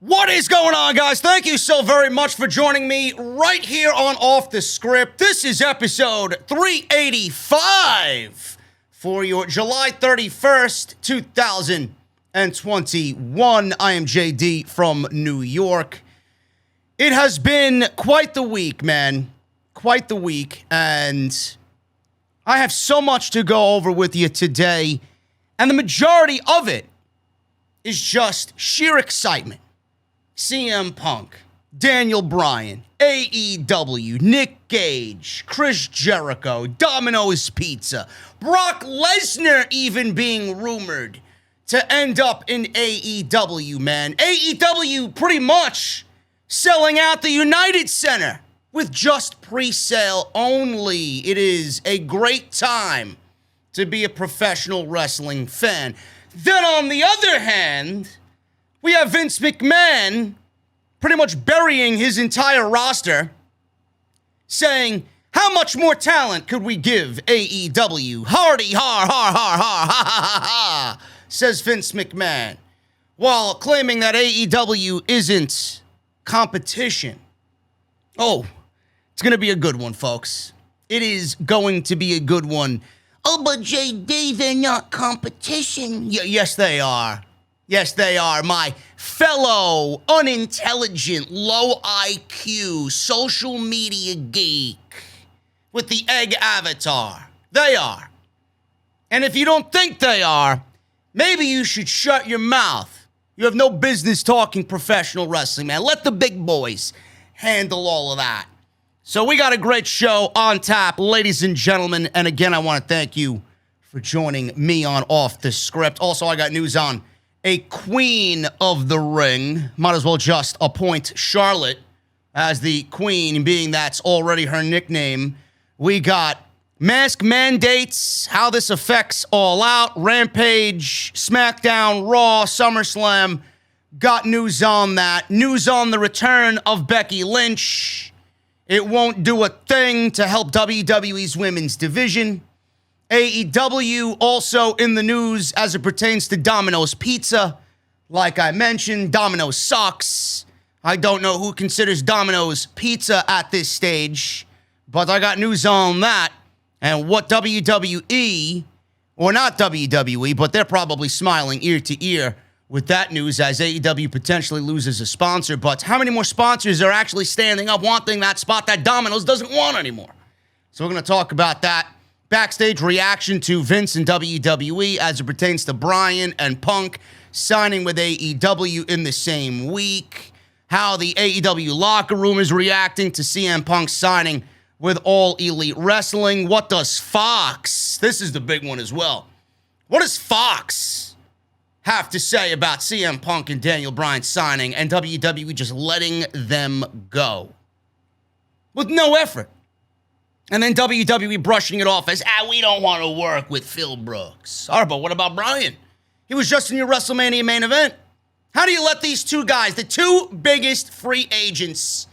What is going on, guys? Thank you so very much for joining me right here on Off the Script. This is episode 385 for your July 31st, 2021. I am JD from New York. It has been quite the week, man. Quite the week, and I have so much to go over with you today, and the majority of it is just sheer excitement. CM Punk, Daniel Bryan, AEW, Nick Gage, Chris Jericho, Domino's Pizza, Brock Lesnar even being rumored to end up in AEW, man. AEW pretty much selling out the United Center with just pre-sale only. It is a great time to be a professional wrestling fan. Then on the other hand, we have Vince McMahon pretty much burying his entire roster, saying, how much more talent could we give AEW? Hardy, har, har, har, har, ha, ha, ha, ha, says Vince McMahon, while claiming that AEW isn't competition. Oh, it's going to be a good one, folks. It is going to be a good one. Oh, but JD, they're not competition. Yes, they are. Yes, they are. My fellow unintelligent, low IQ, social media geek with the egg avatar. They are. And if you don't think they are, maybe you should shut your mouth. You have no business talking professional wrestling, man. Let the big boys handle all of that. So we got a great show on tap, ladies and gentlemen. And again, I want to thank you for joining me on Off the Script. Also, I got news on a queen of the ring. Might as well just appoint Charlotte as the queen, being that's already her nickname. We got mask mandates, how this affects All Out, Rampage, SmackDown, Raw, SummerSlam. Got news on that. News on the return of Becky Lynch. It won't do a thing to help WWE's women's division. AEW also in the news as it pertains to Domino's Pizza. Like I mentioned, Domino's sucks. I don't know who considers Domino's Pizza at this stage, but I got news on that and what WWE, or not WWE, but they're probably smiling ear to ear with that news as AEW potentially loses a sponsor. But how many more sponsors are actually standing up wanting that spot that Domino's doesn't want anymore? So we're going to talk about that. Backstage reaction to Vince and WWE as it pertains to Bryan and Punk signing with AEW in the same week. How the AEW locker room is reacting to CM Punk signing with All Elite Wrestling. What does Fox, this is the big one as well, what does Fox have to say about CM Punk and Daniel Bryan signing and WWE just letting them go with no effort? And then WWE brushing it off as, we don't want to work with Phil Brooks. All right, but what about Bryan? He was just in your WrestleMania main event. How do you let these two guys, the two biggest free agents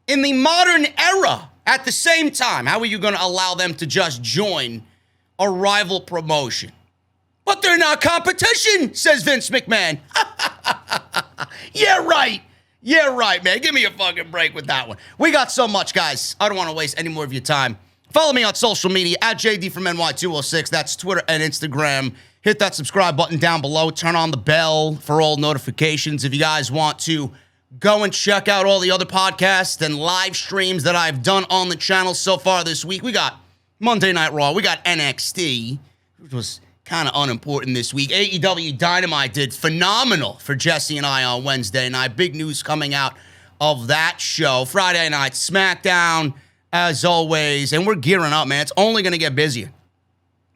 in the modern era, at the same time? How are you going to allow them to just join a rival promotion? But they're not competition, says Vince McMahon. Yeah, right. Yeah, right, man. Give me a fucking break with that one. We got so much, guys. I don't want to waste any more of your time. Follow me on social media at JD from NY206. That's Twitter and Instagram. Hit that subscribe button down below. Turn on the bell for all notifications. If you guys want to go and check out all the other podcasts and live streams that I've done on the channel so far this week, we got Monday Night Raw. We got NXT, which was kind of unimportant this week. AEW Dynamite did phenomenal for Jesse and I on Wednesday night. Big news coming out of that show. Friday night SmackDown, as always. And we're gearing up, man. It's only going to get busier.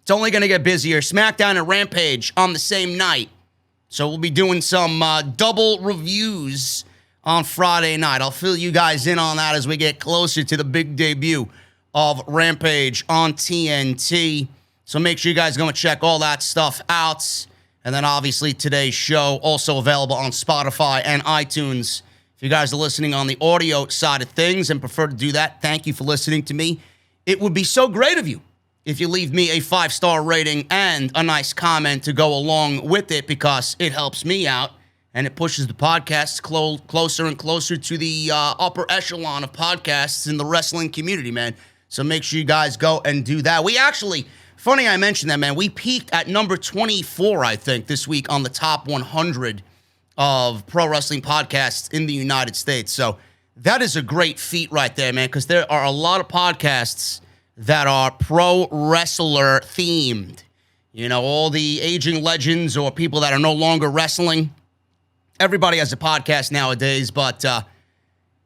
It's only going to get busier. SmackDown and Rampage on the same night. So we'll be doing some double reviews on Friday night. I'll fill you guys in on that as we get closer to the big debut of Rampage on TNT. So make sure you guys go and check all that stuff out. And then obviously today's show also available on Spotify and iTunes. If you guys are listening on the audio side of things and prefer to do that, thank you for listening to me. It would be so great of you if you leave me a 5-star rating and a nice comment to go along with it, because it helps me out and it pushes the podcasts closer and closer to the upper echelon of podcasts in the wrestling community, man. So make sure you guys go and do that. We actually, funny I mentioned that, man, we peaked at number 24, I think, this week on the top 100 of pro wrestling podcasts in the United States. So that is a great feat right there, man, because there are a lot of podcasts that are pro wrestler themed. You know, all the aging legends or people that are no longer wrestling. Everybody has a podcast nowadays, but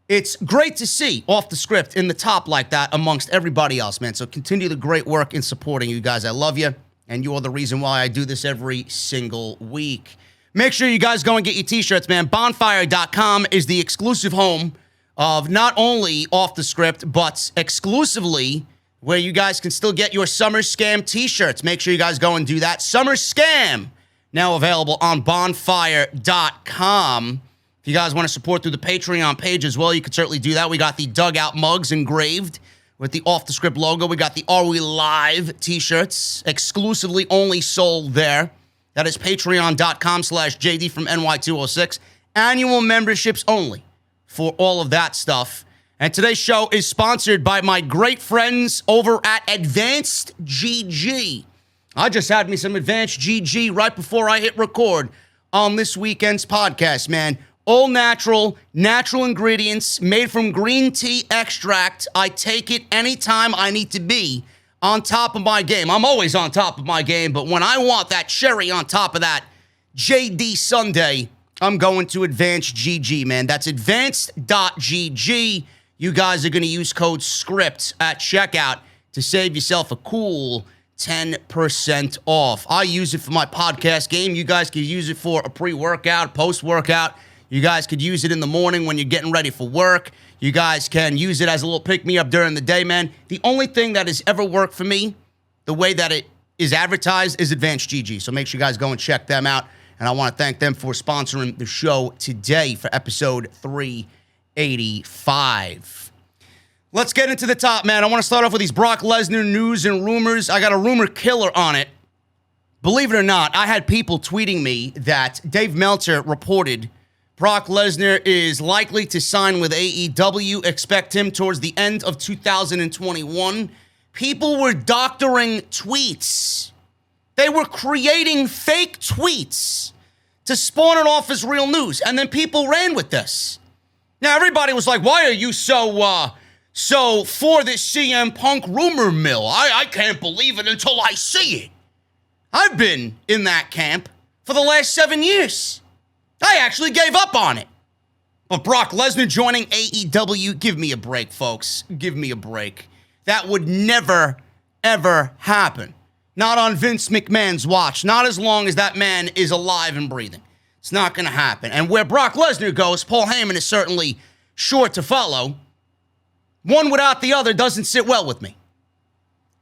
it's great to see Off the Script in the top like that amongst everybody else, man. So continue the great work in supporting you guys. I love you, and you are the reason why I do this every single week. Make sure you guys go and get your t-shirts, man. Bonfire.com is the exclusive home of not only Off the Script, but exclusively where you guys can still get your Summer Scam t-shirts. Make sure you guys go and do that. Summer Scam, now available on bonfire.com. If you guys want to support through the Patreon page as well, you can certainly do that. We got the Dugout mugs engraved with the Off the Script logo. We got the Are We Live t-shirts, exclusively only sold there. That is patreon.com/JD from NY206. Annual memberships only for all of that stuff. And today's show is sponsored by my great friends over at Advanced GG. I just had me some Advanced GG right before I hit record on this weekend's podcast, man. All natural ingredients made from green tea extract. I take it anytime I need to be on top of my game. I'm always on top of my game, but when I want that cherry on top of that JD Sunday, I'm going to Advanced GG, man. That's advanced.gg. You guys are going to use code SCRIPT at checkout to save yourself a cool 10% off. I use it for my podcast game. You guys could use it for a pre-workout, post-workout. You guys could use it in the morning when you're getting ready for work. You guys can use it as a little pick-me-up during the day, man. The only thing that has ever worked for me, the way that it is advertised, is Advanced GG. So make sure you guys go and check them out. And I want to thank them for sponsoring the show today for episode 385. Let's get into the top, man. I want to start off with these Brock Lesnar news and rumors. I got a rumor killer on it. Believe it or not, I had people tweeting me that Dave Meltzer reported Brock Lesnar is likely to sign with AEW. Expect him towards the end of 2021. People were doctoring tweets. They were creating fake tweets to spawn it off as real news. And then people ran with this. Now, everybody was like, why are you so for this CM Punk rumor mill? I can't believe it until I see it. I've been in that camp for the last 7 years. I actually gave up on it. But Brock Lesnar joining AEW, give me a break, folks. Give me a break. That would never, ever happen. Not on Vince McMahon's watch. Not as long as that man is alive and breathing. It's not going to happen. And where Brock Lesnar goes, Paul Heyman is certainly sure to follow. One without the other doesn't sit well with me.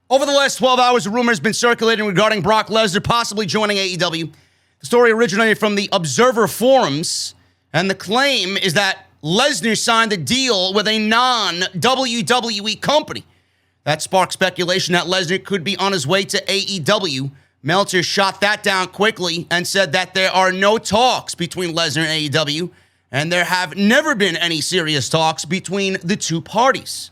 Over the last 12 hours, a rumor has been circulating regarding Brock Lesnar possibly joining AEW. The story originated from the Observer forums, and the claim is that Lesnar signed a deal with a non-WWE company. That sparked speculation that Lesnar could be on his way to AEW. Meltzer shot that down quickly and said that there are no talks between Lesnar and AEW, and there have never been any serious talks between the two parties.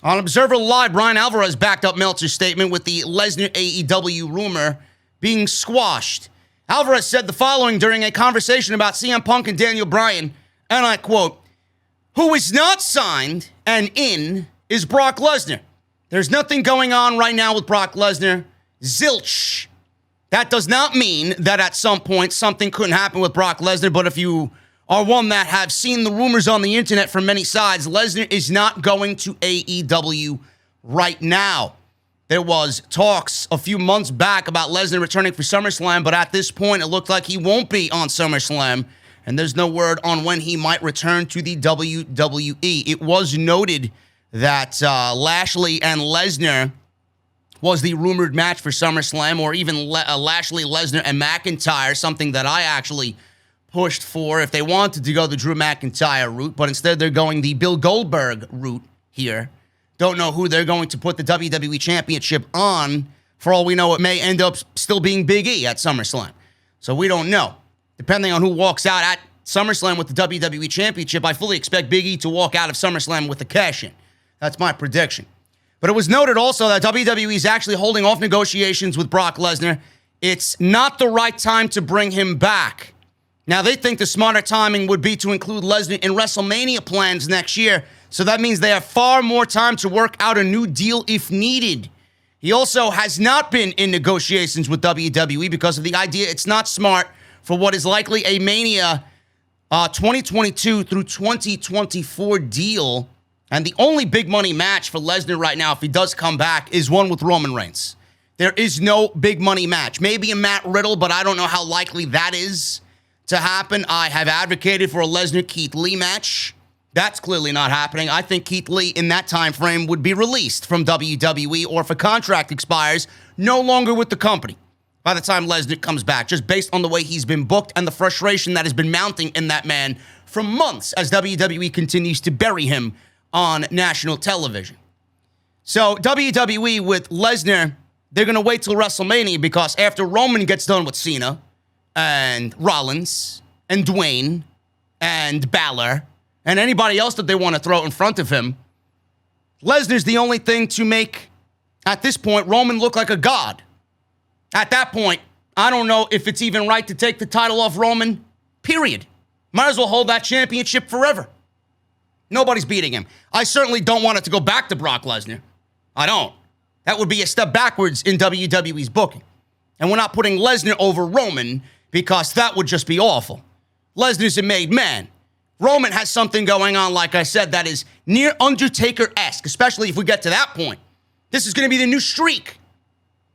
On Observer Live, Bryan Alvarez backed up Meltzer's statement with the Lesnar AEW rumor being squashed. Alvarez said the following during a conversation about CM Punk and Daniel Bryan, and I quote, "Who is not signed and in is Brock Lesnar. There's nothing going on right now with Brock Lesnar. Zilch. That does not mean that at some point something couldn't happen with Brock Lesnar, but if you are one that have seen the rumors on the internet from many sides, Lesnar is not going to AEW right now. There was talks a few months back about Lesnar returning for SummerSlam, but at this point, it looked like he won't be on SummerSlam, and there's no word on when he might return to the WWE. It was noted that Lashley and Lesnar was the rumored match for SummerSlam, or even Lashley, Lesnar, and McIntyre, something that I actually pushed for if they wanted to go the Drew McIntyre route, but instead they're going the Bill Goldberg route here. Don't know who they're going to put the WWE Championship on. For all we know, it may end up still being Big E at SummerSlam. So we don't know. Depending on who walks out at SummerSlam with the WWE Championship, I fully expect Big E to walk out of SummerSlam with a cash-in. That's my prediction. But it was noted also that WWE is actually holding off negotiations with Brock Lesnar. It's not the right time to bring him back. Now, they think the smarter timing would be to include Lesnar in WrestleMania plans next year, so that means they have far more time to work out a new deal if needed. He also has not been in negotiations with WWE because of the idea it's not smart for what is likely a Mania 2022 through 2024 deal. And the only big money match for Lesnar right now, if he does come back, is one with Roman Reigns. There is no big money match. Maybe a Matt Riddle, but I don't know how likely that is to happen. I have advocated for a Lesnar-Keith Lee match. That's clearly not happening. I think Keith Lee in that time frame would be released from WWE, or if a contract expires, no longer with the company by the time Lesnar comes back, just based on the way he's been booked and the frustration that has been mounting in that man for months as WWE continues to bury him on national television. So WWE with Lesnar, they're going to wait till WrestleMania because after Roman gets done with Cena and Rollins and Dwayne and Balor and anybody else that they want to throw in front of him, Lesnar's the only thing to make, at this point, Roman look like a god. At that point, I don't know if it's even right to take the title off Roman, period. Might as well hold that championship forever. Nobody's beating him. I certainly don't want it to go back to Brock Lesnar. I don't. That would be a step backwards in WWE's booking. And we're not putting Lesnar over Roman because that would just be awful. Lesnar's a made man. Roman has something going on, like I said, that is near Undertaker-esque, especially if we get to that point. This is going to be the new streak.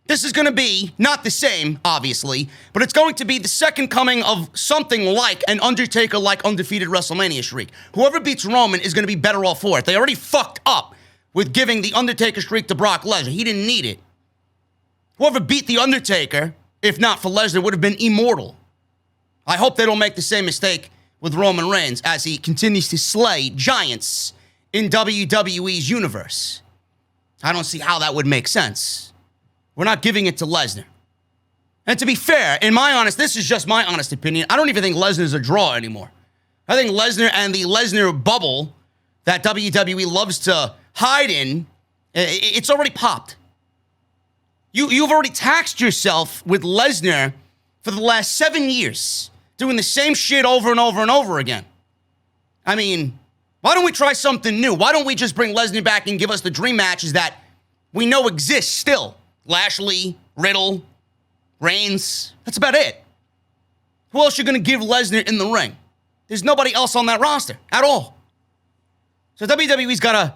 This is going to be not the same, obviously, but it's going to be the second coming of something like an Undertaker-like undefeated WrestleMania streak. Whoever beats Roman is going to be better off for it. They already fucked up with giving the Undertaker streak to Brock Lesnar. He didn't need it. Whoever beat the Undertaker, if not for Lesnar, would have been immortal. I hope they don't make the same mistake with Roman Reigns as he continues to slay giants in WWE's universe. I don't see how that would make sense. We're not giving it to Lesnar. And to be fair, this is just my honest opinion, I don't even think Lesnar's a draw anymore. I think Lesnar and the Lesnar bubble that WWE loves to hide in, it's already popped. You've already taxed yourself with Lesnar for the last 7 years, doing the same shit over and over and over again. I mean, why don't we try something new? Why don't we just bring Lesnar back and give us the dream matches that we know exist still? Lashley, Riddle, Reigns. That's about it. Who else are you going to give Lesnar in the ring? There's nobody else on that roster at all. So WWE's got to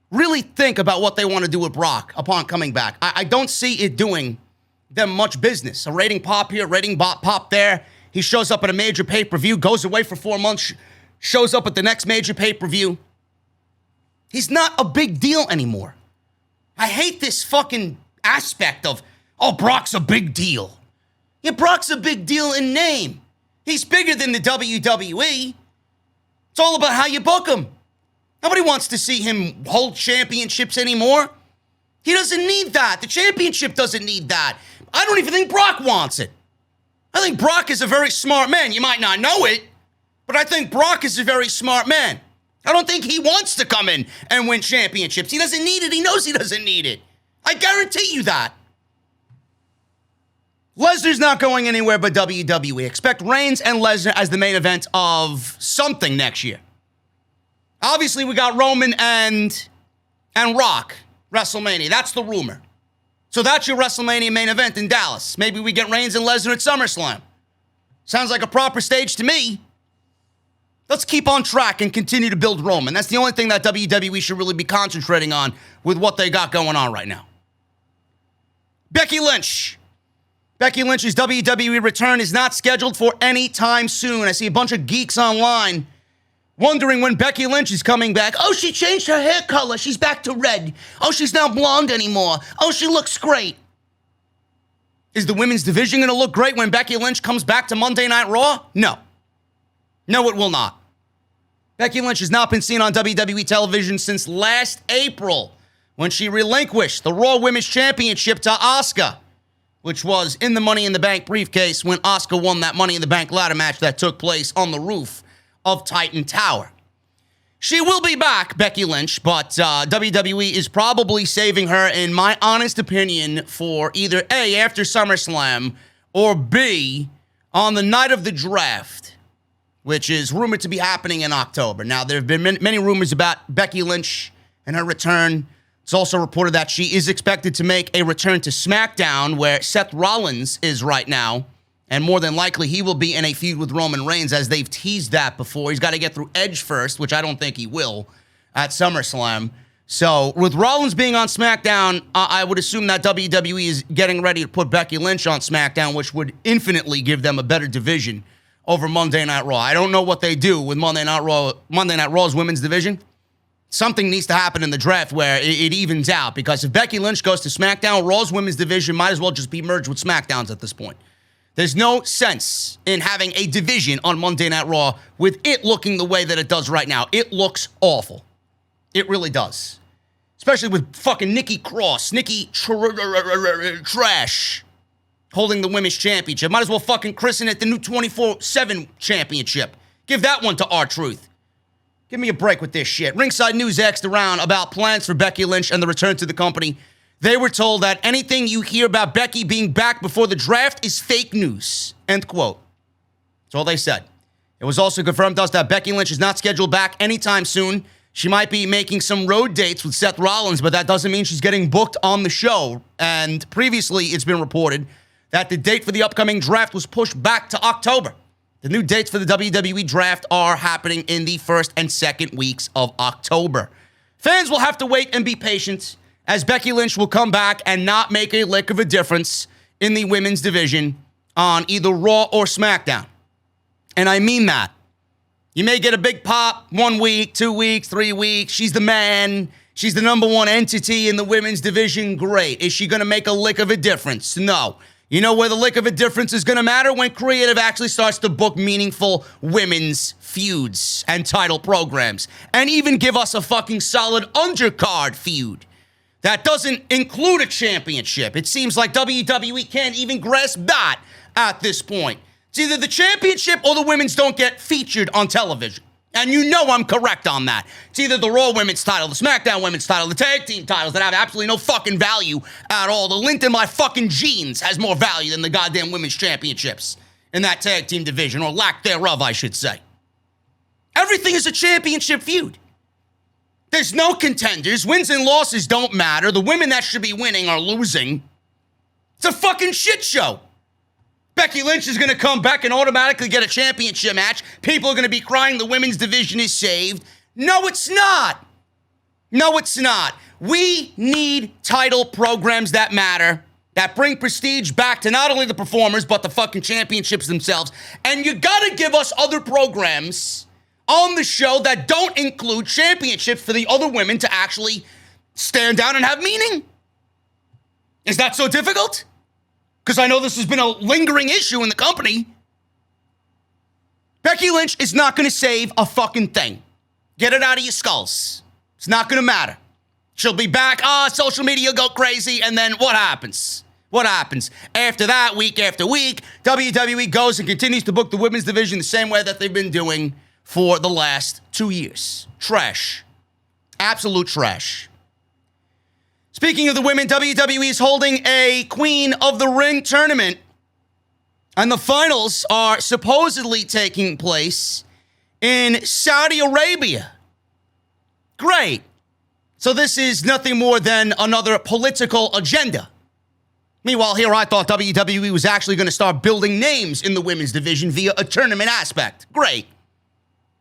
really think about what they want to do with Brock upon coming back. I don't see it doing them much business. A rating pop here, rating pop there. He shows up at a major pay-per-view, goes away for 4 months, shows up at the next major pay-per-view. He's not a big deal anymore. I hate this fucking aspect of, oh, Brock's a big deal. Yeah, Brock's a big deal in name. He's bigger than the WWE. It's all about how you book him. Nobody wants to see him hold championships anymore. He doesn't need that. The championship doesn't need that. I don't even think Brock wants it. I think Brock is a very smart man. You might not know it, but I think Brock is a very smart man. I don't think he wants to come in and win championships. He doesn't need it. He knows he doesn't need it. I guarantee you that. Lesnar's not going anywhere but WWE. Expect Reigns and Lesnar as the main event of something next year. Obviously, we got Roman and Rock, WrestleMania. That's the rumor. So that's your WrestleMania main event in Dallas. Maybe we get Reigns and Lesnar at SummerSlam. Sounds like a proper stage to me. Let's keep on track and continue to build Roman. That's the only thing that WWE should really be concentrating on with what they got going on right now. Becky Lynch. Becky Lynch's WWE return is not scheduled for any time soon. I see a bunch of geeks online wondering when Becky Lynch is coming back. Oh, she changed her hair color. She's back to red. Oh, she's not blonde anymore. Oh, she looks great. Is the women's division going to look great when Becky Lynch comes back to Monday Night Raw? No. No, it will not. Becky Lynch has not been seen on WWE television since last April when she relinquished the Raw Women's Championship to Asuka. which was in the Money in the Bank briefcase when Asuka won that Money in the Bank ladder match that took place on the roof of Titan Tower. She will be back, Becky Lynch, but WWE is probably saving her, in my honest opinion, for either A, after SummerSlam, or B, on the night of the draft, which is rumored to be happening in October. Now, there have been many rumors about Becky Lynch and her return. It's also reported that she is expected to make a return to SmackDown, where Seth Rollins is right now. And more than likely, he will be in a feud with Roman Reigns, as they've teased that before. He's got to get through Edge first, which I don't think he will at SummerSlam. So with Rollins being on SmackDown, I would assume that WWE is getting ready to put Becky Lynch on SmackDown, which would infinitely give them a better division over Monday Night Raw. I don't know what they do with Monday Night Raw's women's division. Something needs to happen in the draft where it evens out, because if Becky Lynch goes to SmackDown, Raw's women's division might as well just be merged with SmackDown's at this point. There's no sense in having a division on Monday Night Raw with it looking the way that it does right now. It looks awful. It really does. Especially with fucking Nikki Cross, Trash, holding the women's championship. Might as well fucking christen it the new 24/7 championship. Give that one to R-Truth. Give me a break with this shit. Ringside News asked around about plans for Becky Lynch and the return to the company. They were told that anything you hear about Becky being back before the draft is fake news. End quote. That's all they said. It was also confirmed to us that Becky Lynch is not scheduled back anytime soon. She might be making some road dates with Seth Rollins, but that doesn't mean she's getting booked on the show. And previously, it's been reported that the date for the upcoming draft was pushed back to October. The new dates for the WWE draft are happening in the first and second weeks of October. Fans will have to wait and be patient, as Becky Lynch will come back and not make a lick of a difference in the women's division on either Raw or SmackDown. And I mean that. You may get a big pop 1 week, 2 weeks, 3 weeks. She's the man. She's the number one entity in the women's division. Great. Is she going to make a lick of a difference? No. You know where the lick of a difference is going to matter? When creative actually starts to book meaningful women's feuds and title programs. And even give us a fucking solid undercard feud that doesn't include a championship. It seems like WWE can't even grasp that at this point. It's either the championship or the women's don't get featured on television. And you know I'm correct on that. It's either the Raw women's title, the SmackDown women's title, the tag team titles that have absolutely no fucking value at all. The lint in my fucking jeans has more value than the goddamn women's championships in that tag team division, or lack thereof, I should say. Everything is a championship feud. There's no contenders. Wins and losses don't matter. The women that should be winning are losing. It's a fucking shit show. Becky Lynch is going to come back and automatically get a championship match. People are going to be crying the women's division is saved. No, it's not. No, it's not. We need title programs that matter, that bring prestige back to not only the performers, but the fucking championships themselves. And you got to give us other programs on the show that don't include championships for the other women to actually stand out and have meaning. Is that so difficult? Because I know this has been a lingering issue in the company. Becky Lynch is not going to save a fucking thing. Get it out of your skulls. It's not going to matter. She'll be back. Social media go crazy. And then what happens? What happens? After that, week after week, WWE goes and continues to book the women's division the same way that they've been doing for the last 2 years. Trash. Absolute trash. Speaking of the women, WWE is holding a Queen of the Ring tournament, and the finals are supposedly taking place in Saudi Arabia. Great. So this is nothing more than another political agenda. Meanwhile, here I thought WWE was actually going to start building names in the women's division via a tournament aspect. Great.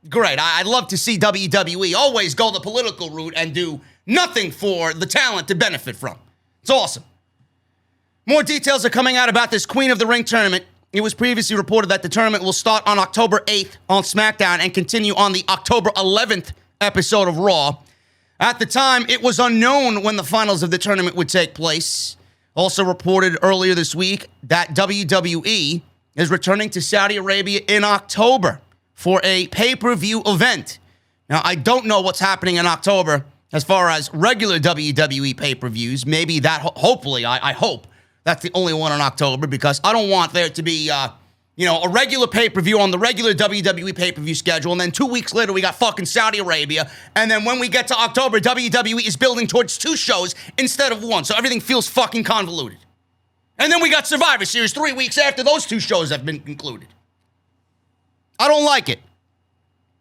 Great. I'd love to see WWE always go the political route and do nothing for the talent to benefit from. It's awesome. More details are coming out about this Queen of the Ring tournament. It was previously reported that the tournament will start on October 8th on SmackDown and continue on the October 11th episode of Raw. At the time, it was unknown when the finals of the tournament would take place. Also reported earlier this week that WWE is returning to Saudi Arabia in October for a pay-per-view event. Now, I don't know what's happening in October as far as regular WWE pay-per-views. Maybe that, hopefully, I hope That's the only one in October because I don't want there to be, a regular pay-per-view on the regular WWE pay-per-view schedule, and then 2 weeks later we got fucking Saudi Arabia, and then when we get to October, WWE is building towards 2 shows instead of 1, so everything feels fucking convoluted. And then we got Survivor Series 3 weeks after those 2 shows have been concluded. I don't like it.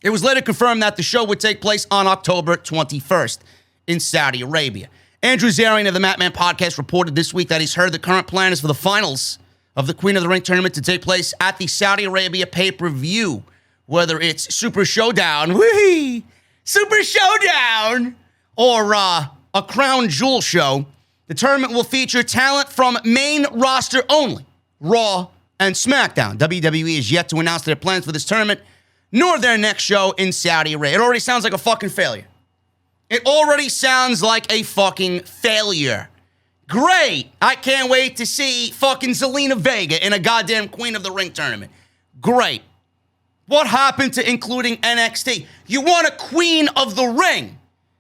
It was later confirmed that the show would take place on October 21st in Saudi Arabia. Andrew Zarian of the Mat Man podcast reported this week that he's heard the current plan is for the finals of the Queen of the Ring tournament to take place at the Saudi Arabia pay-per-view. Whether it's Super Showdown, Super Showdown, or a Crown Jewel show, the tournament will feature talent from main roster only, Raw and SmackDown. WWE is yet to announce their plans for this tournament, nor their next show in Saudi Arabia. It already sounds like a fucking failure. It already sounds like a fucking failure. Great. I can't wait to see fucking Zelina Vega in a goddamn Queen of the Ring tournament. Great. What happened to including NXT? You want a Queen of the Ring.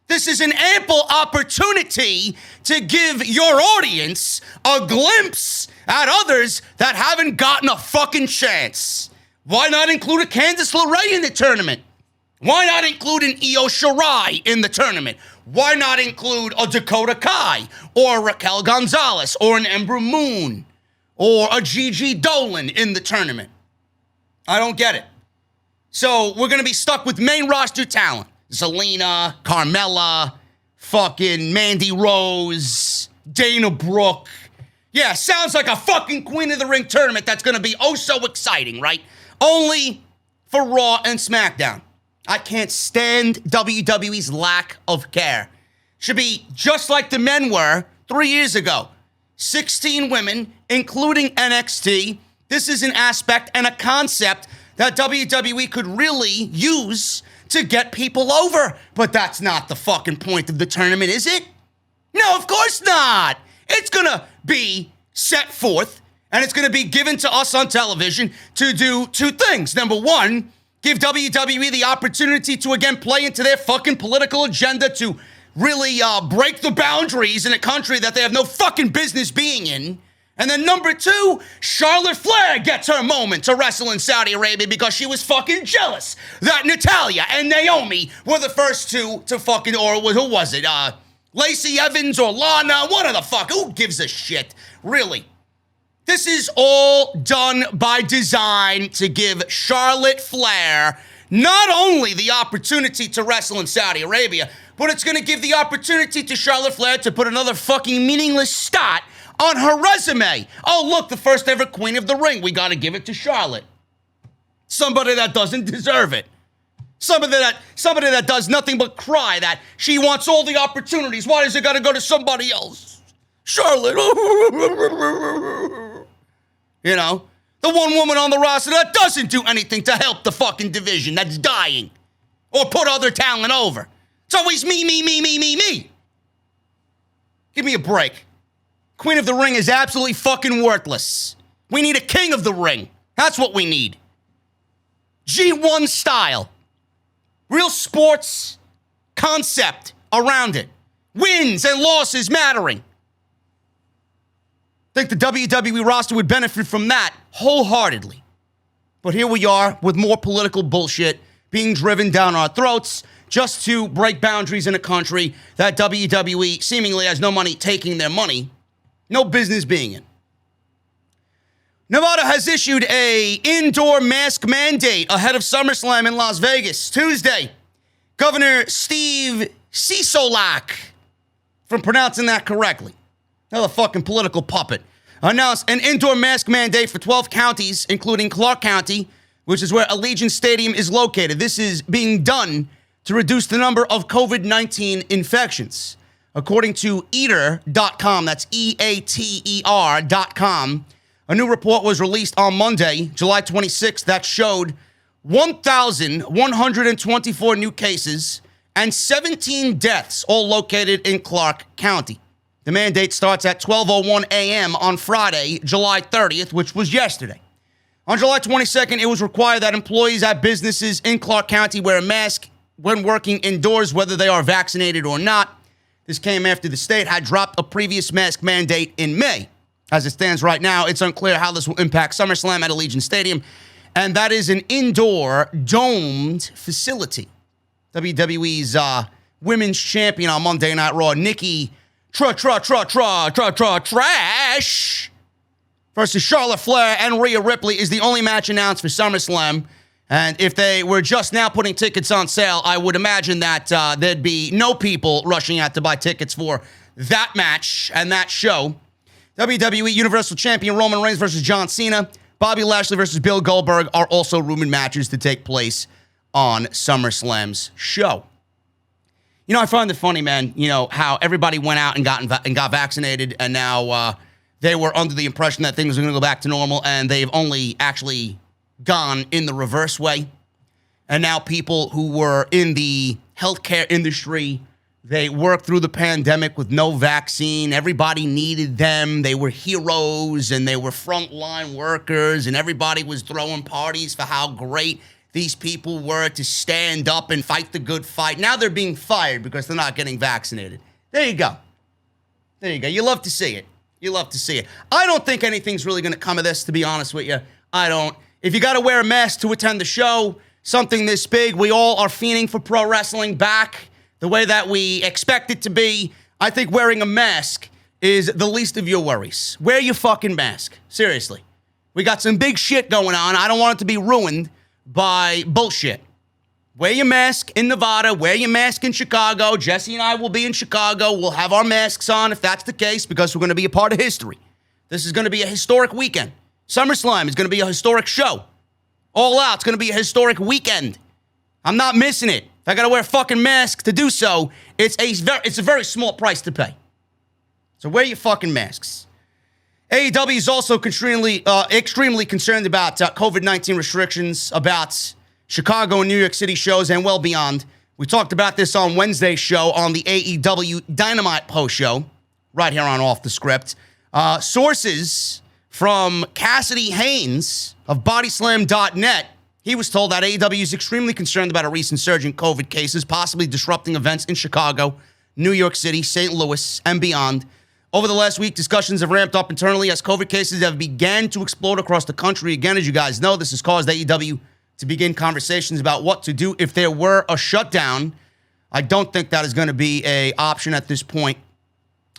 This is an ample opportunity to give your audience a glimpse at others that haven't gotten a fucking chance. Why not include a Candice LeRae in the tournament? Why not include an Io Shirai in the tournament? Why not include a Dakota Kai or a Raquel Gonzalez or an Ember Moon or a Gigi Dolan in the tournament? I don't get it. So we're going to be stuck with main roster talent. Zelina, Carmella, fucking Mandy Rose, Dana Brooke. Yeah, sounds like a fucking Queen of the Ring tournament that's going to be oh so exciting, right? Only for Raw and SmackDown. I can't stand WWE's lack of care. Should be just like the men were 3 years ago. 16 women, including NXT. This is an aspect and a concept that WWE could really use to get people over. But that's not the fucking point of the tournament, is it? No, of course not. It's gonna be set forth, and it's gonna be given to us on television to do 2 things. Number 1, give WWE the opportunity to again play into their fucking political agenda to really break the boundaries in a country that they have no fucking business being in. And then number 2, Charlotte Flair gets her moment to wrestle in Saudi Arabia because she was fucking jealous that Natalya and Naomi were the first 2 to fucking, or who was it? Lacey Evans or Lana? What the fuck? Who gives a shit? Really? This is all done by design to give Charlotte Flair not only the opportunity to wrestle in Saudi Arabia, but it's going to give the opportunity to Charlotte Flair to put another fucking meaningless stat on her resume. Oh, look, the first ever Queen of the Ring. We got to give it to Charlotte. Somebody that doesn't deserve it. Somebody that does nothing but cry that she wants all the opportunities. Why does it got to go to somebody else? Charlotte. You know, the one woman on the roster that doesn't do anything to help the fucking division that's dying or put other talent over. It's always me. Give me a break. Queen of the Ring is absolutely fucking worthless. We need a King of the Ring. That's what we need. G1 style. Real sports concept around it. Wins and losses mattering. I think the WWE roster would benefit from that wholeheartedly. But here we are with more political bullshit being driven down our throats just to break boundaries in a country that WWE seemingly has no money taking their money, no business being in. Nevada has issued a indoor mask mandate ahead of SummerSlam in Las Vegas Tuesday. Governor Steve Sisolak, if I'm pronouncing that correctly, another fucking political puppet, announced an indoor mask mandate for 12 counties, including Clark County, which is where Allegiant Stadium is located. This is being done to reduce the number of COVID-19 infections. According to eater.com, that's EATER.com, a new report was released on Monday, July 26th, that showed 1,124 new cases and 17 deaths, all located in Clark County. The mandate starts at 12:01 a.m. on Friday, July 30th, which was yesterday. On July 22nd, it was required that employees at businesses in Clark County wear a mask when working indoors, whether they are vaccinated or not. This came after the state had dropped a previous mask mandate in May. As it stands right now, it's unclear how this will impact SummerSlam at Allegiant Stadium, and that is an indoor domed facility. WWE's women's champion on Monday Night Raw, Nikki Trash versus Charlotte Flair and Rhea Ripley is the only match announced for SummerSlam. And if they were just now putting tickets on sale, I would imagine that there'd be no people rushing out to buy tickets for that match and that show. WWE Universal Champion Roman Reigns versus John Cena, Bobby Lashley versus Bill Goldberg are also rumored matches to take place on SummerSlam's show. You know, I find it funny, man, you know, how everybody went out and got vaccinated, and now they were under the impression that things were going to go back to normal, and they've only actually gone in the reverse way. And now people who were in the healthcare industry, they worked through the pandemic with no vaccine. Everybody needed them. They were heroes, and they were frontline workers, and everybody was throwing parties for how great these people were to stand up and fight the good fight. Now they're being fired because they're not getting vaccinated. There you go. There you go. You love to see it. You love to see it. I don't think anything's really going to come of this, to be honest with you. I don't. If you got to wear a mask to attend the show, something this big, we all are fiending for pro wrestling back the way that we expect it to be. I think wearing a mask is the least of your worries. Wear your fucking mask. Seriously. We got some big shit going on. I don't want it to be ruined by bullshit. Wear your mask in Nevada. Wear your mask in Chicago. Jesse and I will be in Chicago. We'll have our masks on if that's the case, because we're going to be a part of history. This is going to be a historic weekend. SummerSlam is going to be a historic show. All Out's going to be a historic weekend. I'm not missing it. If I got to wear a fucking mask to do so, it's a very small price to pay. So wear your fucking masks. AEW is also extremely concerned about COVID-19 restrictions, about Chicago and New York City shows, and well beyond. We talked about this on Wednesday's show on the AEW Dynamite post show, right here on Off the Script. Sources from Cassidy Haynes of Bodyslam.net, he was told that AEW is extremely concerned about a recent surge in COVID cases, possibly disrupting events in Chicago, New York City, St. Louis, and beyond. Over the last week, discussions have ramped up internally as COVID cases have began to explode across the country. Again, as you guys know, this has caused AEW to begin conversations about what to do if there were a shutdown. I don't think that is going to be an option at this point,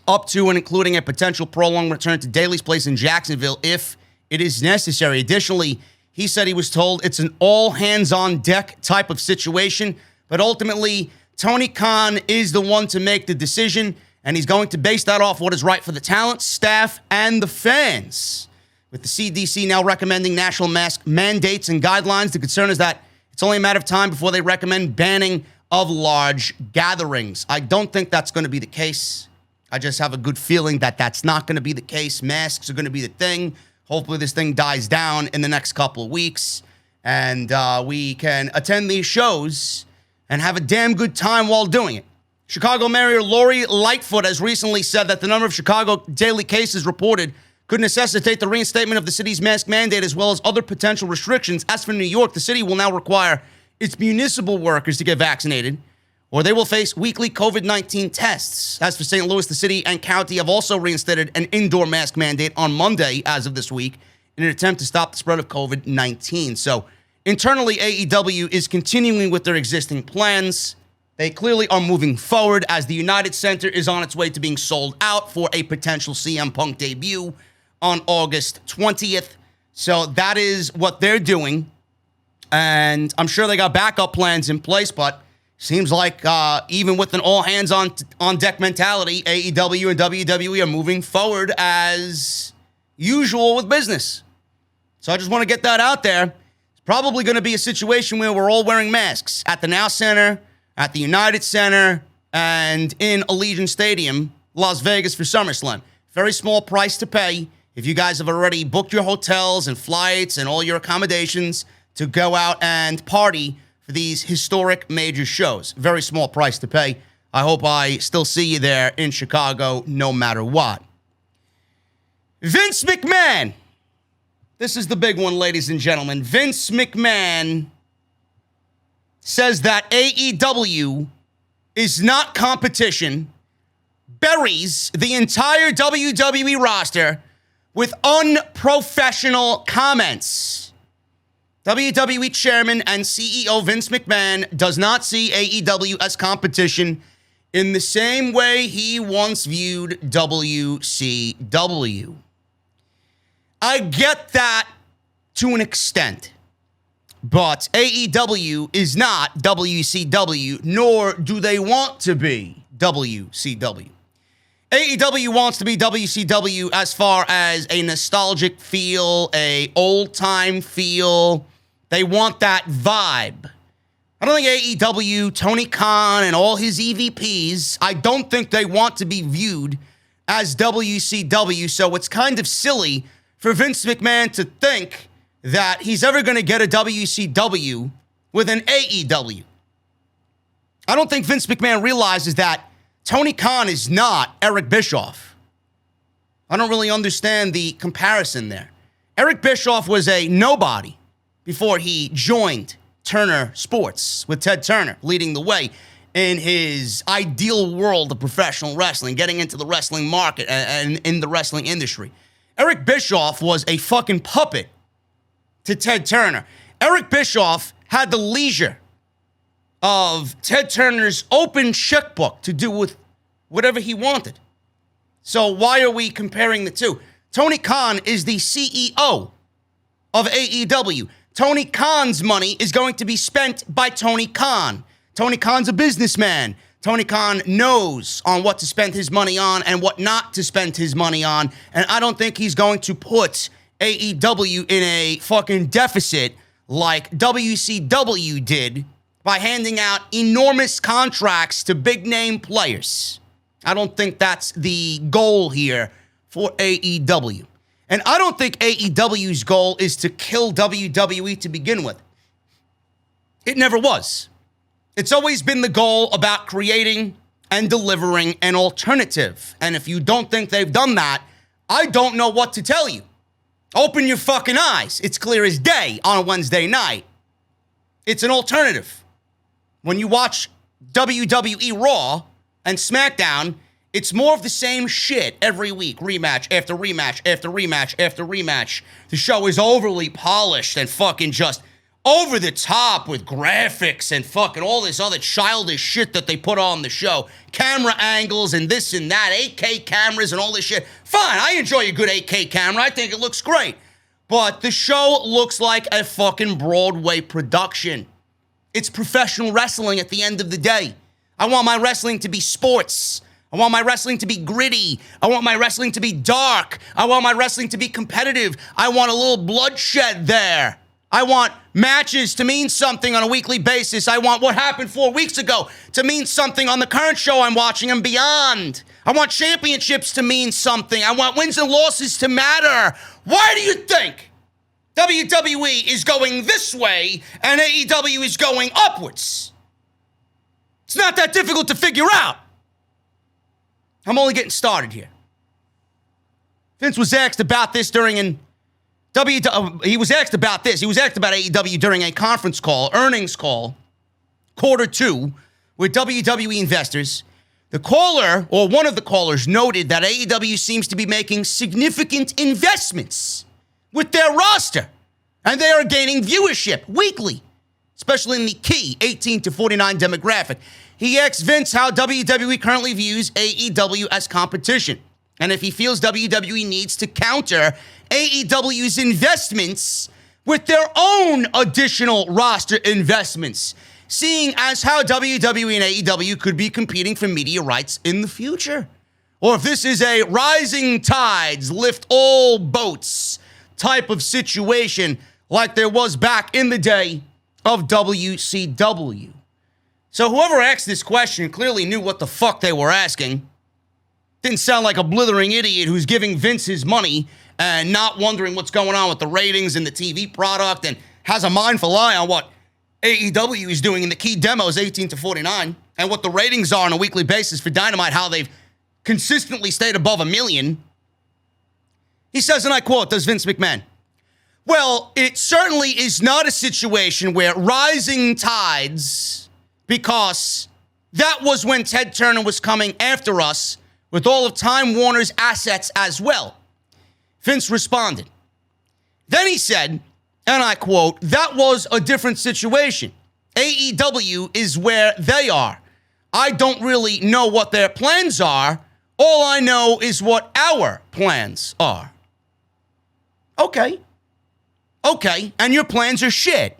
up to and including a potential prolonged return to Daly's Place in Jacksonville if it is necessary. Additionally, he said he was told it's an all-hands-on-deck type of situation, but ultimately, Tony Khan is the one to make the decision, and he's going to base that off what is right for the talent, staff, and the fans. With the CDC now recommending national mask mandates and guidelines, the concern is that it's only a matter of time before they recommend banning of large gatherings. I don't think that's going to be the case. I just have a good feeling that that's not going to be the case. Masks are going to be the thing. Hopefully this thing dies down in the next couple of weeks, and we can attend these shows and have a damn good time while doing it. Chicago Mayor Lori Lightfoot has recently said that the number of Chicago daily cases reported could necessitate the reinstatement of the city's mask mandate as well as other potential restrictions. As for New York, the city will now require its municipal workers to get vaccinated, or they will face weekly COVID-19 tests. As for St. Louis, the city and county have also reinstated an indoor mask mandate on Monday as of this week in an attempt to stop the spread of COVID-19. So internally, AEW is continuing with their existing plans. They clearly are moving forward as the United Center is on its way to being sold out for a potential CM Punk debut on August 20th. So that is what they're doing. And I'm sure they got backup plans in place, but seems like even with an all-hands-on-deck mentality, AEW and WWE are moving forward as usual with business. So I just want to get that out there. It's probably going to be a situation where we're all wearing masks at the Now Center, at the United Center, and in Allegiant Stadium, Las Vegas for SummerSlam. Very small price to pay. If you guys have already booked your hotels and flights and all your accommodations to go out and party for these historic major shows. Very small price to pay. I hope I still see you there in Chicago no matter what. Vince McMahon. This is the big one, ladies and gentlemen. Vince McMahon says that AEW is not competition, buries the entire WWE roster, with unprofessional comments. WWE Chairman and CEO Vince McMahon does not see AEW as competition in the same way he once viewed WCW. I get that to an extent, but AEW is not WCW, nor do they want to be WCW. AEW wants to be WCW as far as a nostalgic feel, a old-time feel. They want that vibe. I don't think AEW, Tony Khan, and all his EVPs, I don't think they want to be viewed as WCW, so it's kind of silly for Vince McMahon to think that he's ever going to get a WCW with an AEW. I don't think Vince McMahon realizes that Tony Khan is not Eric Bischoff. I don't really understand the comparison there. Eric Bischoff was a nobody before he joined Turner Sports with Ted Turner leading the way in his ideal world of professional wrestling, getting into the wrestling market and in the wrestling industry. Eric Bischoff was a fucking puppet to Ted Turner. Eric Bischoff had the leisure of Ted Turner's open checkbook to do with whatever he wanted. So why are we comparing the two? Tony Khan is the CEO of AEW. Tony Khan's money is going to be spent by Tony Khan. Tony Khan's a businessman. Tony Khan knows on what to spend his money on and what not to spend his money on. And I don't think he's going to put AEW in a fucking deficit like WCW did by handing out enormous contracts to big-name players. I don't think that's the goal here for AEW. And I don't think AEW's goal is to kill WWE to begin with. It never was. It's always been the goal about creating and delivering an alternative. And if you don't think they've done that, I don't know what to tell you. Open your fucking eyes. It's clear as day on a Wednesday night. It's an alternative. When you watch WWE Raw and SmackDown, it's more of the same shit every week. Rematch after rematch after rematch after rematch. The show is overly polished and fucking just over the top with graphics and fucking all this other childish shit that they put on the show. Camera angles and this and that, 8K cameras and all this shit. Fine, I enjoy a good 8K camera. I think it looks great. But the show looks like a fucking Broadway production. It's professional wrestling at the end of the day. I want my wrestling to be sports. I want my wrestling to be gritty. I want my wrestling to be dark. I want my wrestling to be competitive. I want a little bloodshed there. I want matches to mean something on a weekly basis. I want what happened 4 weeks ago to mean something on the current show I'm watching and beyond. I want championships to mean something. I want wins and losses to matter. Why do you think WWE is going this way and AEW is going upwards? It's not that difficult to figure out. I'm only getting started here. Vince was asked about this during an he was asked about AEW during a conference call, earnings call, quarter two, with WWE investors. The caller, or one of the callers, noted that AEW seems to be making significant investments with their roster, and they are gaining viewership weekly, especially in the key 18 to 49 demographic. He asked Vince how WWE currently views AEW as competition, and if he feels WWE needs to counter AEW's investments with their own additional roster investments, seeing as how WWE and AEW could be competing for media rights in the future. Or if this is a rising tides lift all boats type of situation like there was back in the day of WCW. So whoever asked this question clearly knew what the fuck they were asking. Didn't sound like a blithering idiot who's giving Vince his money and not wondering what's going on with the ratings and the TV product and has a mindful eye on what AEW is doing in the key demos 18 to 49 and what the ratings are on a weekly basis for Dynamite, how they've consistently stayed above 1 million. He says, and I quote, does Vince McMahon, well, it certainly is not a situation where rising tides, because that was when Ted Turner was coming after us with all of Time Warner's assets as well. Vince responded. Then he said, and I quote, "That was a different situation. AEW is where they are. I don't really know what their plans are. All I know is what our plans are." Okay, and your plans are shit.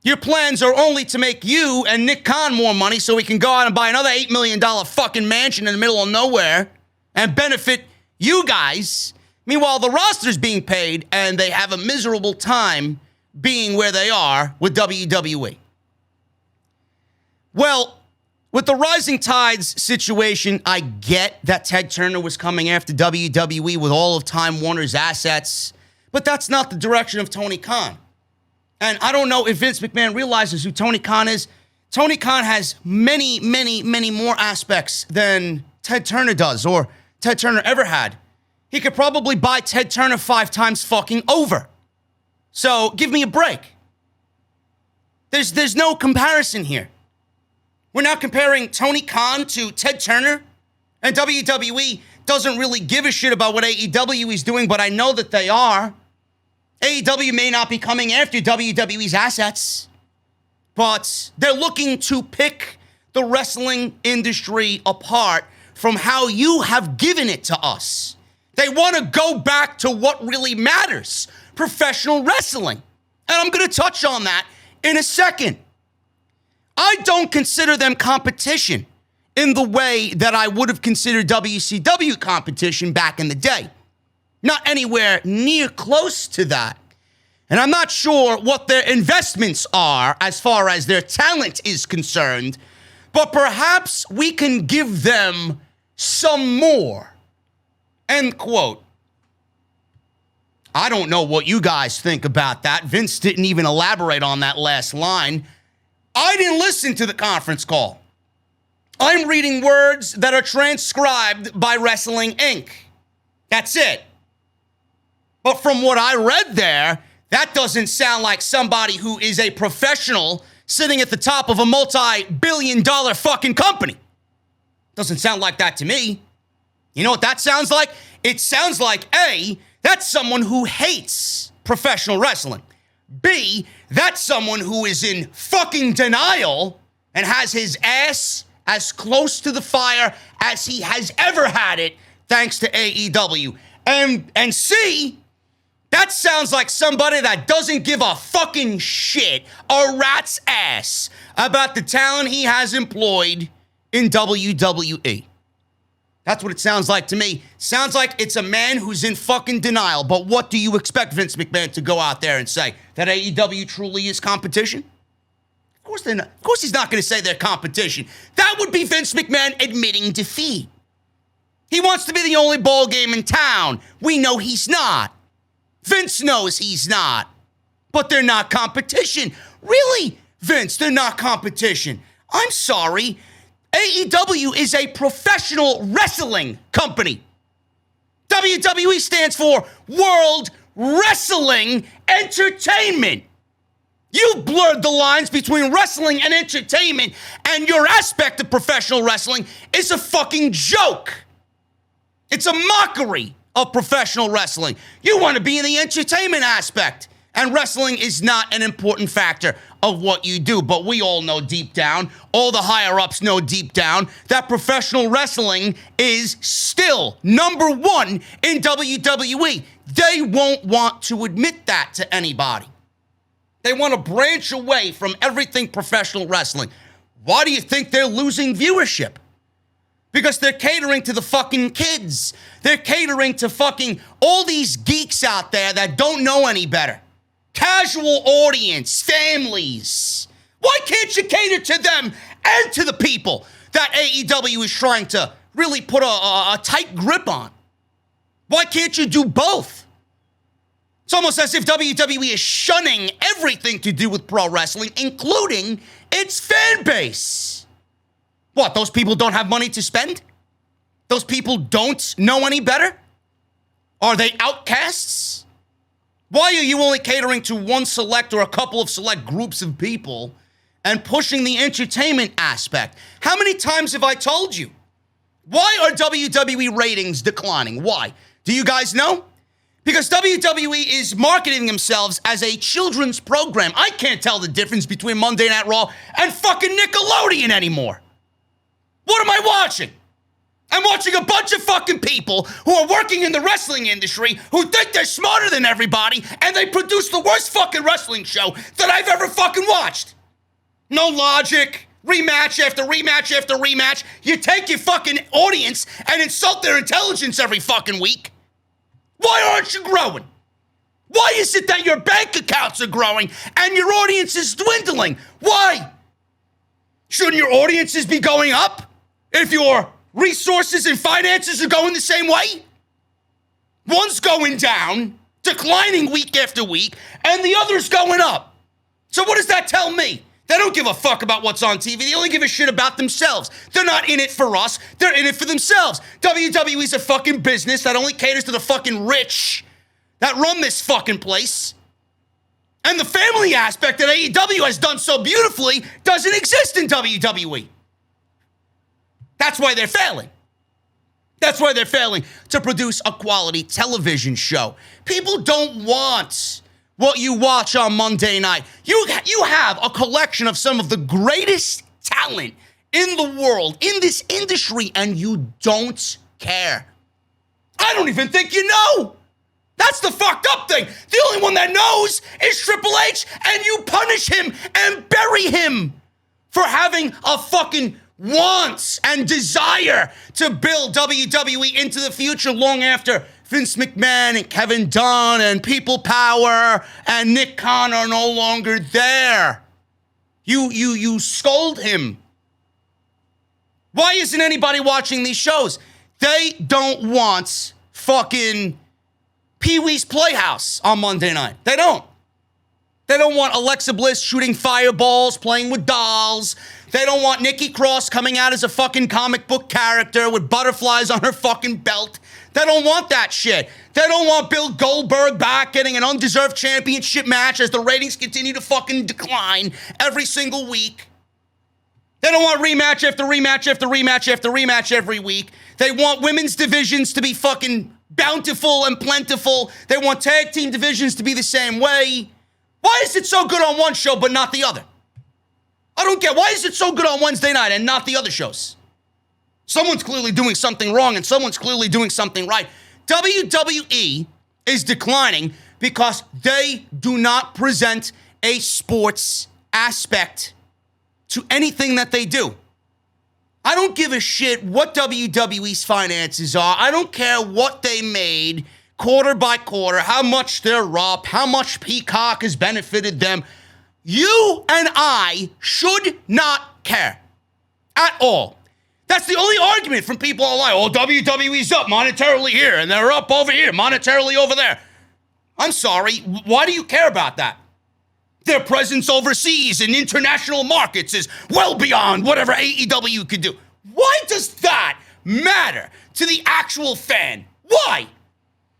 Your plans are only to make you and Nick Khan more money so we can go out and buy another $8 million fucking mansion in the middle of nowhere and benefit you guys. Meanwhile, the roster's being paid and they have a miserable time being where they are with WWE. Well, with the Rising Tides situation, I get that Ted Turner was coming after WWE with all of Time Warner's assets, but that's not the direction of Tony Khan. And I don't know if Vince McMahon realizes who Tony Khan is. Tony Khan has many, many, many more aspects than Ted Turner does or Ted Turner ever had. He could probably buy Ted Turner 5 times fucking over. So give me a break. There's no comparison here. We're now comparing Tony Khan to Ted Turner, and WWE doesn't really give a shit about what AEW is doing, but I know that they are. AEW may not be coming after WWE's assets, but they're looking to pick the wrestling industry apart from how you have given it to us. They want to go back to what really matters, professional wrestling. And I'm going to touch on that in a second. I don't consider them competition in the way that I would have considered WCW competition back in the day. Not anywhere near close to that. And I'm not sure what their investments are as far as their talent is concerned, but perhaps we can give them some more. End quote. I don't know what you guys think about that. Vince didn't even elaborate on that last line. I didn't listen to the conference call. I'm reading words that are transcribed by Wrestling Inc. That's it. But from what I read there, that doesn't sound like somebody who is a professional sitting at the top of a multi-billion-dollar fucking company. Doesn't sound like that to me. You know what that sounds like? It sounds like, A, that's someone who hates professional wrestling. B, that's someone who is in fucking denial and has his ass as close to the fire as he has ever had it, thanks to AEW. And C, that sounds like somebody that doesn't give a fucking shit, a rat's ass, about the talent he has employed in WWE. That's what it sounds like to me. Sounds like it's a man who's in fucking denial. But what do you expect Vince McMahon to go out there and say? That AEW truly is competition? Of course they're not. Of course he's not going to say they're competition. That would be Vince McMahon admitting defeat. He wants to be the only ball game in town. We know he's not. Vince knows he's not. But they're not competition. Really, Vince, they're not competition. I'm sorry. AEW is a professional wrestling company. WWE stands for World Wrestling Entertainment. You blurred the lines between wrestling and entertainment, and your aspect of professional wrestling is a fucking joke. It's a mockery of professional wrestling. You want to be in the entertainment aspect, and wrestling is not an important factor of what you do. But we all know deep down, all the higher-ups know deep down, that professional wrestling is still number one in WWE. They won't want to admit that to anybody. They want to branch away from everything professional wrestling. Why do you think they're losing viewership? Because they're catering to the fucking kids. They're catering to fucking all these geeks out there that don't know any better. Casual audience, families. Why can't you cater to them and to the people that AEW is trying to really put a tight grip on? Why can't you do both? It's almost as if WWE is shunning everything to do with pro wrestling, including its fan base. What, those people don't have money to spend? Those people don't know any better? Are they outcasts? Why are you only catering to one select or a couple of select groups of people and pushing the entertainment aspect? How many times have I told you? Why are WWE ratings declining? Why? Do you guys know? Because WWE is marketing themselves as a children's program. I can't tell the difference between Monday Night Raw and fucking Nickelodeon anymore. What am I watching? I'm watching a bunch of fucking people who are working in the wrestling industry who think they're smarter than everybody, and they produce the worst fucking wrestling show that I've ever fucking watched. No logic. Rematch after rematch after rematch. You take your fucking audience and insult their intelligence every fucking week. Why aren't you growing? Why is it that your bank accounts are growing and your audience is dwindling? Why? Shouldn't your audiences be going up if your resources and finances are going the same way? One's going down, declining week after week, and the other's going up. So what does that tell me? They don't give a fuck about what's on TV. They only give a shit about themselves. They're not in it for us. They're in it for themselves. WWE's a fucking business that only caters to the fucking rich that run this fucking place. And the family aspect that AEW has done so beautifully doesn't exist in WWE. That's why they're failing. That's why they're failing to produce a quality television show. People don't want what you watch on Monday night. You have a collection of some of the greatest talent in the world, in this industry, and you don't care. I don't even think you know. That's the fucked up thing. The only one that knows is Triple H, and you punish him and bury him for having a fucking wants and desire to build WWE into the future long after Vince McMahon and Kevin Dunn and People Power and Nick Khan are no longer there. You scold him. Why isn't anybody watching these shows? They don't want fucking Pee-wee's Playhouse on Monday night. They don't. They don't want Alexa Bliss shooting fireballs, playing with dolls. They don't want Nikki Cross coming out as a fucking comic book character with butterflies on her fucking belt. They don't want that shit. They don't want Bill Goldberg back getting an undeserved championship match as the ratings continue to fucking decline every single week. They don't want rematch after rematch after rematch after rematch every week. They want women's divisions to be fucking bountiful and plentiful. They want tag team divisions to be the same way. Why is it so good on one show but not the other? I don't get. Why is it so good on Wednesday night and not the other shows? Someone's clearly doing something wrong and someone's clearly doing something right. WWE is declining because they do not present a sports aspect to anything that they do. I don't give a shit what WWE's finances are. I don't care what they made quarter by quarter, how much they're up, how much Peacock has benefited them. You and I should not care at all. That's the only argument from people online. Oh, WWE's up monetarily here, and they're up over here, monetarily over there. I'm sorry, why do you care about that? Their presence overseas in international markets is well beyond whatever AEW could do. Why does that matter to the actual fan? Why?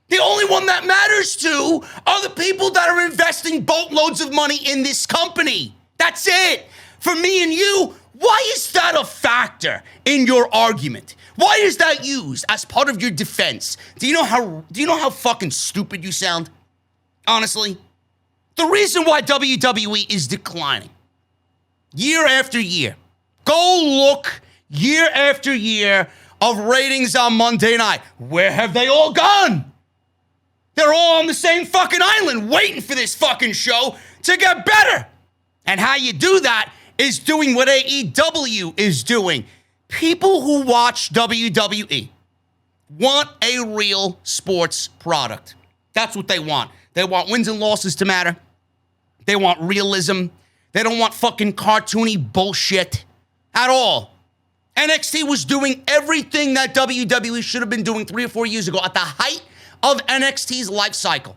The only one that matters to are the people that are investing boatloads of money in this company. That's it. For me and you, why is that a factor in your argument? Why is that used as part of your defense? Do you know how fucking stupid you sound? Honestly, the reason why WWE is declining year after year, go look year after year of ratings on Monday night. Where have they all gone? They're all on the same fucking island waiting for this fucking show to get better. And how you do that is doing what AEW is doing. People who watch WWE want a real sports product. That's what they want. They want wins and losses to matter. They want realism. They don't want fucking cartoony bullshit at all. NXT was doing everything that WWE should have been doing 3 or 4 years ago at the height of NXT's life cycle.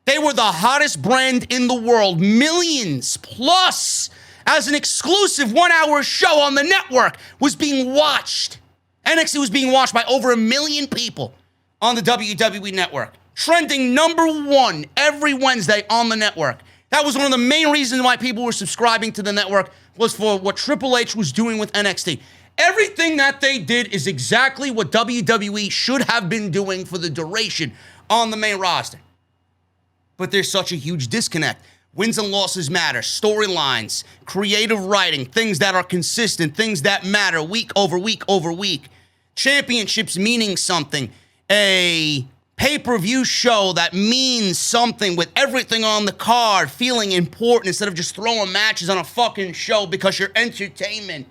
They were the hottest brand in the world, millions plus, as an exclusive 1-hour show on the network was being watched. NXT was being watched by over 1 million people on the WWE network, trending #1 every Wednesday on the network. That was one of the main reasons why people were subscribing to the network, was for what Triple H was doing with NXT. Everything that they did is exactly what WWE should have been doing for the duration on the main roster. But there's such a huge disconnect. Wins and losses matter, storylines, creative writing, things that are consistent, things that matter week over week over week. Championships meaning something. A pay-per-view show that means something with everything on the card feeling important instead of just throwing matches on a fucking show because you're entertainment.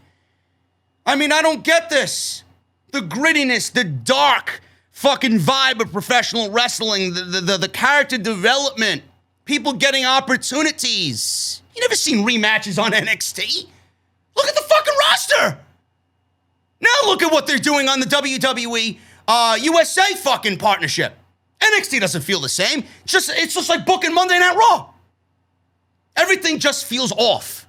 I mean, I don't get this. The grittiness, the dark fucking vibe of professional wrestling, the character development, people getting opportunities. You never seen rematches on NXT? Look at the fucking roster. Now look at what they're doing on the WWE USA fucking partnership. NXT doesn't feel the same. It's just like booking Monday Night Raw. Everything just feels off.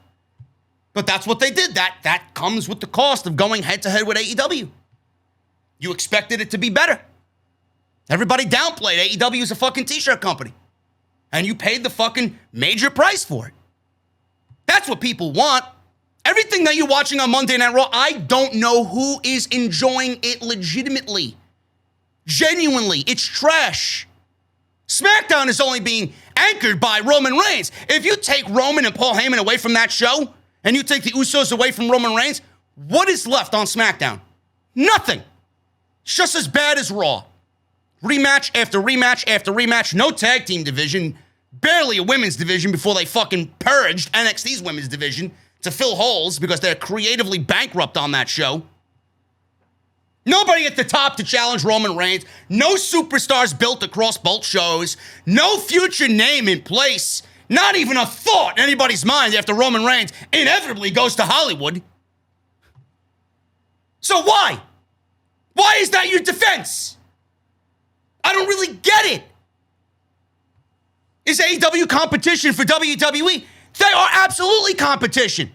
But that's what they did. That comes with the cost of going head-to-head with AEW. You expected it to be better. Everybody downplayed AEW as a fucking t-shirt company. And you paid the fucking major price for it. That's what people want. Everything that you're watching on Monday Night Raw, I don't know who is enjoying it legitimately. Genuinely, it's trash. SmackDown is only being anchored by Roman Reigns. If you take Roman and Paul Heyman away from that show, and you take the Usos away from Roman Reigns, what is left on SmackDown? Nothing. It's just as bad as Raw. Rematch after rematch after rematch. No tag team division. Barely a women's division before they fucking purged NXT's women's division to fill holes because they're creatively bankrupt on that show. Nobody at the top to challenge Roman Reigns. No superstars built across both shows. No future name in place. Not even a thought in anybody's mind after Roman Reigns inevitably goes to Hollywood. So why? Why is that your defense? I don't really get it. Is AEW competition for WWE? They are absolutely competition.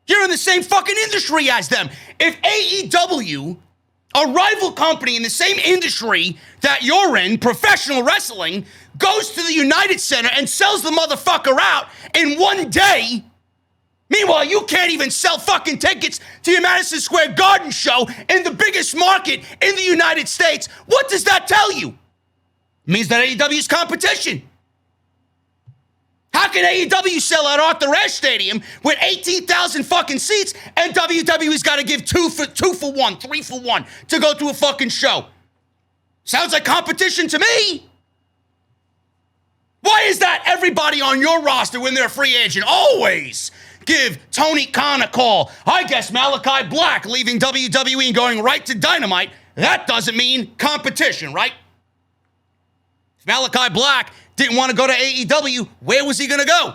You're in the same fucking industry as them. If AEW, a rival company in the same industry that you're in, professional wrestling, goes to the United Center and sells the motherfucker out in one day, meanwhile, you can't even sell fucking tickets to your Madison Square Garden show in the biggest market in the United States, what does that tell you? It means that AEW is competition. How can AEW sell out Arthur Ashe Stadium with 18,000 fucking seats and WWE's got to give two for one, 3 for 1 to go to a fucking show? Sounds like competition to me. Why is that everybody on your roster when they're a free agent always give Tony Khan a call? I guess Malachi Black leaving WWE and going right to Dynamite. That doesn't mean competition, right? If Malachi Black didn't want to go to AEW, where was he going to go?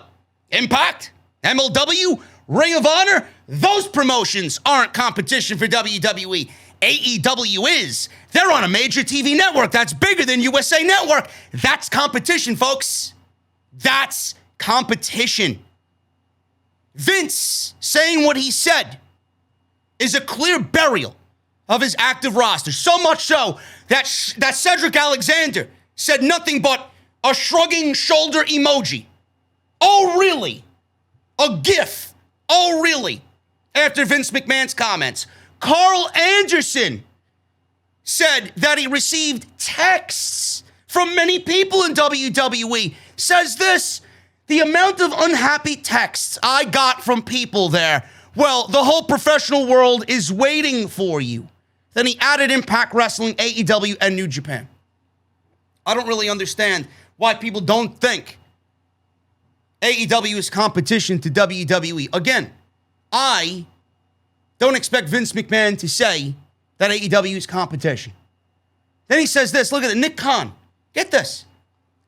Impact? MLW? Ring of Honor? Those promotions aren't competition for WWE. AEW is. They're on a major TV network that's bigger than USA Network. That's competition, folks. That's competition. Vince saying what he said is a clear burial of his active roster. So much so that Cedric Alexander said nothing but a shrugging shoulder emoji. Oh, really? A gif. Oh, really? After Vince McMahon's comments. Carl Anderson said that he received texts from many people in WWE. Says this, the amount of unhappy texts I got from people there, well, the whole professional world is waiting for you. Then he added Impact Wrestling, AEW, and New Japan. I don't really understand why people don't think AEW is competition to WWE. Again, I don't expect Vince McMahon to say that AEW is competition. Then he says this, look at it, Nick Khan. Get this.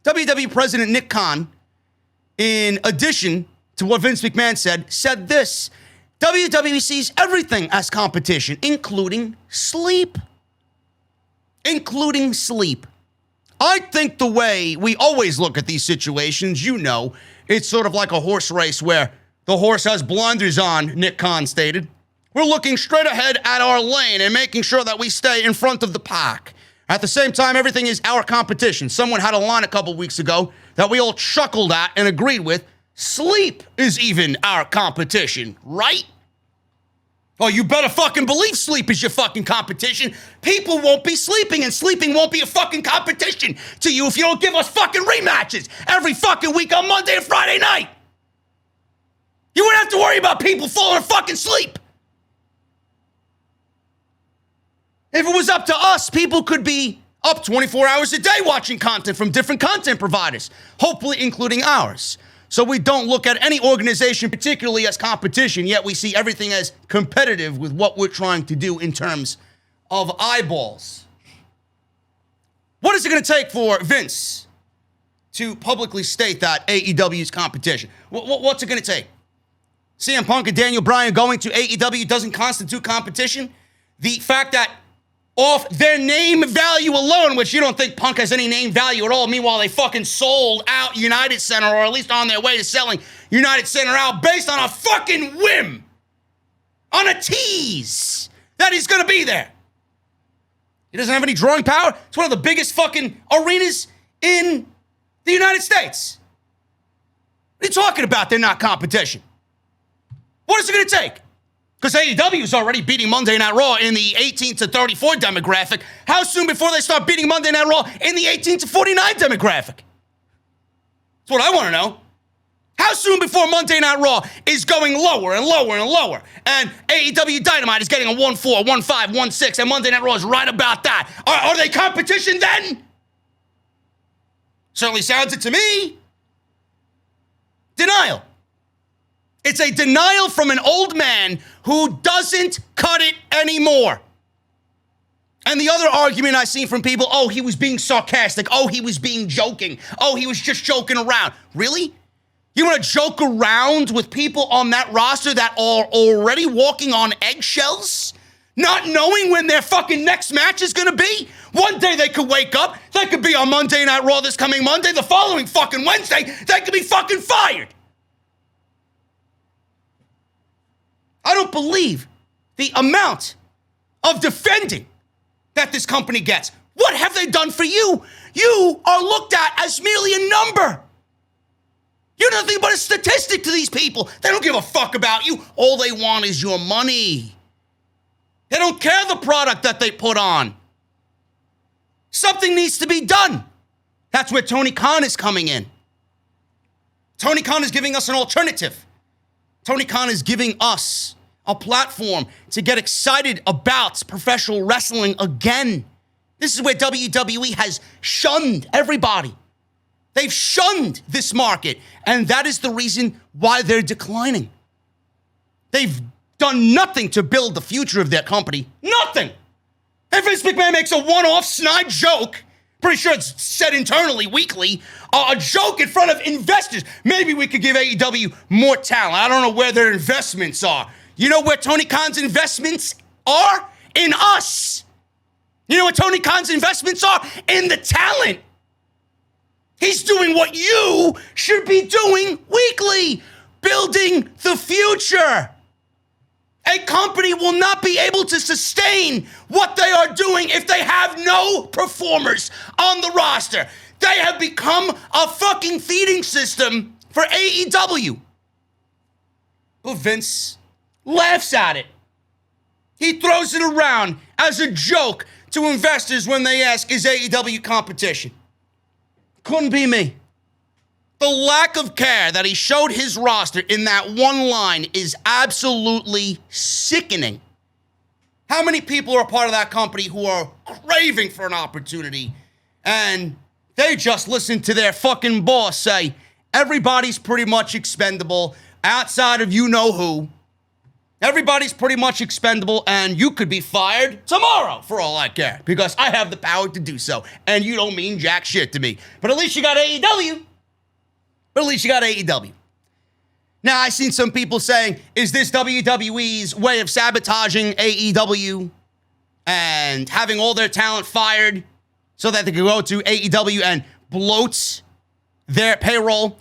WWE President Nick Khan, in addition to what Vince McMahon said this, WWE sees everything as competition, including sleep. Including sleep. I think the way we always look at these situations, you know, it's sort of like a horse race where the horse has blinders on, Nick Khan stated. We're looking straight ahead at our lane and making sure that we stay in front of the pack. At the same time, everything is our competition. Someone had a line a couple weeks ago that we all chuckled at and agreed with. Sleep is even our competition, right? Oh, you better fucking believe sleep is your fucking competition. People won't be sleeping, and sleeping won't be a fucking competition to you if you don't give us fucking rematches every fucking week on Monday and Friday night. You wouldn't have to worry about people falling fucking asleep. If it was up to us, people could be up 24 hours a day watching content from different content providers, hopefully including ours. So we don't look at any organization particularly as competition, yet we see everything as competitive with what we're trying to do in terms of eyeballs. What is it going to take for Vince to publicly state that AEW is competition? What's it going to take? CM Punk and Daniel Bryan going to AEW doesn't constitute competition? The fact that off their name value alone, which you don't think Punk has any name value at all. Meanwhile, they fucking sold out United Center, or at least on their way to selling United Center out based on a fucking whim, on a tease that he's going to be there. He doesn't have any drawing power. It's one of the biggest fucking arenas in the United States. What are you talking about? They're not competition. What is it going to take? Because AEW is already beating Monday Night Raw in the 18 to 34 demographic. How soon before they start beating Monday Night Raw in the 18 to 49 demographic? That's what I want to know. How soon before Monday Night Raw is going lower and lower and lower, and AEW Dynamite is getting a 1-4, 1-5, 1-6, and Monday Night Raw is right about that? Are they competition then? Certainly sounds it to me. Denial. It's a denial from an old man who doesn't cut it anymore. And the other argument I see from people, oh, he was being sarcastic. Oh, he was being joking. Oh, he was just joking around. Really? You want to joke around with people on that roster that are already walking on eggshells? Not knowing when their fucking next match is going to be? One day they could wake up. They could be on Monday Night Raw this coming Monday. The following fucking Wednesday, they could be fucking fired. I don't believe the amount of defending that this company gets. What have they done for you? You are looked at as merely a number. You're nothing but a statistic to these people. They don't give a fuck about you. All they want is your money. They don't care the product that they put on. Something needs to be done. That's where Tony Khan is coming in. Tony Khan is giving us an alternative. Tony Khan is giving us a platform to get excited about professional wrestling again. This is where WWE has shunned everybody. They've shunned this market, and that is the reason why they're declining. They've done nothing to build the future of their company. Nothing. If Vince McMahon makes a one-off snide joke, pretty sure it's said internally weekly, a joke in front of investors, maybe we could give AEW more talent. I don't know where their investments are. You know where Tony Khan's investments are? In us. You know where Tony Khan's investments are? In the talent. He's doing what you should be doing weekly, building the future. A company will not be able to sustain what they are doing if they have no performers on the roster. They have become a fucking feeding system for AEW. But Vince laughs at it. He throws it around as a joke to investors when they ask, is AEW competition? Couldn't be me. The lack of care that he showed his roster in that one line is absolutely sickening. How many people are a part of that company who are craving for an opportunity and they just listen to their fucking boss say, everybody's pretty much expendable outside of you know who. Everybody's pretty much expendable and you could be fired tomorrow for all I care because I have the power to do so and you don't mean jack shit to me. But at least you got AEW. Now, I've seen some people saying, is this WWE's way of sabotaging AEW and having all their talent fired so that they can go to AEW and bloat their payroll?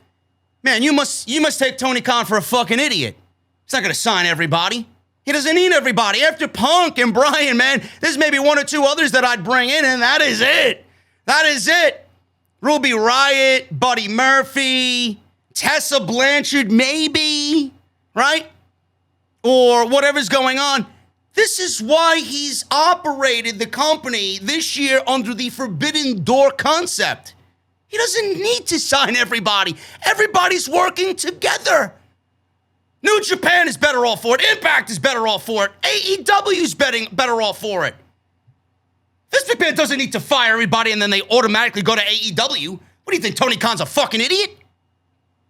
Man, you must take Tony Khan for a fucking idiot. He's not going to sign everybody. He doesn't need everybody. After Punk and Bryan, man, there's maybe one or two others that I'd bring in, and that is it. That is it. Ruby Riott, Buddy Murphy, Tessa Blanchard, maybe, right? or whatever's going on. This is why he's operated the company this year under the forbidden door concept. He doesn't need to sign everybody. Everybody's working together. New Japan is better off for it. Impact is better off for it. AEW is better off for it. Vince McMahon doesn't need to fire everybody and then they automatically go to AEW. What do you think, Tony Khan's a fucking idiot?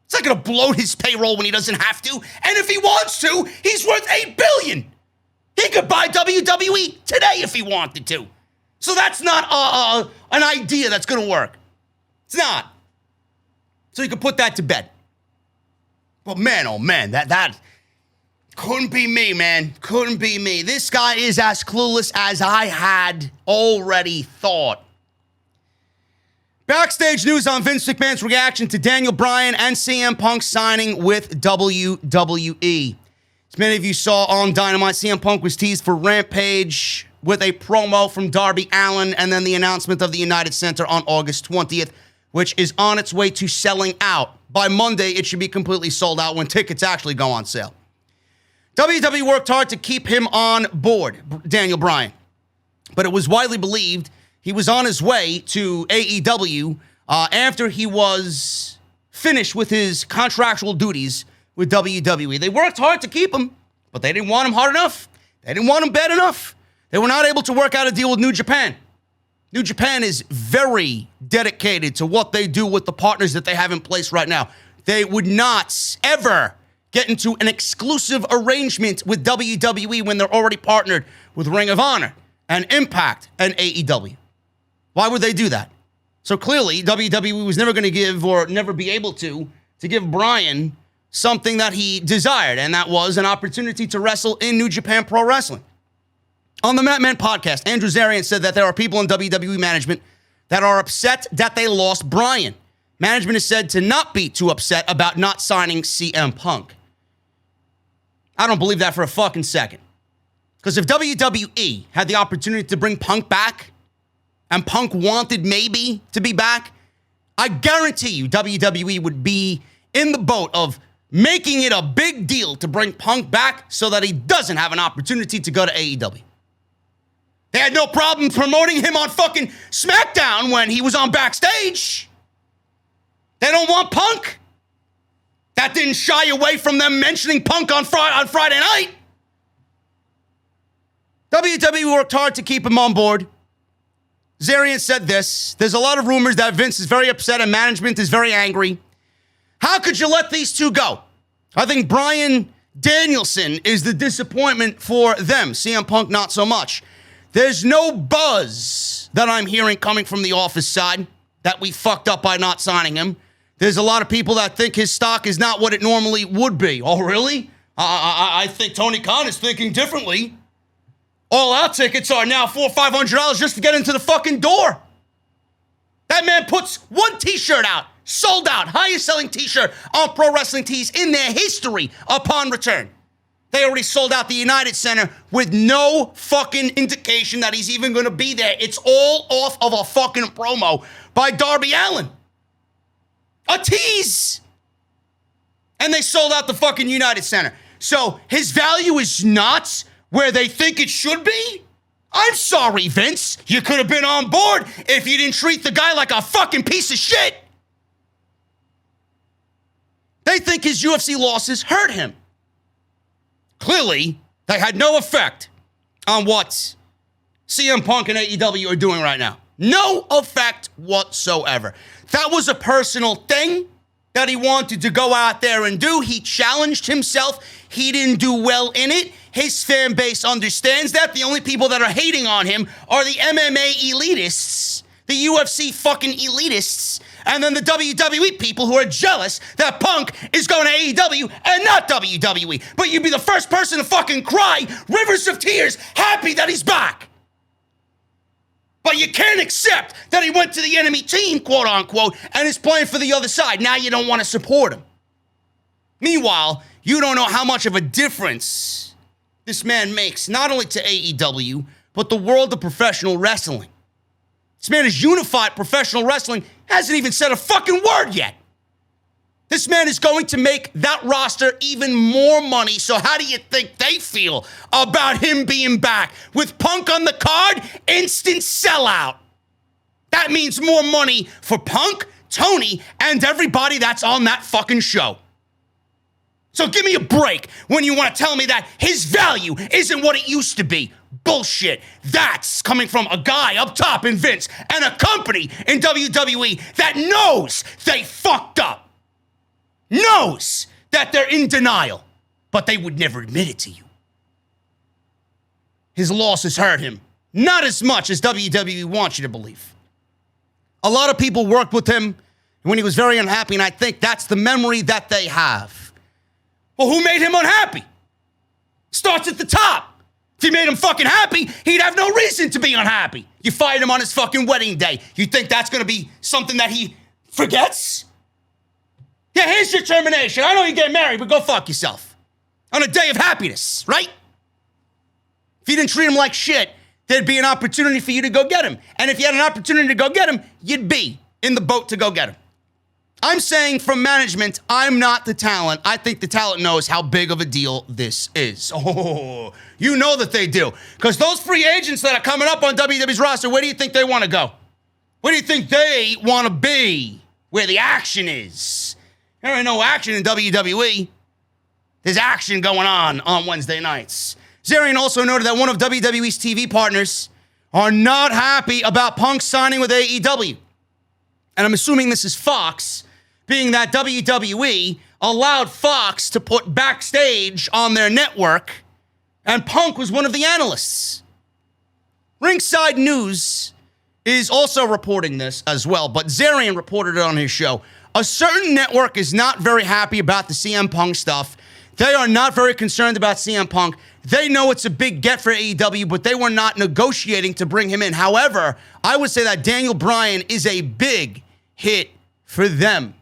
He's not going to bloat his payroll when he doesn't have to. And if he wants to, he's worth $8 billion. He could buy WWE today if he wanted to. So that's not an idea that's going to work. It's not. So you can put that to bed. But man, oh man, that couldn't be me, man. Couldn't be me. This guy is as clueless as I had already thought. Backstage news on Vince McMahon's reaction to Daniel Bryan and CM Punk signing with WWE. As many of you saw on Dynamite, CM Punk was teased for Rampage with a promo from Darby Allin and then the announcement of the United Center on August 20th, which is on its way to selling out. By Monday, it should be completely sold out when tickets actually go on sale. WWE worked hard to keep him on board, Daniel Bryan, but it was widely believed he was on his way to AEW after he was finished with his contractual duties with WWE. They worked hard to keep him, but they didn't want him hard enough. They didn't want him bad enough. They were not able to work out a deal with New Japan. New Japan is very dedicated to what they do with the partners that they have in place right now. They would not ever get into an exclusive arrangement with WWE when they're already partnered with Ring of Honor and Impact and AEW. Why would they do that? So clearly, WWE was never going to give or never be able to give Bryan something that he desired, and that was an opportunity to wrestle in New Japan Pro Wrestling. On the Matt Man podcast, Andrew Zarian said that there are people in WWE management that are upset that they lost Bryan. Management is said to not be too upset about not signing CM Punk. I don't believe that for a fucking second. Because if WWE had the opportunity to bring Punk back, and Punk wanted maybe to be back, I guarantee you WWE would be in the boat of making it a big deal to bring Punk back so that he doesn't have an opportunity to go to AEW. They had no problem promoting him on fucking SmackDown when he was on Backstage. They don't want Punk. That didn't shy away from them mentioning Punk on Friday night. WWE worked hard to keep him on board. Zarian said this: there's a lot of rumors that Vince is very upset and management is very angry. How could you let these two go? I think Bryan Danielson is the disappointment for them. CM Punk, not so much. There's no buzz that I'm hearing coming from the office side that we fucked up by not signing him. There's a lot of people that think his stock is not what it normally would be. Oh, really? I think Tony Khan is thinking differently. All our tickets are now $400 or $500 just to get into the fucking door. That man puts one t-shirt out, sold out, highest selling t-shirt on Pro Wrestling Tees in their history upon return. They already sold out the United Center with no fucking indication that he's even going to be there. It's all off of a fucking promo by Darby Allin. A tease. And they sold out the fucking United Center. So his value is not where they think it should be? I'm sorry, Vince. You could have been on board if you didn't treat the guy like a fucking piece of shit. They think his UFC losses hurt him. Clearly, they had no effect on what CM Punk and AEW are doing right now. No effect whatsoever. That was a personal thing that he wanted to go out there and do. He challenged himself. He didn't do well in it. His fan base understands that. The only people that are hating on him are the MMA elitists, the UFC fucking elitists, and then the WWE people who are jealous that Punk is going to AEW and not WWE. But you'd be the first person to fucking cry rivers of tears, happy that he's back. But you can't accept that he went to the enemy team, quote unquote, and is playing for the other side. Now you don't want to support him. Meanwhile, you don't know how much of a difference this man makes, not only to AEW, but the world of professional wrestling. This man has unified professional wrestling, hasn't even said a fucking word yet. This man is going to make that roster even more money. So how do you think they feel about him being back? With Punk on the card, instant sellout. That means more money for Punk, Tony, and everybody that's on that fucking show. So give me a break when you want to tell me that his value isn't what it used to be. Bullshit. That's coming from a guy up top in Vince and a company in WWE that knows they fucked up. Knows that they're in denial, but they would never admit it to you. His losses hurt him. Not as much as WWE wants you to believe. A lot of people worked with him when he was very unhappy, and I think that's the memory that they have. Well, who made him unhappy? Starts at the top. If he made him fucking happy, he'd have no reason to be unhappy. You fired him on his fucking wedding day. You think that's going to be something that he forgets? Yeah, here's your termination. I know you get married, but go fuck yourself. On a day of happiness, right? If you didn't treat him like shit, there'd be an opportunity for you to go get him. And if you had an opportunity to go get him, you'd be in the boat to go get him. I'm saying from management, I'm not the talent. I think the talent knows how big of a deal this is. Oh, you know that they do. Because those free agents that are coming up on WWE's roster, where do you think they want to go? Where do you think they want to be? Where the action is. There ain't no action in WWE. There's action going on Wednesday nights. Zarian also noted that one of WWE's TV partners are not happy about Punk signing with AEW. And I'm assuming this is Fox, being that WWE allowed Fox to put Backstage on their network, and Punk was one of the analysts. Ringside News is also reporting this as well, but Zarian reported it on his show. A certain network is not very happy about the CM Punk stuff. They are not very concerned about CM Punk. They know it's a big get for AEW, but they were not negotiating to bring him in. However, I would say that Daniel Bryan is a big hit for them.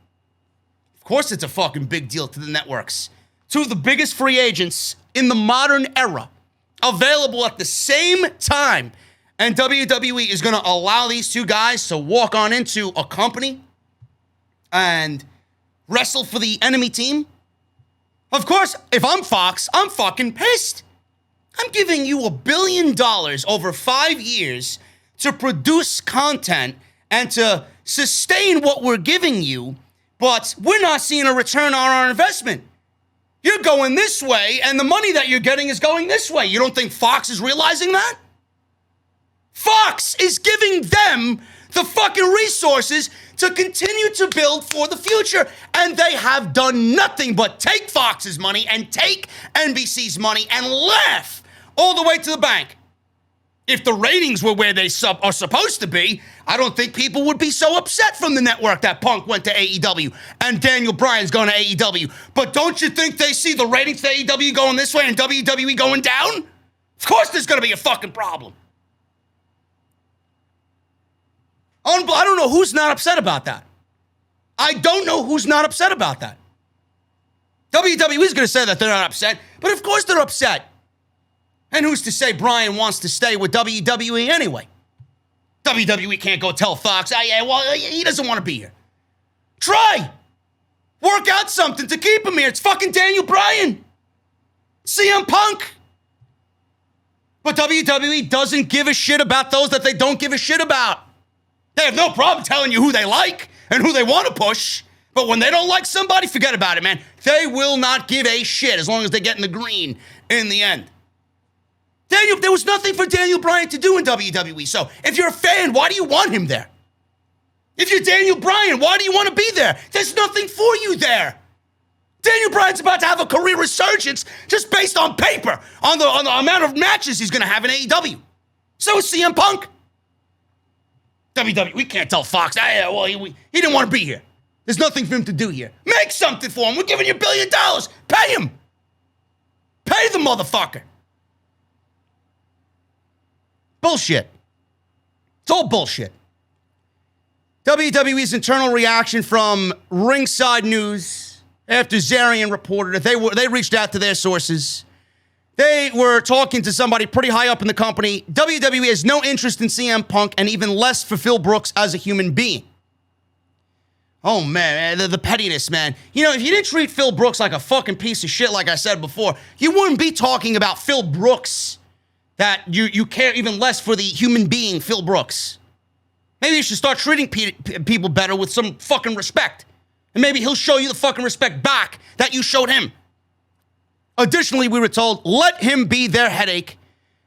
Of course, it's a fucking big deal to the networks. Two of the biggest free agents in the modern era available at the same time. And WWE is going to allow these two guys to walk on into a company and wrestle for the enemy team. Of course, if I'm Fox, I'm fucking pissed. I'm giving you $1 billion over 5 years to produce content and to sustain what we're giving you, but we're not seeing a return on our investment. You're going this way, and the money that you're getting is going this way. You don't think Fox is realizing that? Fox is giving them the fucking resources to continue to build for the future, and they have done nothing but take Fox's money and take NBC's money and laugh all the way to the bank. If the ratings were where they are supposed to be, I don't think people would be so upset from the network that Punk went to AEW and Daniel Bryan's going to AEW. But don't you think they see the ratings to AEW going this way and WWE going down? Of course there's going to be a fucking problem. I don't know who's not upset about that. I don't know who's not upset about that. WWE is going to say that they're not upset, but of course they're upset. And who's to say Bryan wants to stay with WWE anyway? WWE can't go tell Fox, he doesn't want to be here. Try. Work out something to keep him here. It's fucking Daniel Bryan. CM Punk. But WWE doesn't give a shit about those that they don't give a shit about. They have no problem telling you who they like and who they want to push. But when they don't like somebody, forget about it, man. They will not give a shit as long as they get in the green in the end. There was nothing for Daniel Bryan to do in WWE. So if you're a fan, why do you want him there? If you're Daniel Bryan, why do you want to be there? There's nothing for you there. Daniel Bryan's about to have a career resurgence just based on paper, on the amount of matches he's going to have in AEW. So is CM Punk. WWE can't tell Fox, he didn't want to be here. There's nothing for him to do here. Make something for him. We're giving you $1 billion. Pay him. Pay the motherfucker. Bullshit. It's all bullshit. WWE's internal reaction from Ringside News after Zarian reported it. They reached out to their sources. They were talking to somebody pretty high up in the company. WWE has no interest in CM Punk and even less for Phil Brooks as a human being. Oh, man, the pettiness, man. You know, if you didn't treat Phil Brooks like a fucking piece of shit, like I said before, you wouldn't be talking about Phil Brooks, that you care even less for the human being, Phil Brooks. Maybe you should start treating people better with some fucking respect. And maybe he'll show you the fucking respect back that you showed him. Additionally, we were told, let him be their headache.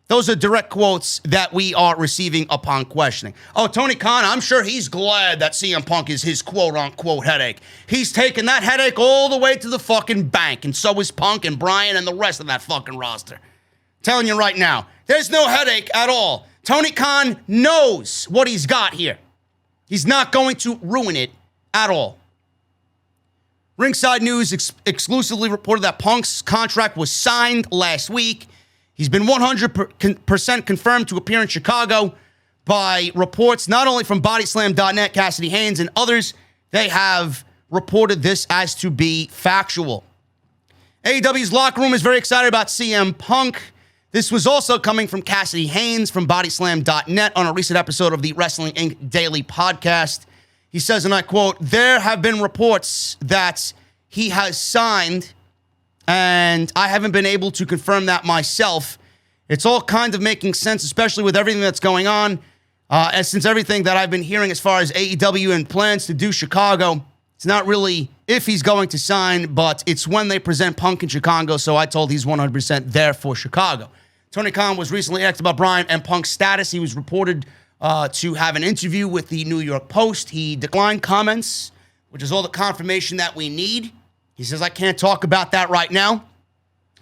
Those are direct quotes that we are receiving upon questioning. Oh, Tony Khan, I'm sure he's glad that CM Punk is his quote-unquote headache. He's taking that headache all the way to the fucking bank, and so is Punk and Bryan and the rest of that fucking roster. Telling you right now, there's no headache at all. Tony Khan knows what he's got here. He's not going to ruin it at all. Ringside News exclusively reported that Punk's contract was signed last week. He's been 100% confirmed to appear in Chicago by reports not only from Bodyslam.net, Cassidy Haynes, and others. They have reported this as to be factual. AEW's locker room is very excited about CM Punk. This was also coming from Cassidy Haynes from Bodyslam.net on a recent episode of the Wrestling Inc. Daily Podcast. He says, and I quote, there have been reports that he has signed, and I haven't been able to confirm that myself. It's all kind of making sense, especially with everything that's going on. Since everything that I've been hearing as far as AEW and plans to do Chicago, it's not really if he's going to sign, but it's when they present Punk in Chicago, so I told he's 100% there for Chicago. Tony Khan was recently asked about Bryan and Punk's status. He was reported to have an interview with the New York Post. He declined comments, which is all the confirmation that we need. He says, I can't talk about that right now.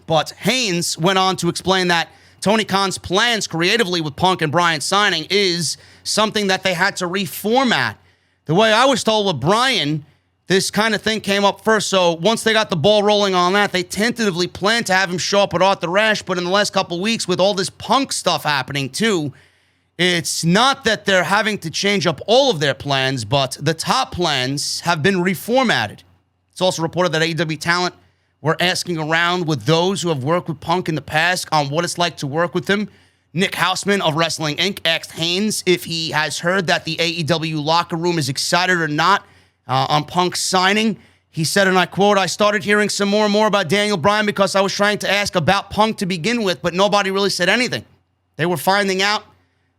But Haynes went on to explain that Tony Khan's plans creatively with Punk and Bryan signing is something that they had to reformat. The way I was told with Bryan, this kind of thing came up first. So once they got the ball rolling on that, they tentatively planned to have him show up at Arthur Ashe. But in the last couple of weeks, with all this Punk stuff happening too, it's not that they're having to change up all of their plans, but the top plans have been reformatted. It's also reported that AEW talent were asking around with those who have worked with Punk in the past on what it's like to work with him. Nick Hausman of Wrestling Inc. asked Haynes if he has heard that the AEW locker room is excited or not on Punk's signing. He said, and I quote, I started hearing some more and more about Daniel Bryan because I was trying to ask about Punk to begin with, but nobody really said anything. They were finding out.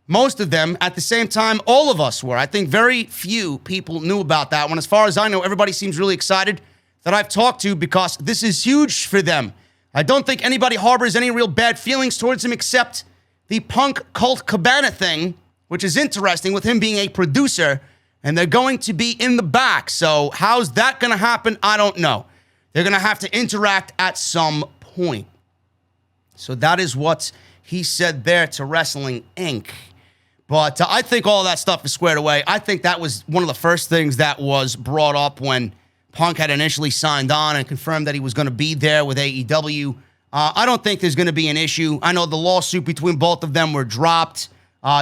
Most of them, at the same time, all of us were. I think very few people knew about that one. As far as I know, everybody seems really excited that I've talked to because this is huge for them. I don't think anybody harbors any real bad feelings towards him except the Punk Colt Cabana thing, which is interesting with him being a producer, and they're going to be in the back. So how's that going to happen? I don't know. They're going to have to interact at some point. So that is what he said there to Wrestling Inc. But I think all that stuff is squared away. I think that was one of the first things that was brought up when Punk had initially signed on and confirmed that he was going to be there with AEW. I don't think there's going to be an issue. I know the lawsuit between both of them were dropped.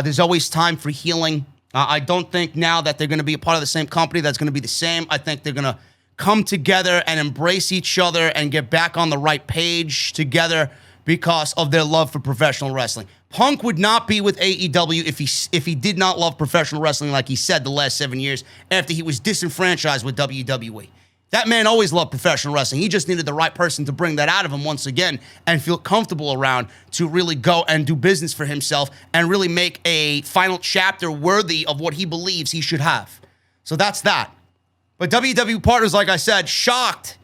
There's always time for healing. I don't think now that they're going to be a part of the same company that's going to be the same. I think they're going to come together and embrace each other and get back on the right page together because of their love for professional wrestling. Punk would not be with AEW if he did not love professional wrestling like he said the last 7 years after he was disenfranchised with WWE. That man always loved professional wrestling. He just needed the right person to bring that out of him once again and feel comfortable around to really go and do business for himself and really make a final chapter worthy of what he believes he should have. So that's that. But WWE partners, like I said, shocked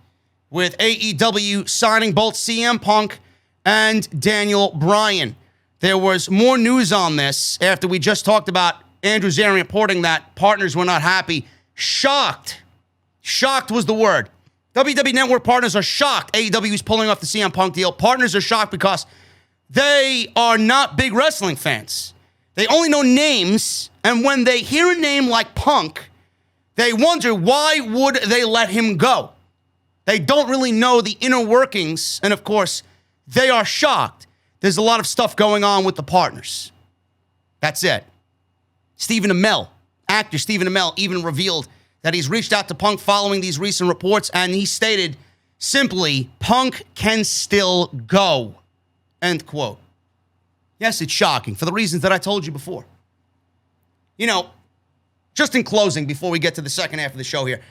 with AEW signing both CM Punk and Daniel Bryan. There was more news on this after we just talked about Andrew Zarian reporting that partners were not happy. Shocked. Shocked was the word. WWE Network partners are shocked AEW is pulling off the CM Punk deal. Partners are shocked because they are not big wrestling fans. They only know names, and when they hear a name like Punk, they wonder why would they let him go. They don't really know the inner workings, and of course, they are shocked. There's a lot of stuff going on with the partners. That's it. Stephen Amell, actor Stephen Amell, even revealed that he's reached out to Punk following these recent reports, and he stated simply, Punk can still go, end quote. Yes, it's shocking for the reasons that I told you before. You know, just in closing, before we get to the second half of the show here,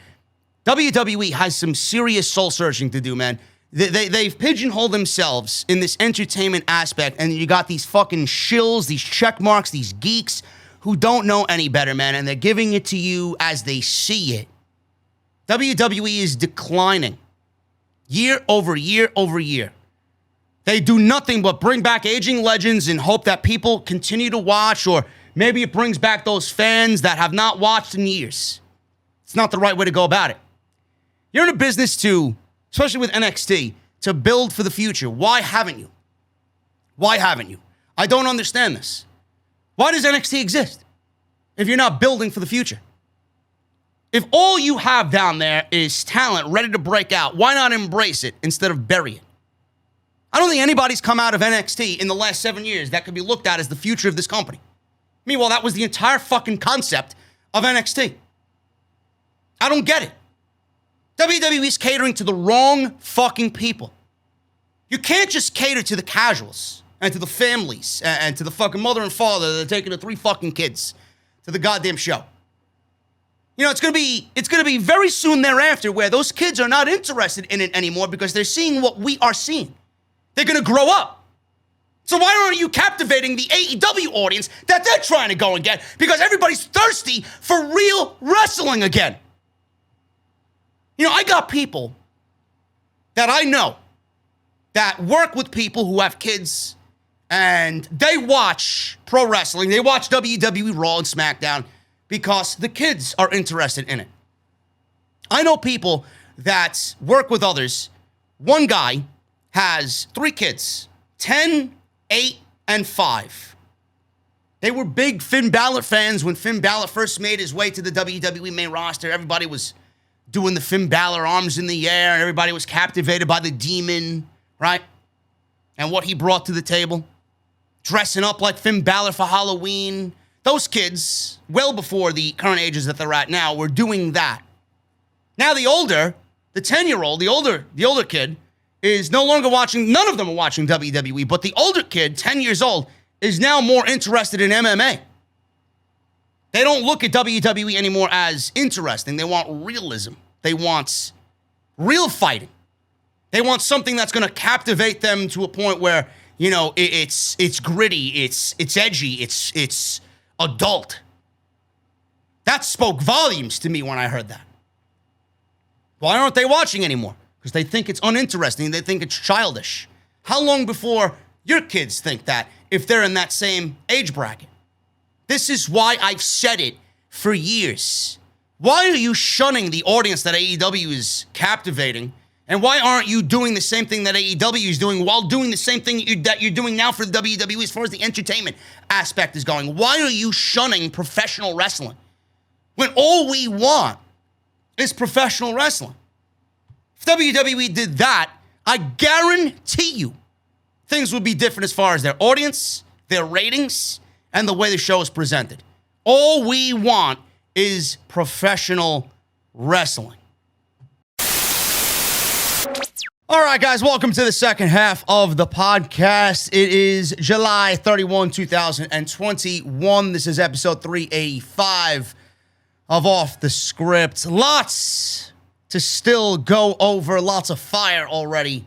WWE has some serious soul searching to do, man. They've pigeonholed themselves in this entertainment aspect, and you got these fucking shills, these check marks, these geeks who don't know any better, man, and they're giving it to you as they see it. WWE is declining year over year over year. They do nothing but bring back aging legends and hope that people continue to watch, or maybe it brings back those fans that have not watched in years. It's not the right way to go about it. You're in a business to, especially with NXT, to build for the future. Why haven't you? Why haven't you? I don't understand this. Why does NXT exist if you're not building for the future? If all you have down there is talent ready to break out, why not embrace it instead of bury it? I don't think anybody's come out of NXT in the last 7 years that could be looked at as the future of this company. Meanwhile, that was the entire fucking concept of NXT. I don't get it. WWE is catering to the wrong fucking people. You can't just cater to the casuals and to the families and to the fucking mother and father that are taking the 3 fucking kids to the goddamn show. You know, it's gonna be very soon thereafter where those kids are not interested in it anymore because they're seeing what we are seeing. They're gonna grow up. So why aren't you captivating the AEW audience that they're trying to go and get? Because everybody's thirsty for real wrestling again. You know, I got people that I know that work with people who have kids and they watch pro wrestling. They watch WWE Raw and SmackDown because the kids are interested in it. I know people that work with others. One guy has 3 kids, 10, 8, and 5. They were big Finn Balor fans when Finn Balor first made his way to the WWE main roster. Everybody was doing the Finn Balor arms in the air, and everybody was captivated by the Demon, right? And what he brought to the table. Dressing up like Finn Balor for Halloween. Those kids, well before the current ages that they're at now, were doing that. Now the 10-year-old, the older kid, is no longer watching, none of them are watching WWE, but the older kid, 10 years old, is now more interested in MMA. They don't look at WWE anymore as interesting. They want realism. They want real fighting. They want something that's going to captivate them to a point where, you know, it's gritty, it's edgy, it's adult. That spoke volumes to me when I heard that. Why aren't they watching anymore? Because they think it's uninteresting. They think it's childish. How long before your kids think that if they're in that same age bracket? This is why I've said it for years. Why are you shunning the audience that AEW is captivating? And why aren't you doing the same thing that AEW is doing while doing the same thing that you're doing now for the WWE as far as the entertainment aspect is going? Why are you shunning professional wrestling when all we want is professional wrestling? If WWE did that, I guarantee you things would be different as far as their audience, their ratings, and the way the show is presented. All we want is professional wrestling. All right, guys, welcome to the second half of the podcast. It is July 31, 2021. This is episode 385 of Off the Script. Lots to still go over, lots of fire already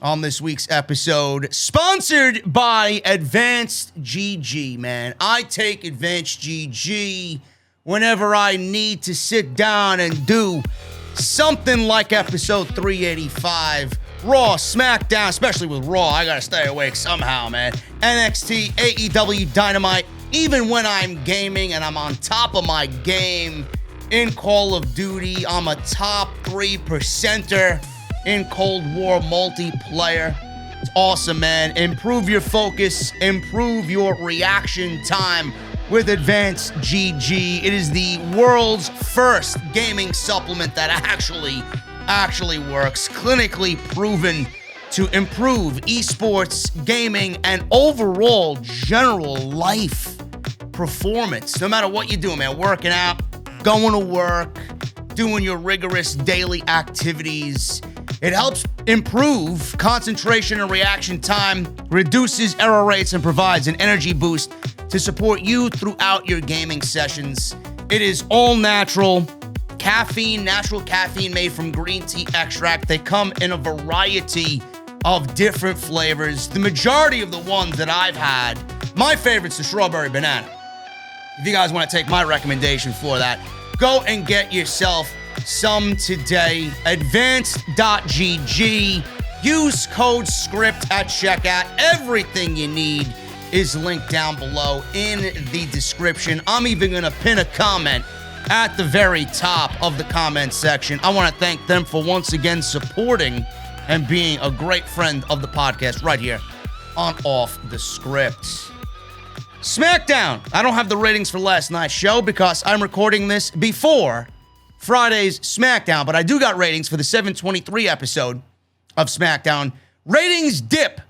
on this week's episode. Sponsored by Advanced GG, man. I take Advanced GG whenever I need to sit down and do something like episode 385. Raw, SmackDown, especially with Raw, I gotta stay awake somehow, man. NXT, AEW, Dynamite, even when I'm gaming and I'm on top of my game in Call of Duty, I'm a top 3%er in Cold War multiplayer. It's awesome, man. Improve your focus, improve your reaction time with Advanced GG. It is the world's first gaming supplement that actually works, clinically proven to improve esports, gaming, and overall general life performance. No matter what you're doing, man, working out, going to work, doing your rigorous daily activities. It helps improve concentration and reaction time, reduces error rates, and provides an energy boost to support you throughout your gaming sessions. It is all natural, caffeine, natural caffeine made from green tea extract. They come in a variety of different flavors. The majority of the ones that I've had, my favorite's the strawberry banana. If you guys want to take my recommendation for that, go and get yourself some today. Advanced.gg. Use code SCRIPT at checkout. Everything you need is linked down below in the description. I'm even going to pin a comment at the very top of the comment section. I want to thank them for once again supporting and being a great friend of the podcast right here on Off the Script. SmackDown. I don't have the ratings for last night's show because I'm recording this before Friday's SmackDown, but I do got ratings for the 723 episode of SmackDown. Ratings dip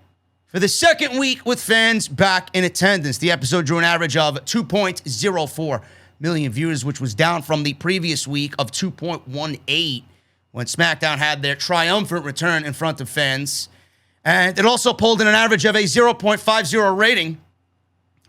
for the second week with fans back in attendance. The episode drew an average of 2.04 million viewers, which was down from the previous week of 2.18 when SmackDown had their triumphant return in front of fans. And it also pulled in an average of a 0.50 rating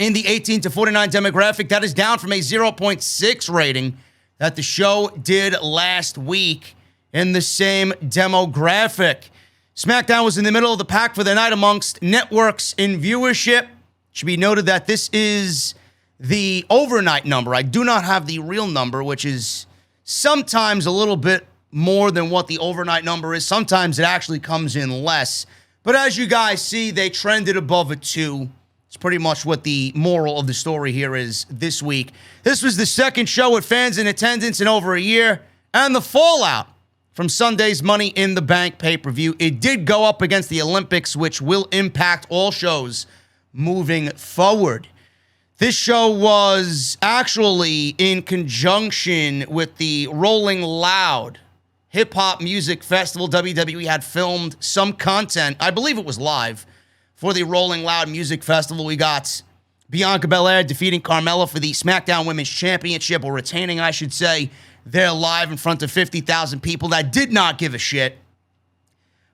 in the 18 to 49 demographic. That is down from a 0.6 rating that the show did last week in the same demographic. SmackDown was in the middle of the pack for the night amongst networks in viewership. It should be noted that this is the overnight number. I do not have the real number, which is sometimes a little bit more than what the overnight number is. Sometimes it actually comes in less. But as you guys see, they trended above a 2. It's pretty much what the moral of the story here is this week. This was the second show with fans in attendance in over a year, and the fallout from Sunday's Money in the Bank pay-per-view. It did go up against the Olympics, which will impact all shows moving forward. This show was actually in conjunction with the Rolling Loud Hip-Hop Music Festival. WWE had filmed some content, I believe it was live, for the Rolling Loud Music Festival. We got Bianca Belair defeating Carmella for the SmackDown Women's Championship, or retaining, I should say. They're live in front of 50,000 people that did not give a shit.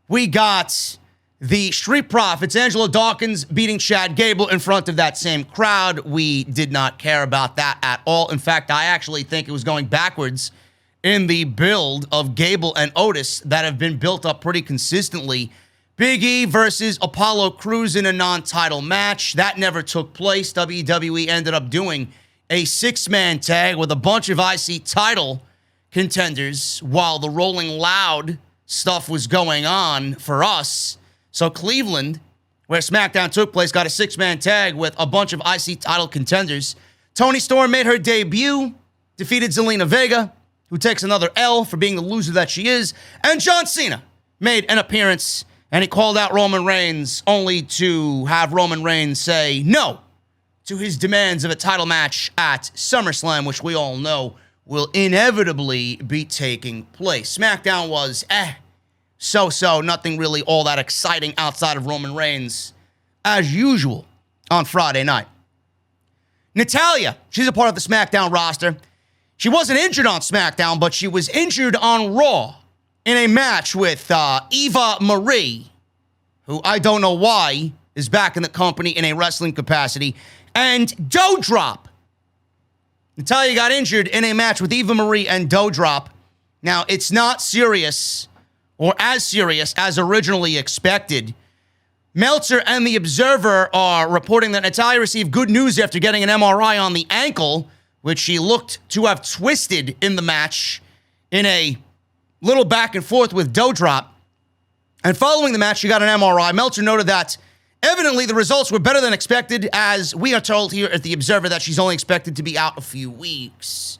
We got the Street Profits, Angelo Dawkins beating Chad Gable in front of that same crowd. We did not care about that at all. In fact, I actually think it was going backwards in the build of Gable and Otis that have been built up pretty consistently. Big E versus Apollo Crews in a non-title match. That never took place. WWE ended up doing a 6-man tag with a bunch of IC title contenders while the Rolling Loud stuff was going on for us. So Cleveland, where SmackDown took place, got a 6-man tag with a bunch of IC title contenders. Toni Storm made her debut, defeated Zelina Vega, who takes another L for being the loser that she is. And John Cena made an appearance, and he called out Roman Reigns only to have Roman Reigns say no to his demands of a title match at SummerSlam, which we all know will inevitably be taking place. SmackDown was so-so, nothing really all that exciting outside of Roman Reigns, as usual, on Friday night. Natalya, she's a part of the SmackDown roster. She wasn't injured on SmackDown, but she was injured on Raw in a match with Eva Marie, who I don't know why is back in the company in a wrestling capacity, and Doudrop. Natalya got injured in a match with Eva Marie and Doudrop. Now, it's not serious, or as serious as originally expected. Meltzer and The Observer are reporting that Natalya received good news after getting an MRI on the ankle, which she looked to have twisted in the match in a little back and forth with Doudrop. And following the match, she got an MRI. Meltzer noted that evidently the results were better than expected, as we are told here at The Observer that she's only expected to be out a few weeks.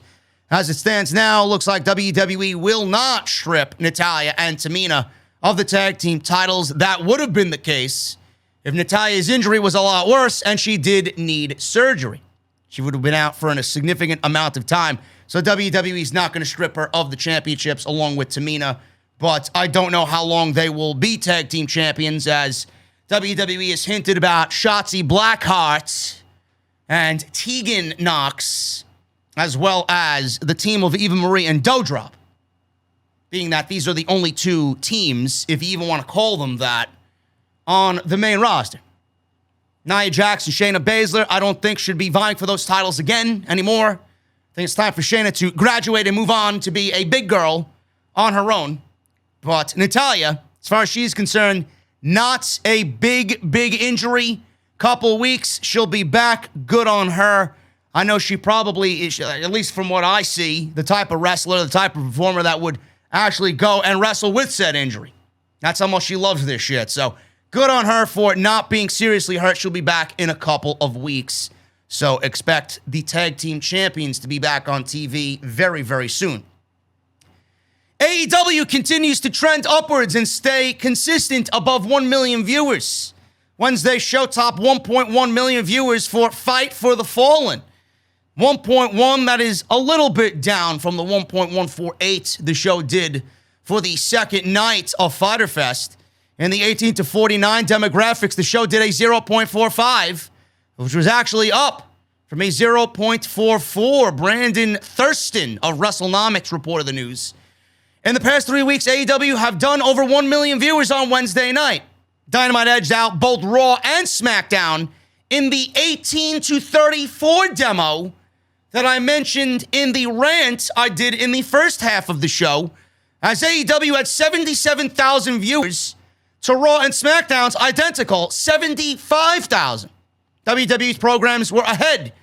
As it stands now, looks like WWE will not strip Natalya and Tamina of the tag team titles. That would have been the case if Natalya's injury was a lot worse and she did need surgery. She would have been out for a significant amount of time. So WWE is not going to strip her of the championships along with Tamina. But I don't know how long they will be tag team champions, as WWE has hinted about Shotzi Blackheart and Tegan Nox, as well as the team of Eva Marie and Doudrop, being that these are the only two teams, if you even want to call them that, on the main roster. Nia Jax and Shayna Baszler, I don't think should be vying for those titles again anymore. I think it's time for Shayna to graduate and move on to be a big girl on her own. But Natalya, as far as she's concerned, not a big injury. Couple weeks, she'll be back. Good on her. I know she probably is, at least from what I see, the type of wrestler, the type of performer that would actually go and wrestle with said injury. That's how much she loves this shit. So good on her for not being seriously hurt. She'll be back in a couple of weeks. So expect the tag team champions to be back on TV very soon. AEW continues to trend upwards and stay consistent above 1 million viewers. Wednesday's show topped 1.1 million viewers for Fight for the Fallen. 1.1, that is a little bit down from the 1.148 the show did for the second night of Fyter Fest. In the 18 to 49 demographics, the show did a 0.45, which was actually up from a 0.44. Brandon Thurston of WrestleNomics reported the news. In the past 3 weeks, AEW have done over 1 million viewers on Wednesday night. Dynamite edged out both Raw and SmackDown in the 18 to 34 demo that I mentioned in the rant I did in the first half of the show, as AEW had 77,000 viewers to Raw and SmackDown's identical 75,000. WWE's programs were ahead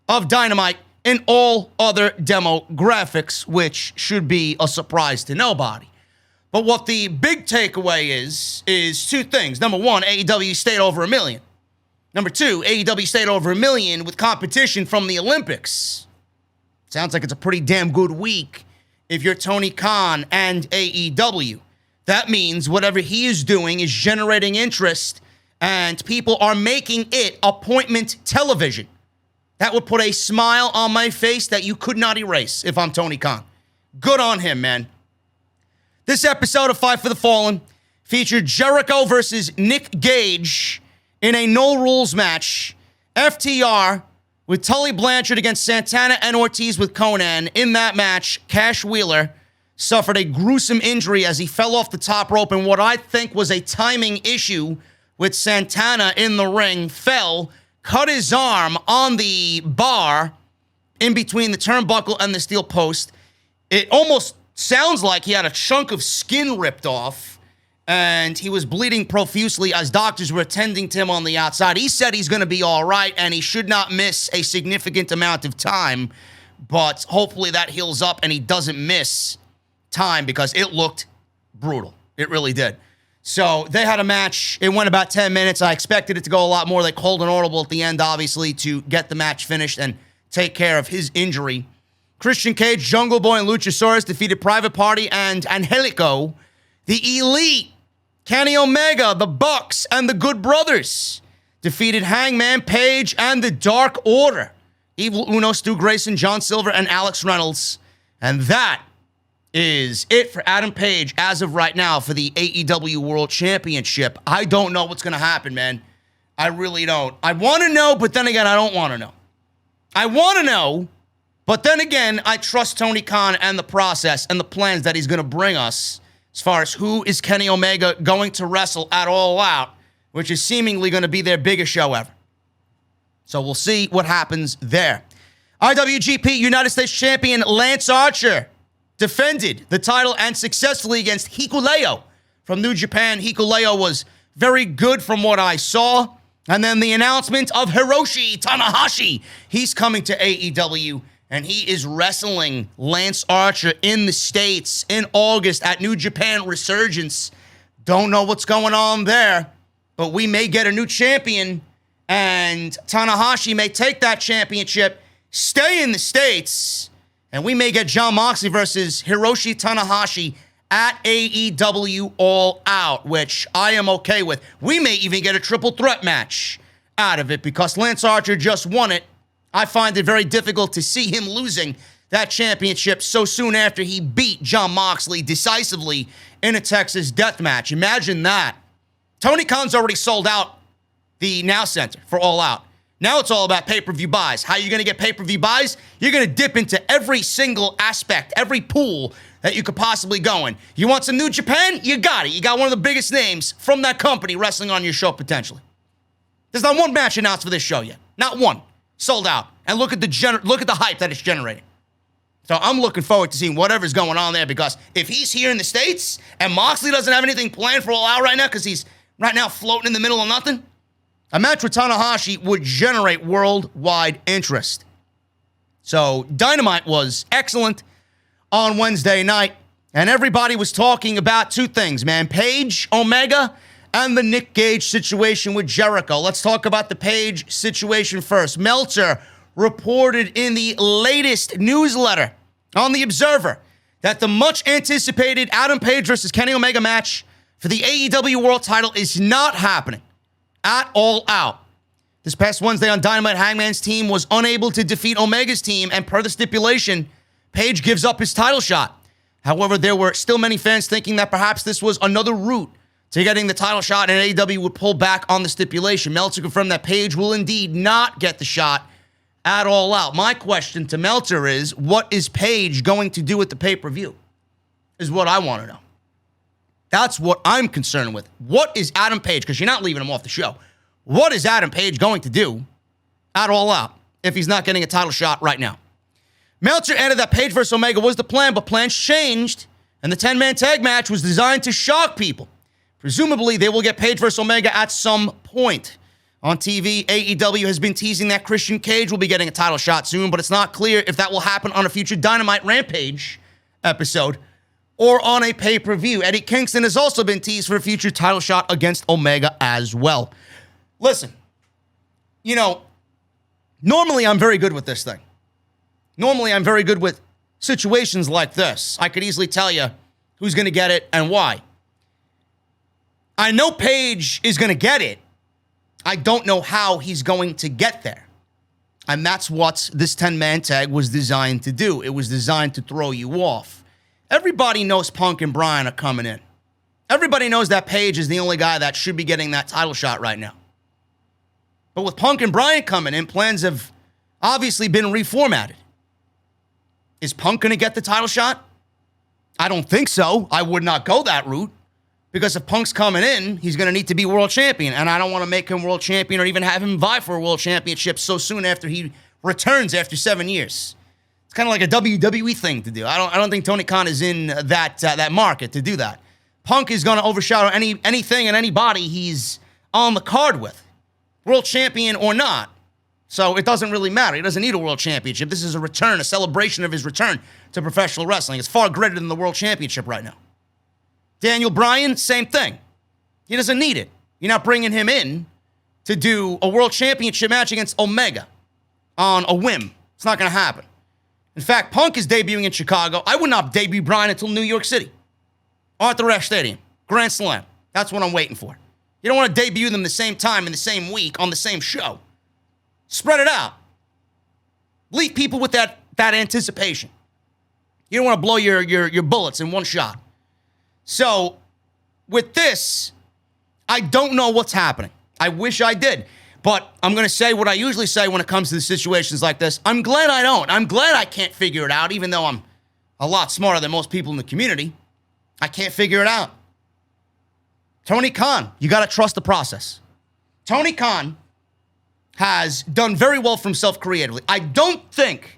of Dynamite in all other demographics, which should be a surprise to nobody. But what the big takeaway is two things. Number one, AEW stayed over 1 million. Number two, AEW stayed over 1 million with competition from the Olympics. Sounds like it's a pretty damn good week if you're Tony Khan and AEW. That means whatever he is doing is generating interest and people are making it appointment television. That would put a smile on my face that you could not erase if I'm Tony Khan. Good on him, man. This episode of Fight for the Fallen featured Jericho versus Nick Gage in a no-rules match. FTR with Tully Blanchard against Santana and Ortiz with Conan. In that match, Cash Wheeler suffered a gruesome injury as he fell off the top rope in what I think was a timing issue with Santana in the ring, fell, cut his arm on the bar in between the turnbuckle and the steel post. It almost sounds like he had a chunk of skin ripped off, and he was bleeding profusely as doctors were attending to him on the outside. He said he's going to be all right, and he should not miss a significant amount of time, but hopefully that heals up and he doesn't miss time because it looked brutal. It really did. So they had a match. It went about 10 minutes. I expected it to go a lot more. They called an audible at the end, obviously, to get the match finished and take care of his injury. Christian Cage, Jungle Boy, and Luchasaurus defeated Private Party and Angelico. The Elite, Kenny Omega, the Bucks, and the Good Brothers defeated Hangman Page and the Dark Order. Evil Uno, Stu Grayson, John Silver, and Alex Reynolds. And that is it for Adam Page as of right now for the AEW World Championship. I don't know what's going to happen, man. I really don't. I want to know, but then again, I don't want to know. I want to know, but then again, I trust Tony Khan and the process and the plans that he's going to bring us as far as who is Kenny Omega going to wrestle at All Out, which is seemingly going to be their biggest show ever. So we'll see what happens there. IWGP United States Champion Lance Archer defended the title and successfully against Hikuleo from New Japan. Hikuleo was very good from what I saw. And then the announcement of Hiroshi Tanahashi. He's coming to AEW, and he is wrestling Lance Archer in the States in August at New Japan Resurgence. Don't know what's going on there, but we may get a new champion, and Tanahashi may take that championship, stay in the States, and we may get Jon Moxley versus Hiroshi Tanahashi at AEW All Out, which I am okay with. We may even get a triple threat match out of it because Lance Archer just won it. I find it very difficult to see him losing that championship so soon after he beat Jon Moxley decisively in a Texas death match. Imagine that. Tony Khan's already sold out the Now Center for All Out. Now it's all about pay-per-view buys. How are you going to get pay-per-view buys? You're going to dip into every single aspect, every pool that you could possibly go in. You want some New Japan? You got it. You got one of the biggest names from that company wrestling on your show potentially. There's not one match announced for this show yet. Not one. Sold out. And look at the hype that it's generating. So I'm looking forward to seeing whatever's going on there, because if he's here in the States and Moxley doesn't have anything planned for All Out right now because he's right now floating in the middle of nothing, a match with Tanahashi would generate worldwide interest. So Dynamite was excellent on Wednesday night, and everybody was talking about two things, man. Page, Omega, and the Nick Gage situation with Jericho. Let's talk about the Page situation first. Meltzer reported in the latest newsletter on The Observer that the much-anticipated Adam Page versus Kenny Omega match for the AEW World title is not happening at All Out. This past Wednesday on Dynamite, Hangman's team was unable to defeat Omega's team, and per the stipulation, Page gives up his title shot. However, there were still many fans thinking that perhaps this was another route to getting the title shot, and AEW would pull back on the stipulation. Meltzer confirmed that Page will indeed not get the shot at All Out. My question to Meltzer is, what is Page going to do at the pay-per-view? Is what I want to know. That's what I'm concerned with. What is Adam Page, because you're not leaving him off the show, what is Adam Page going to do at All Out if he's not getting a title shot right now? Meltzer added that Page versus Omega was the plan, but plans changed, and the 10-man tag match was designed to shock people. Presumably, they will get Page versus Omega at some point. On TV, AEW has been teasing that Christian Cage will be getting a title shot soon, but it's not clear if that will happen on a future Dynamite Rampage episode or on a pay-per-view. Eddie Kingston has also been teased for a future title shot against Omega as well. Listen, normally I'm very good with this thing. Normally I'm very good with situations like this. I could easily tell you who's going to get it and why. I know Page is going to get it. I don't know how he's going to get there. And that's what this 10-man tag was designed to do. It was designed to throw you off. Everybody knows Punk and Bryan are coming in. Everybody knows that Page is the only guy that should be getting that title shot right now. But with Punk and Bryan coming in, plans have obviously been reformatted. Is Punk going to get the title shot? I don't think so. I would not go that route. Because if Punk's coming in, he's going to need to be world champion. And I don't want to make him world champion or even have him vie for a world championship so soon after he returns after 7 years. It's kind of like a WWE thing to do. I don't think Tony Khan is in that market to do that. Punk is going to overshadow anything and anybody he's on the card with, world champion or not. So it doesn't really matter. He doesn't need a world championship. This is a return, a celebration of his return to professional wrestling. It's far greater than the world championship right now. Daniel Bryan, same thing. He doesn't need it. You're not bringing him in to do a world championship match against Omega on a whim. It's not going to happen. In fact, Punk is debuting in Chicago. I would not debut Bryan until New York City. Arthur Ashe Stadium. Grand Slam. That's what I'm waiting for. You don't want to debut them the same time in the same week on the same show. Spread it out. Leave people with that anticipation. You don't want to blow your bullets in one shot. So, with this, I don't know what's happening. I wish I did. But I'm going to say what I usually say when it comes to situations like this. I'm glad I don't. I'm glad I can't figure it out, even though I'm a lot smarter than most people in the community. I can't figure it out. Tony Khan, you got to trust the process. Tony Khan has done very well for himself creatively. I don't think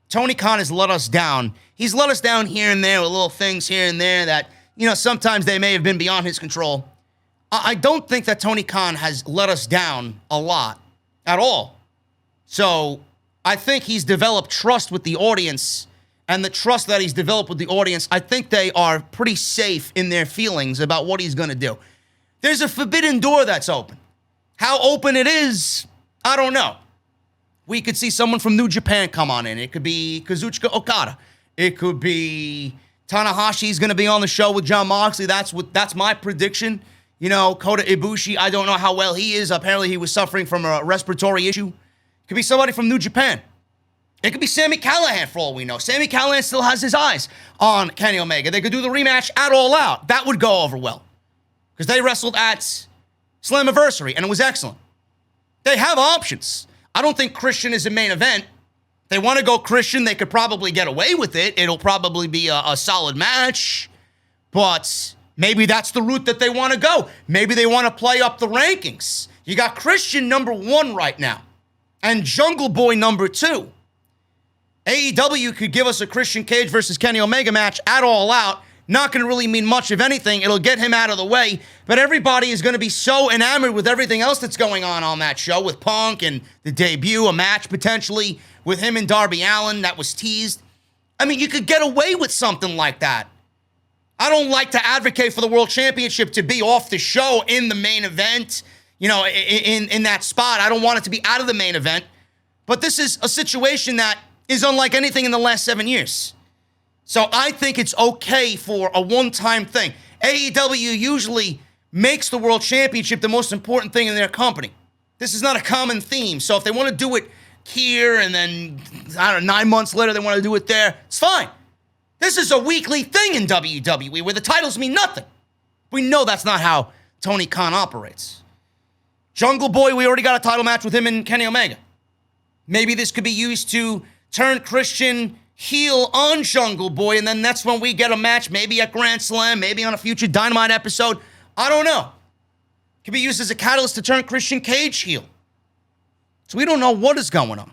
Tony Khan has let us down. He's let us down here and there with little things here and there that, sometimes they may have been beyond his control. I don't think that Tony Khan has let us down a lot at all. So I think he's developed trust with the audience, and the trust that he's developed with the audience, I think they are pretty safe in their feelings about what he's going to do. There's a forbidden door that's open. How open it is, I don't know. We could see someone from New Japan come on in. It could be Kazuchika Okada. It could be Tanahashi's going to be on the show with Jon Moxley. That's my prediction. Kota Ibushi, I don't know how well he is. Apparently, he was suffering from a respiratory issue. It could be somebody from New Japan. It could be Sami Callihan, for all we know. Sami Callihan still has his eyes on Kenny Omega. They could do the rematch at All Out. That would go over well. Because they wrestled at Slammiversary, and it was excellent. They have options. I don't think Christian is a main event. They want to go Christian. They could probably get away with it. It'll probably be a solid match. But maybe that's the route that they want to go. Maybe they want to play up the rankings. You got Christian number 1 right now. And Jungle Boy number 2. AEW could give us a Christian Cage versus Kenny Omega match at All Out. Not going to really mean much of anything. It'll get him out of the way. But everybody is going to be so enamored with everything else that's going on that show with Punk and the debut, a match potentially with him and Darby Allin that was teased. I mean, you could get away with something like that. I don't like to advocate for the World Championship to be off the show in the main event, in that spot. I don't want it to be out of the main event. But this is a situation that is unlike anything in the last 7 years. So I think it's okay for a one-time thing. AEW usually makes the World Championship the most important thing in their company. This is not a common theme. So if they want to do it here and then, 9 months later they want to do it there, it's fine. This is a weekly thing in WWE where the titles mean nothing. We know that's not how Tony Khan operates. Jungle Boy, we already got a title match with him and Kenny Omega. Maybe this could be used to turn Christian heel on Jungle Boy, and then that's when we get a match, maybe at Grand Slam, maybe on a future Dynamite episode. I don't know. It could be used as a catalyst to turn Christian Cage heel. So we don't know what is going on.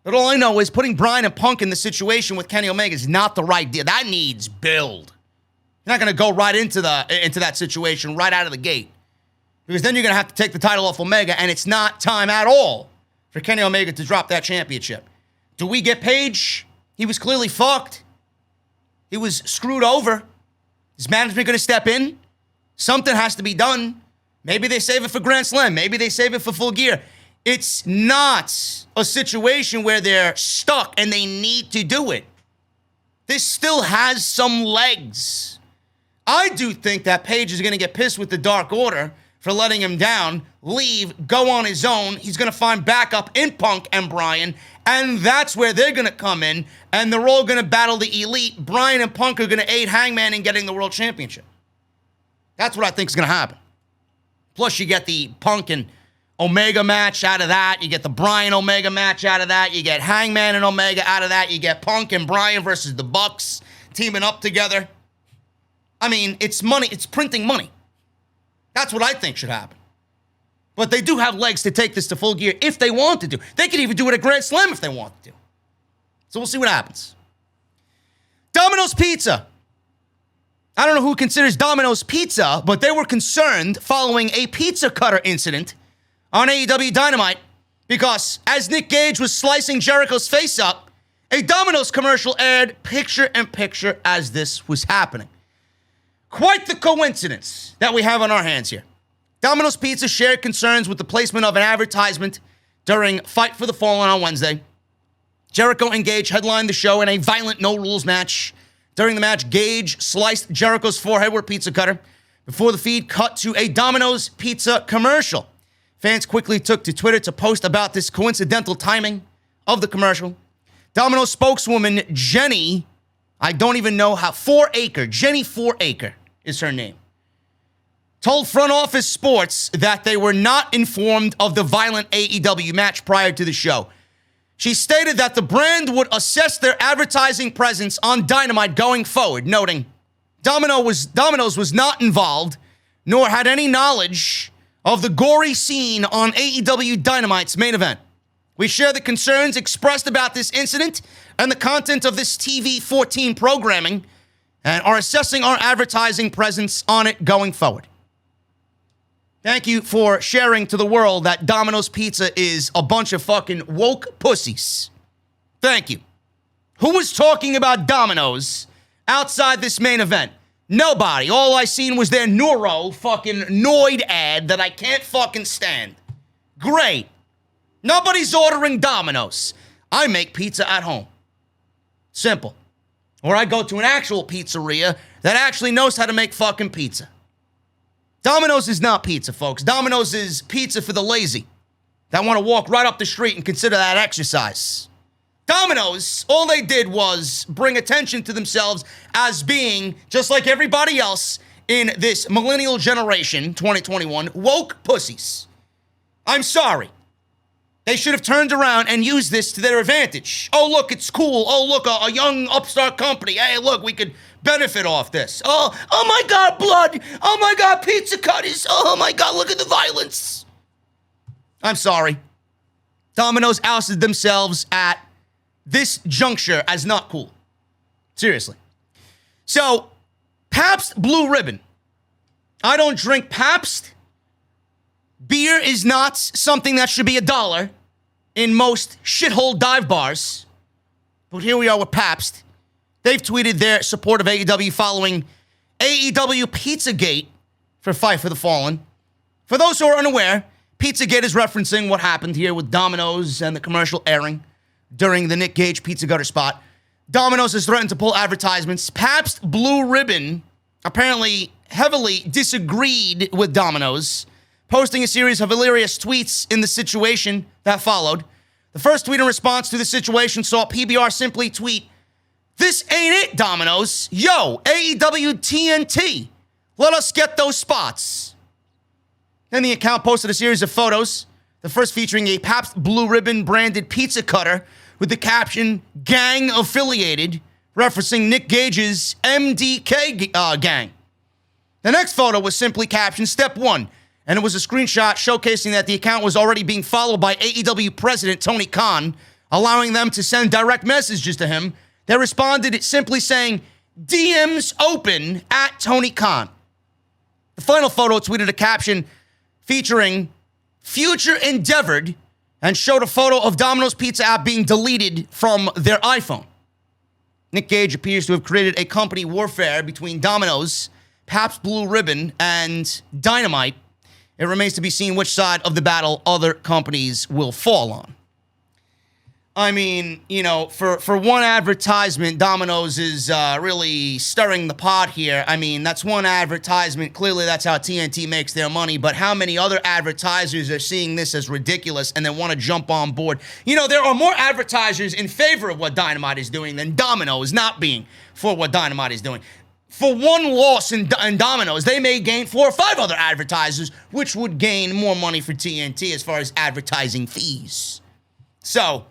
But all I know is putting Bryan and Punk in the situation with Kenny Omega is not the right deal. That needs build. You're not going to go right into that situation right out of the gate. Because then you're going to have to take the title off Omega, and it's not time at all for Kenny Omega to drop that championship. Do we get Page? He was clearly fucked. He was screwed over. Is management going to step in? Something has to be done. Maybe they save it for Grand Slam. Maybe they save it for Full Gear. It's not a situation where they're stuck and they need to do it. This still has some legs. I do think that Page is going to get pissed with the Dark Order for letting him down, leave, go on his own. He's going to find backup in Punk and Bryan, and that's where they're going to come in, and they're all going to battle the Elite. Bryan and Punk are going to aid Hangman in getting the World Championship. That's what I think is going to happen. Plus, you get the Punk and Omega match out of that. You get the Bryan Omega match out of that. You get Hangman and Omega out of that. You get Punk and Bryan versus the Bucks teaming up together. I mean, it's money. It's printing money. That's what I think should happen. But they do have legs to take this to Full Gear if they want to do. They could even do it at Grand Slam if they want to. So we'll see what happens. Domino's Pizza. I don't know who considers Domino's Pizza, but they were concerned following a pizza cutter incident on AEW Dynamite because as Nick Gage was slicing Jericho's face up, a Domino's commercial aired picture-in-picture as this was happening. Quite the coincidence that we have on our hands here. Domino's Pizza shared concerns with the placement of an advertisement during Fight for the Fallen on Wednesday. Jericho and Gage headlined the show in a violent no-rules match. During the match, Gage sliced Jericho's forehead with a pizza cutter before the feed cut to a Domino's Pizza commercial. Fans quickly took to Twitter to post about this coincidental timing of the commercial. Domino's spokeswoman Jenny, I don't even know how, Jenny 4Acre is her name, told Front Office Sports that they were not informed of the violent AEW match prior to the show. She stated that the brand would assess their advertising presence on Dynamite going forward, noting Domino's was not involved, nor had any knowledge of the gory scene on AEW Dynamite's main event. We share the concerns expressed about this incident and the content of this TV 14 programming and are assessing our advertising presence on it going forward. Thank you for sharing to the world that Domino's Pizza is a bunch of fucking woke pussies. Thank you. Who was talking about Domino's outside this main event? Nobody. All I seen was their fucking Noid ad that I can't fucking stand. Great. Nobody's ordering Domino's. I make pizza at home. Simple. Or I go to an actual pizzeria that actually knows how to make fucking pizza. Domino's is not pizza, folks. Domino's is pizza for the lazy that want to walk right up the street and consider that exercise. Domino's, all they did was bring attention to themselves as being, just like everybody else in this millennial generation, 2021, woke pussies. I'm sorry. They should have turned around and used this to their advantage. Oh, look, it's cool. Oh, look, a young upstart company. Hey, look, we could benefit off this. Oh my God, blood. Oh my God, pizza cutters. Oh my God, look at the violence. I'm sorry. Domino's ousted themselves at this juncture as not cool. Seriously. So, Pabst Blue Ribbon. I don't drink Pabst. Beer is not something that should be $1 in most shithole dive bars. But here we are with Pabst. They've tweeted their support of AEW following AEW Pizzagate for Fight for the Fallen. For those who are unaware, Pizzagate is referencing what happened here with Domino's and the commercial airing during the Nick Gage Pizza Gutter spot. Domino's has threatened to pull advertisements. Pabst Blue Ribbon apparently heavily disagreed with Domino's, posting a series of hilarious tweets in the situation that followed. The first tweet in response to the situation saw PBR simply tweet, "This ain't it, Domino's. Yo, AEW TNT. Let us get those spots." Then the account posted a series of photos, the first featuring a Pabst Blue Ribbon branded pizza cutter with the caption, "Gang Affiliated," referencing Nick Gage's MDK gang. The next photo was simply captioned, "Step 1," and it was a screenshot showcasing that the account was already being followed by AEW president Tony Khan, allowing them to send direct messages to him. They responded simply saying, "DMs open at Tony Khan." The final photo tweeted a caption featuring "Future Endeavored" and showed a photo of Domino's Pizza app being deleted from their iPhone. Nick Gage appears to have created a company warfare between Domino's, Pabst Blue Ribbon, and Dynamite. It remains to be seen which side of the battle other companies will fall on. I mean, you know, for one advertisement, Domino's is really stirring the pot here. I mean, that's one advertisement. Clearly, that's how TNT makes their money. But how many other advertisers are seeing this as ridiculous and then want to jump on board? You know, there are more advertisers in favor of what Dynamite is doing than Domino's not being for what Dynamite is doing. For one loss in Domino's, they may gain 4 or 5 other advertisers, which would gain more money for TNT as far as advertising fees. So,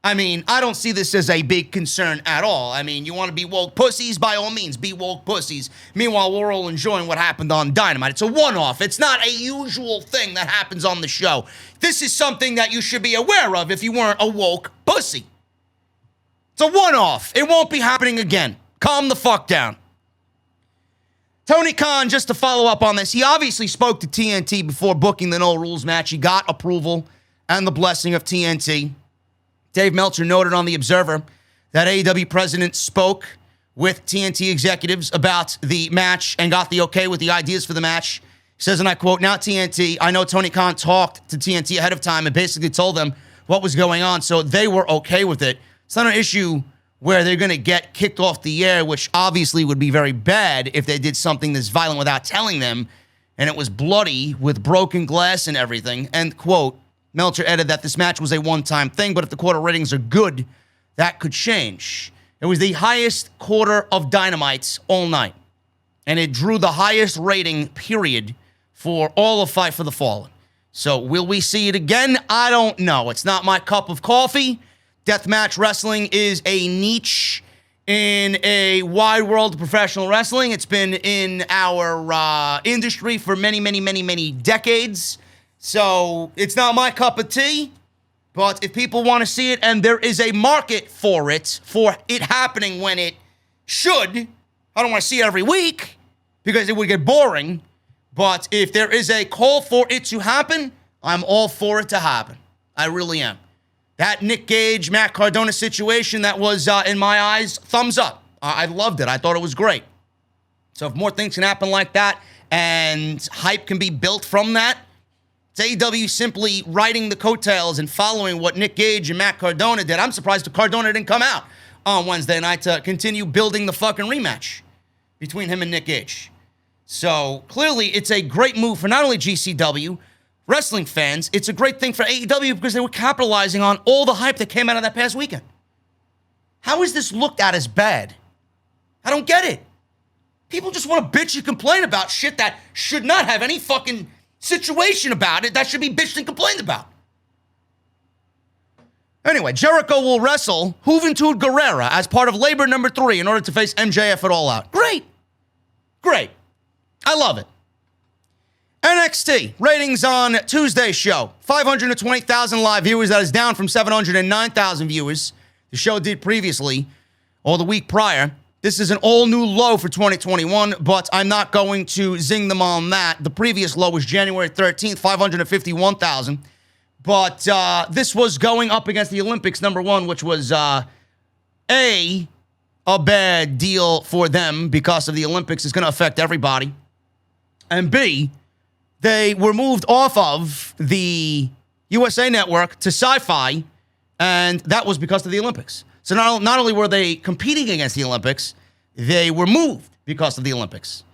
I mean, I don't see this as a big concern at all. I mean, you want to be woke pussies? By all means, be woke pussies. Meanwhile, we're all enjoying what happened on Dynamite. It's a one-off. It's not a usual thing that happens on the show. This is something that you should be aware of if you weren't a woke pussy. It's a one-off. It won't be happening again. Calm the fuck down. Tony Khan, just to follow up on this, he obviously spoke to TNT before booking the No Rules match. He got approval and the blessing of TNT. Dave Meltzer noted on The Observer that AEW president spoke with TNT executives about the match and got the okay with the ideas for the match. He says, and I quote, "Now TNT, I know Tony Khan talked to TNT ahead of time and basically told them what was going on, so they were okay with it. It's not an issue where they're going to get kicked off the air, which obviously would be very bad if they did something this violent without telling them, and it was bloody with broken glass and everything." End quote. Meltzer added that this match was a one-time thing, but if the quarter ratings are good, that could change. It was the highest quarter of Dynamites all night, and it drew the highest rating, period, for all of Fight for the Fallen. So will we see it again? I don't know. It's not my cup of coffee. Deathmatch wrestling is a niche in a wide world of professional wrestling. It's been in our industry for many decades. So it's not my cup of tea, but if people want to see it and there is a market for it happening when it should, I don't want to see it every week because it would get boring. But if there is a call for it to happen, I'm all for it to happen. I really am. That Nick Gage, Matt Cardona situation, that was, in my eyes, thumbs up. I loved it. I thought it was great. So if more things can happen like that and hype can be built from that, it's AEW simply riding the coattails and following what Nick Gage and Matt Cardona did. I'm surprised the Cardona didn't come out on Wednesday night to continue building the fucking rematch between him and Nick Gage. So clearly it's a great move for not only GCW, wrestling fans, it's a great thing for AEW because they were capitalizing on all the hype that came out of that past weekend. How is this looked at as bad? I don't get it. People just want to bitch and complain about shit that should not have any fucking situation about it that should be bitched and complained about. Anyway, Jericho will wrestle Juventud Guerrera as part of Labor number 3 in order to face MJF at All Out. Great. Great. I love it. NXT ratings on Tuesday's show. 520,000 live viewers. That is down from 709,000 viewers the show did previously, or the week prior. This is an all-new low for 2021, but I'm not going to zing them on that. The previous low was January 13th, 551,000. But this was going up against the Olympics, number one, which was, a bad deal for them because of the Olympics. It's going to affect everybody. And B, they were moved off of the USA Network to Sci-Fi, and that was because of the Olympics. So not only were they competing against the Olympics, they were moved because of the Olympics.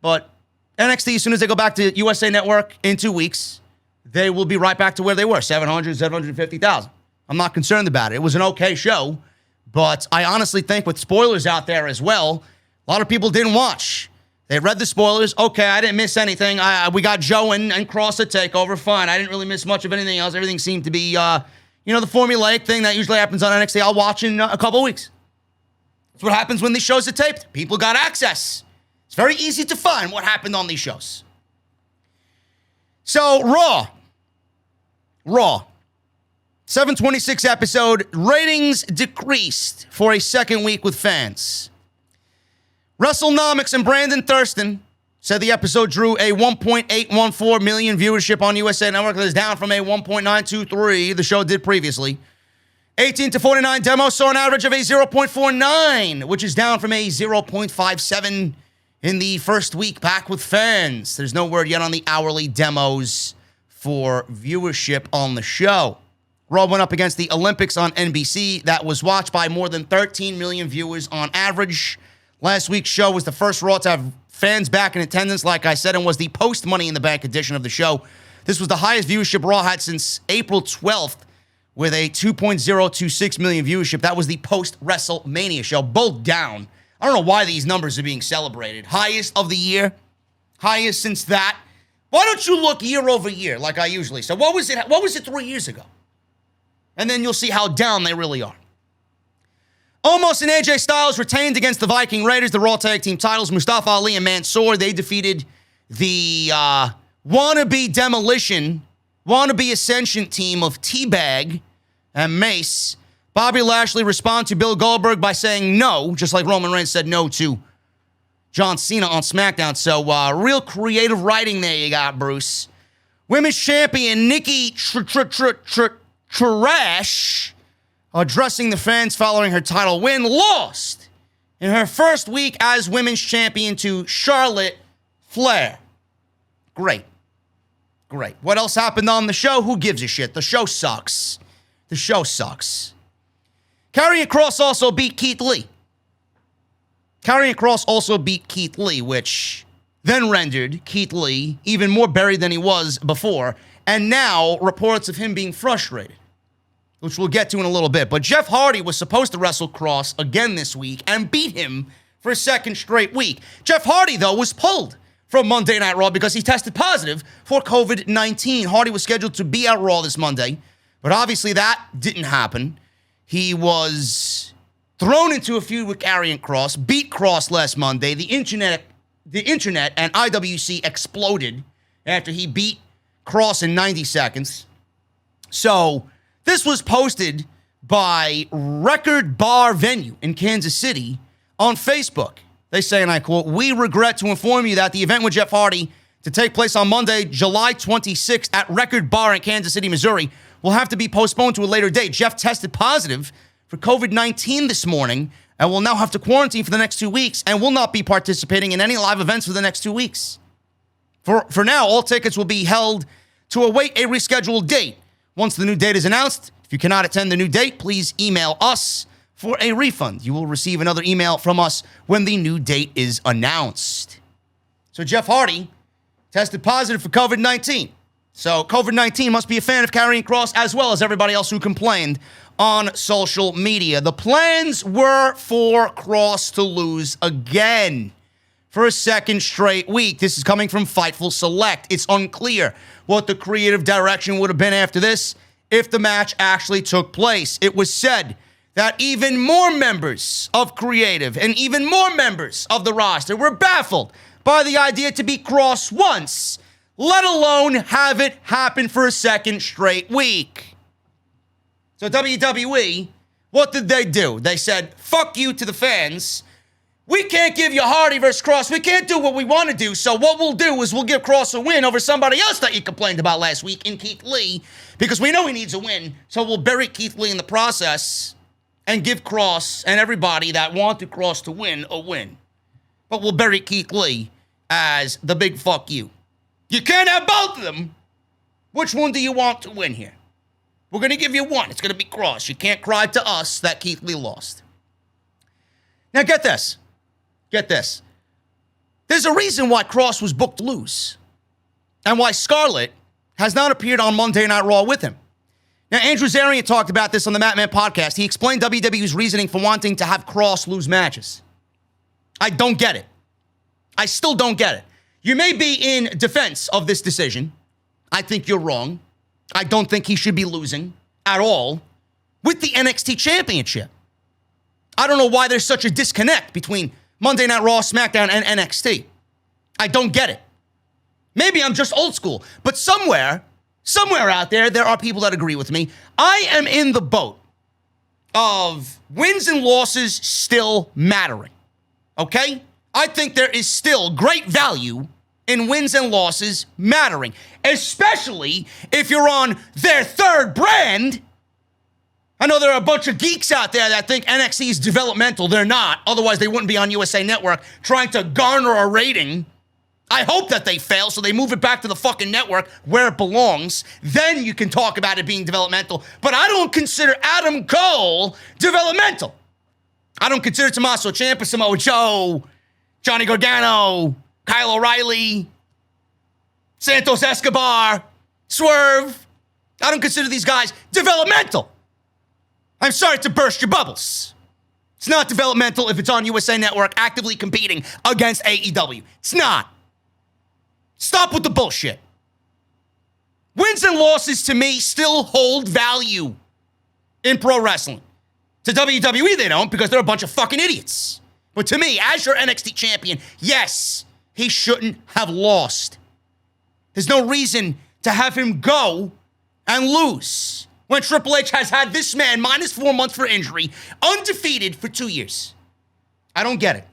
But NXT, as soon as they go back to USA Network in 2 weeks, they will be right back to where they were, 750,000. I'm not concerned about it. It was an okay show, but I honestly think with spoilers out there as well, a lot of people didn't watch. They read the spoilers. Okay, I didn't miss anything. We got Joe and Cross at TakeOver. Fine. I didn't really miss much of anything else. Everything seemed to be, the formulaic thing that usually happens on NXT. I'll watch in a couple weeks. That's what happens when these shows are taped. People got access. It's very easy to find what happened on these shows. So, Raw. 726 episode. Ratings decreased for a second week with fans. WrestleNomics and Brandon Thurston said the episode drew a 1.814 million viewership on USA Network. That is down from a 1.923 the show did previously. 18 to 49 demos saw an average of a 0.49, which is down from a 0.57 in the first week back with fans. There's no word yet on the hourly demos for viewership on the show. Raw went up against the Olympics on NBC. That was watched by more than 13 million viewers on average. Last week's show was the first Raw to have fans back in attendance, like I said, and was the post-Money in the Bank edition of the show. This was the highest viewership Raw had since April 12th with a 2.026 million viewership. That was the post-WrestleMania show, both down. I don't know why these numbers are being celebrated. Highest of the year, highest since that. Why don't you look year over year like I usually say? What was it 3 years ago? And then you'll see how down they really are. Omos and AJ Styles retained against the Viking Raiders, the Raw Tag Team titles. Mustafa Ali and Mansoor, they defeated the wannabe Demolition, wannabe Ascension team of T-Bag and Mace. Bobby Lashley responded to Bill Goldberg by saying no, just like Roman Reigns said no to John Cena on SmackDown. So real creative writing there you got, Bruce. Women's champion Nikki Trash, addressing the fans following her title win, lost in her first week as women's champion to Charlotte Flair. Great. What else happened on the show? Who gives a shit? The show sucks. Karrion Kross also beat Keith Lee. Which then rendered Keith Lee even more buried than he was before, and now reports of him being frustrated, which we'll get to in a little bit. But Jeff Hardy was supposed to wrestle Kross again this week and beat him for a second straight week. Jeff Hardy, though, was pulled from Monday Night Raw because he tested positive for COVID-19. Hardy was scheduled to be at Raw this Monday, but obviously that didn't happen. He was thrown into a feud with Karrion Kross, beat Kross last Monday. The internet and IWC exploded after he beat Kross in 90 seconds. So this was posted by Record Bar Venue in Kansas City on Facebook. They say, and I quote, "We regret to inform you that the event with Jeff Hardy to take place on Monday, July 26th at Record Bar in Kansas City, Missouri, will have to be postponed to a later date. Jeff tested positive for COVID-19 this morning and will now have to quarantine for the next 2 weeks and will not be participating in any live events for the next 2 weeks. For now, all tickets will be held to await a rescheduled date. Once the new date is announced, if you cannot attend the new date, please email us for a refund. You will receive another email from us when the new date is announced." So Jeff Hardy tested positive for COVID-19. So COVID-19 must be a fan of Karrion Kross as well as everybody else who complained on social media. The plans were for Kross to lose again for a second straight week. This is coming from Fightful Select. It's unclear what the creative direction would have been after this if the match actually took place. It was said that even more members of creative and even more members of the roster were baffled by the idea to beat Kross once, let alone have it happen for a second straight week. So WWE What did they do? They said, fuck you to the fans. We can't give you Hardy versus Cross. We can't do what we want to do. So what we'll do is we'll give Cross a win over somebody else that you complained about last week in Keith Lee, because we know he needs a win. So we'll bury Keith Lee in the process and give Cross and everybody that wanted Cross to win a win. But we'll bury Keith Lee as the big fuck you. You can't have both of them. Which one do you want to win here? We're going to give you one. It's going to be Cross. You can't cry to us that Keith Lee lost. Now get this. Get this. There's a reason why Cross was booked to lose, and why Scarlett has not appeared on Monday Night Raw with him. Now, Andrew Zarian talked about this on the McMahon podcast. He explained WWE's reasoning for wanting to have Cross lose matches. I don't get it. I still don't get it. You may be in defense of this decision. I think you're wrong. I don't think he should be losing at all with the NXT Championship. I don't know why there's such a disconnect between Monday Night Raw, SmackDown, and NXT. I don't get it. Maybe I'm just old school, but somewhere out there are people that agree with me. I am in the boat of wins and losses still mattering, okay? I think there is still great value in wins and losses mattering, especially if you're on their third brand. I know there are a bunch of geeks out there that think NXT is developmental. They're not. Otherwise, they wouldn't be on USA Network trying to garner a rating. I hope that they fail so they move it back to the fucking network where it belongs. Then you can talk about it being developmental. But I don't consider Adam Cole developmental. I don't consider Tommaso Ciampa, Samoa Joe, Johnny Gargano, Kyle O'Reilly, Santos Escobar, Swerve. I don't consider these guys developmental. I'm sorry to burst your bubbles. It's not developmental if it's on USA Network actively competing against AEW. It's not. Stop with the bullshit. Wins and losses to me still hold value in pro wrestling. To WWE, they don't, because they're a bunch of fucking idiots. But to me, as your NXT champion, yes, he shouldn't have lost. There's no reason to have him go and lose when Triple H has had this man minus 4 months for injury, undefeated for 2 years. I don't get it.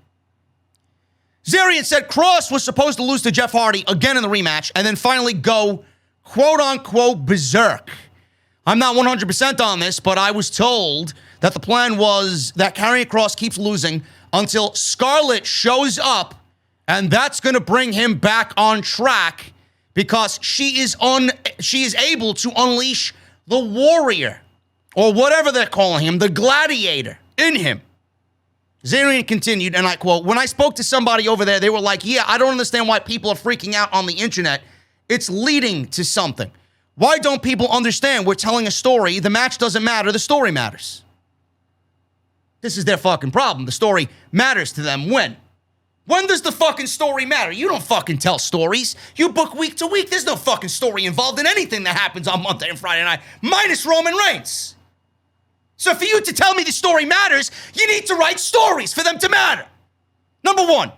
Zarian said Cross was supposed to lose to Jeff Hardy again in the rematch and then finally go quote-unquote berserk. I'm not 100% on this, but I was told that the plan was that Karrion Kross keeps losing until Scarlett shows up, and that's going to bring him back on track because she is able to unleash the warrior, or whatever they're calling him, the gladiator in him. Zarian continued, and I quote, "When I spoke to somebody over there, they were like, yeah, I don't understand why people are freaking out on the internet. It's leading to something. Why don't people understand we're telling a story? The match doesn't matter. The story matters." This is their fucking problem. The story matters to them when? When does the fucking story matter? You don't fucking tell stories. You book week to week. There's no fucking story involved in anything that happens on Monday and Friday night, minus Roman Reigns. So for you to tell me the story matters, you need to write stories for them to matter. Number one.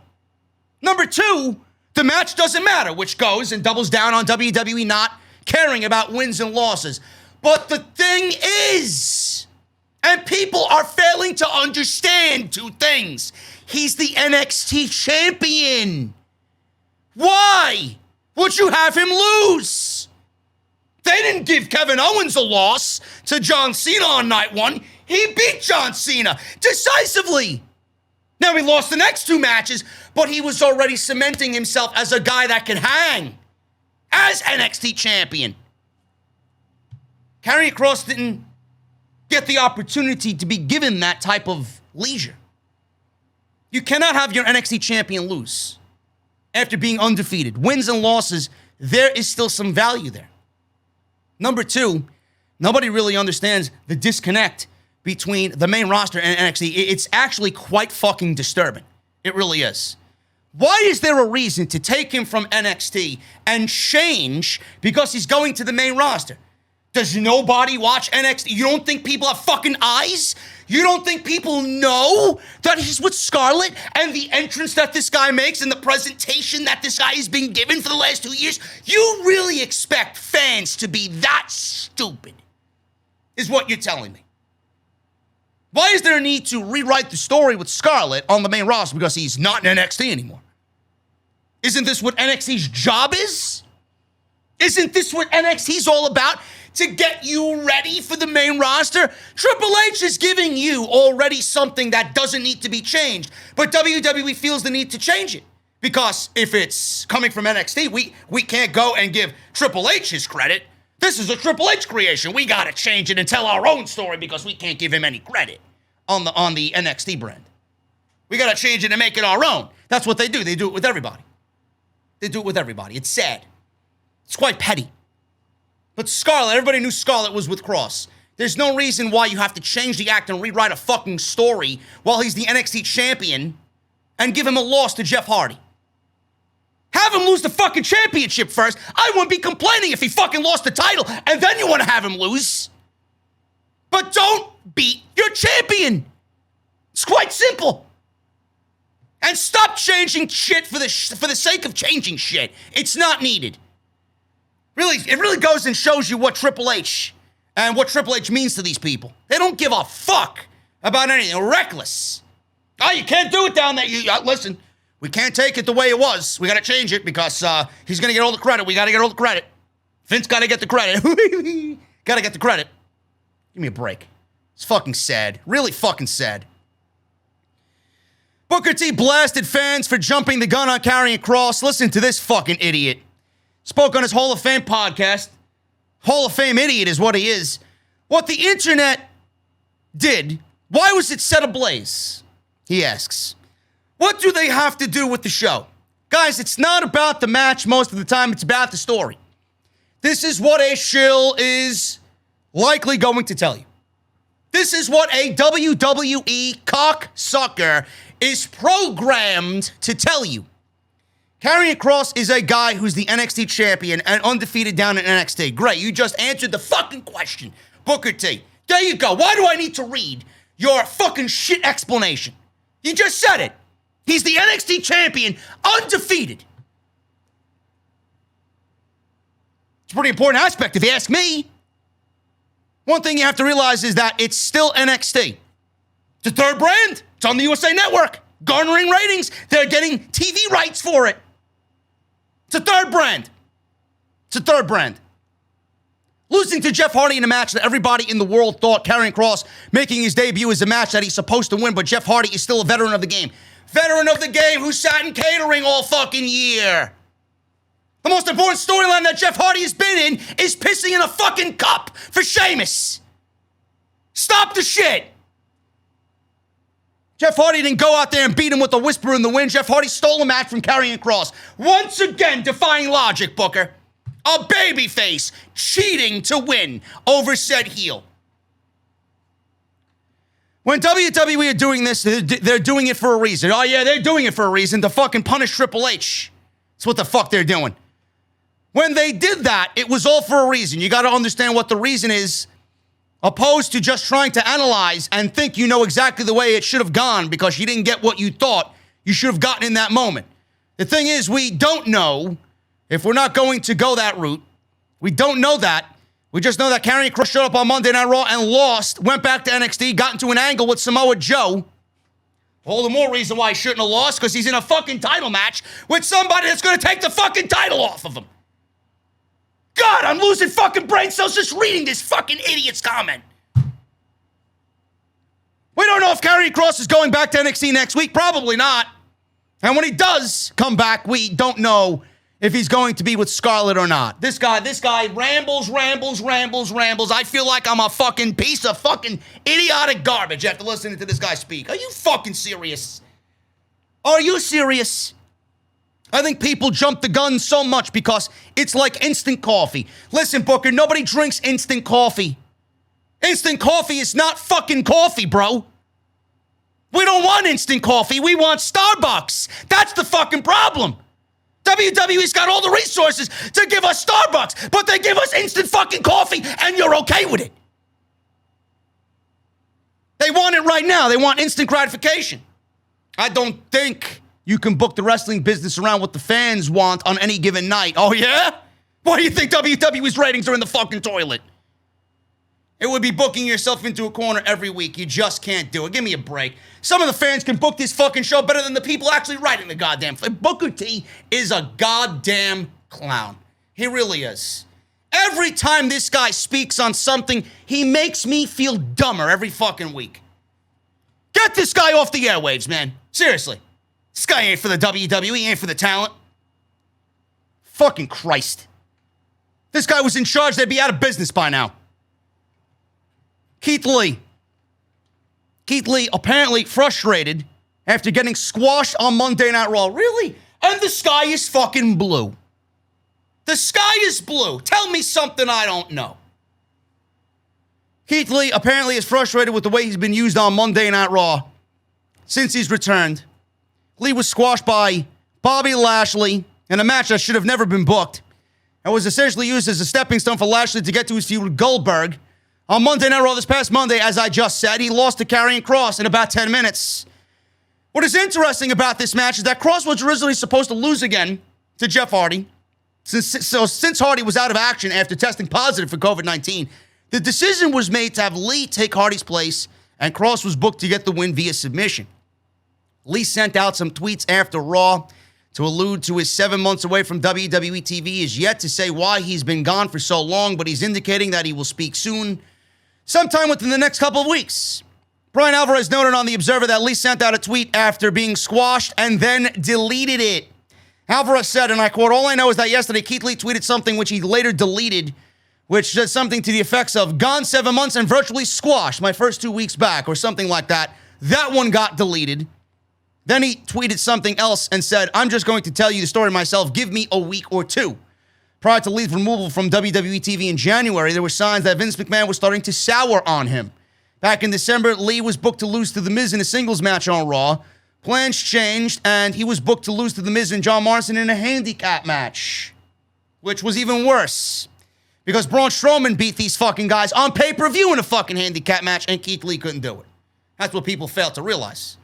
Number two, the match doesn't matter, which goes and doubles down on WWE not caring about wins and losses. But the thing is, and people are failing to understand two things. He's the NXT champion. Why would you have him lose? They didn't give Kevin Owens a loss to John Cena on night one. He beat John Cena decisively. Now he lost the next two matches, but he was already cementing himself as a guy that can hang as NXT champion. Karrion Kross didn't get the opportunity to be given that type of leisure. You cannot have your NXT champion lose after being undefeated. Wins and losses, there is still some value there. Number two, nobody really understands the disconnect between the main roster and NXT. It's actually quite fucking disturbing. It really is. Why is there a reason to take him from NXT and change because he's going to the main roster? Does nobody watch NXT? You don't think people have fucking eyes? You don't think people know that he's with Scarlett and the entrance that this guy makes and the presentation that this guy has been given for the last 2 years? You really expect fans to be that stupid, is what you're telling me. Why is there a need to rewrite the story with Scarlett on the main roster because he's not in NXT anymore? Isn't this what NXT's job is? Isn't this what NXT's all about? To get you ready for the main roster? Triple H is giving you already something that doesn't need to be changed, but WWE feels the need to change it. Because if it's coming from NXT, we can't go and give Triple H his credit. This is a Triple H creation. We got to change it and tell our own story because we can't give him any credit on the NXT brand. We got to change it and make it our own. That's what they do. They do it with everybody. They do it with everybody. It's sad. It's quite petty. But Scarlett, everybody knew Scarlett was with Cross. There's no reason why you have to change the act and rewrite a fucking story while he's the NXT champion and give him a loss to Jeff Hardy. Have him lose the fucking championship first. I wouldn't be complaining if he fucking lost the title, and then you want to have him lose. But don't beat your champion. It's quite simple. And stop changing shit for the sake of changing shit. It's not needed. Really, it really goes and shows you what Triple H and what Triple H means to these people. They don't give a fuck about anything. They're reckless. Oh, you can't do it down there. Listen. We can't take it the way it was. We got to change it because he's going to get all the credit. We got to get all the credit. Vince got to get the credit. Got to get the credit. Give me a break. It's fucking sad. Really fucking sad. Booker T blasted fans for jumping the gun on Karrion Kross. Listen to this fucking idiot. Spoke on his Hall of Fame podcast. Hall of Fame idiot is what he is. What the internet did, why was it set ablaze? He asks. What do they have to do with the show? Guys, it's not about the match most of the time. It's about the story. This is what a shill is likely going to tell you. This is what a WWE cocksucker is programmed to tell you. Karrion Kross is a guy who's the NXT champion and undefeated down in NXT. Great, you just answered the fucking question. Booker T, there you go. Why do I need to read your fucking shit explanation? You just said it. He's the NXT champion, undefeated. It's a pretty important aspect if you ask me. One thing you have to realize is that it's still NXT. It's a third brand. It's on the USA Network, garnering ratings. They're getting TV rights for it. It's a third brand. It's a third brand. Losing to Jeff Hardy in a match that everybody in the world thought Karrion Kross making his debut is a match that he's supposed to win, but Jeff Hardy is still a veteran of the game. Veteran of the game who sat in catering all fucking year. The most important storyline that Jeff Hardy has been in is pissing in a fucking cup for Sheamus. Stop the shit. Jeff Hardy didn't go out there and beat him with a whisper in the wind. Jeff Hardy stole a match from Karrion Kross. Once again, defying logic, Booker. A babyface cheating to win over said heel. When WWE are doing this, they're doing it for a reason. Oh, yeah, they're doing it for a reason, to fucking punish Triple H. That's what the fuck they're doing. When they did that, it was all for a reason. You got to understand what the reason is, opposed to just trying to analyze and think you know exactly the way it should have gone because you didn't get what you thought you should have gotten in that moment. The thing is, we don't know if we're not going to go that route. We don't know that. We just know that Karrion Kross showed up on Monday Night Raw and lost, went back to NXT, got into an angle with Samoa Joe. All the more reason why he shouldn't have lost, because he's in a fucking title match with somebody that's going to take the fucking title off of him. God, I'm losing fucking brain cells just reading this fucking idiot's comment. We don't know if Karrion Kross is going back to NXT next week. Probably not. And when he does come back, we don't know if he's going to be with Scarlett or not. This guy rambles. I feel like I'm a fucking piece of fucking idiotic garbage after listening to this guy speak. Are you fucking serious? Are you serious? I think people jump the gun so much because it's like instant coffee. Listen, Booker, nobody drinks instant coffee. Instant coffee is not fucking coffee, bro. We don't want instant coffee. We want Starbucks. That's the fucking problem. WWE's got all the resources to give us Starbucks, but they give us instant fucking coffee, and you're okay with it. They want it right now. They want instant gratification. I don't think you can book the wrestling business around what the fans want on any given night. Oh, yeah? Why do you think WWE's ratings are in the fucking toilet? It would be booking yourself into a corner every week. You just can't do it. Give me a break. Some of the fans can book this fucking show better than the people actually writing the goddamn thing. Booker T is a goddamn clown. He really is. Every time this guy speaks on something, he makes me feel dumber every fucking week. Get this guy off the airwaves, man. Seriously. This guy ain't for the WWE, he ain't for the talent. Fucking Christ. This guy was in charge, they'd be out of business by now. Keith Lee. Keith Lee apparently frustrated after getting squashed on Monday Night Raw. Really? And the sky is fucking blue. The sky is blue. Tell me something I don't know. Keith Lee apparently is frustrated with the way he's been used on Monday Night Raw since he's returned. Lee was squashed by Bobby Lashley in a match that should have never been booked and was essentially used as a stepping stone for Lashley to get to his feud with Goldberg. On Monday Night Raw this past Monday, as I just said, he lost to Karrion Kross in about 10 minutes. What is interesting about this match is that Kross was originally supposed to lose again to Jeff Hardy. Since Hardy was out of action after testing positive for COVID-19, the decision was made to have Lee take Hardy's place, and Kross was booked to get the win via submission. Lee sent out some tweets after Raw to allude to his 7 months away from WWE TV. He is yet to say why he's been gone for so long, but he's indicating that he will speak soon, sometime within the next couple of weeks. Bryan Alvarez noted on The Observer that Lee sent out a tweet after being squashed and then deleted it. Alvarez said, and I quote, "All I know is that yesterday Keith Lee tweeted something which he later deleted, which said something to the effects of, 'Gone 7 months and virtually squashed my first 2 weeks back,' or something like that. That one got deleted. Then he tweeted something else and said, 'I'm just going to tell you the story myself. Give me a week or two.' Prior to Lee's removal from WWE TV in January, there were signs that Vince McMahon was starting to sour on him. Back in December, Lee was booked to lose to The Miz in a singles match on Raw. Plans changed, and he was booked to lose to The Miz and John Morrison in a handicap match, which was even worse, because Braun Strowman beat these fucking guys on pay-per-view in a fucking handicap match, and Keith Lee couldn't do it. That's what people failed to realize.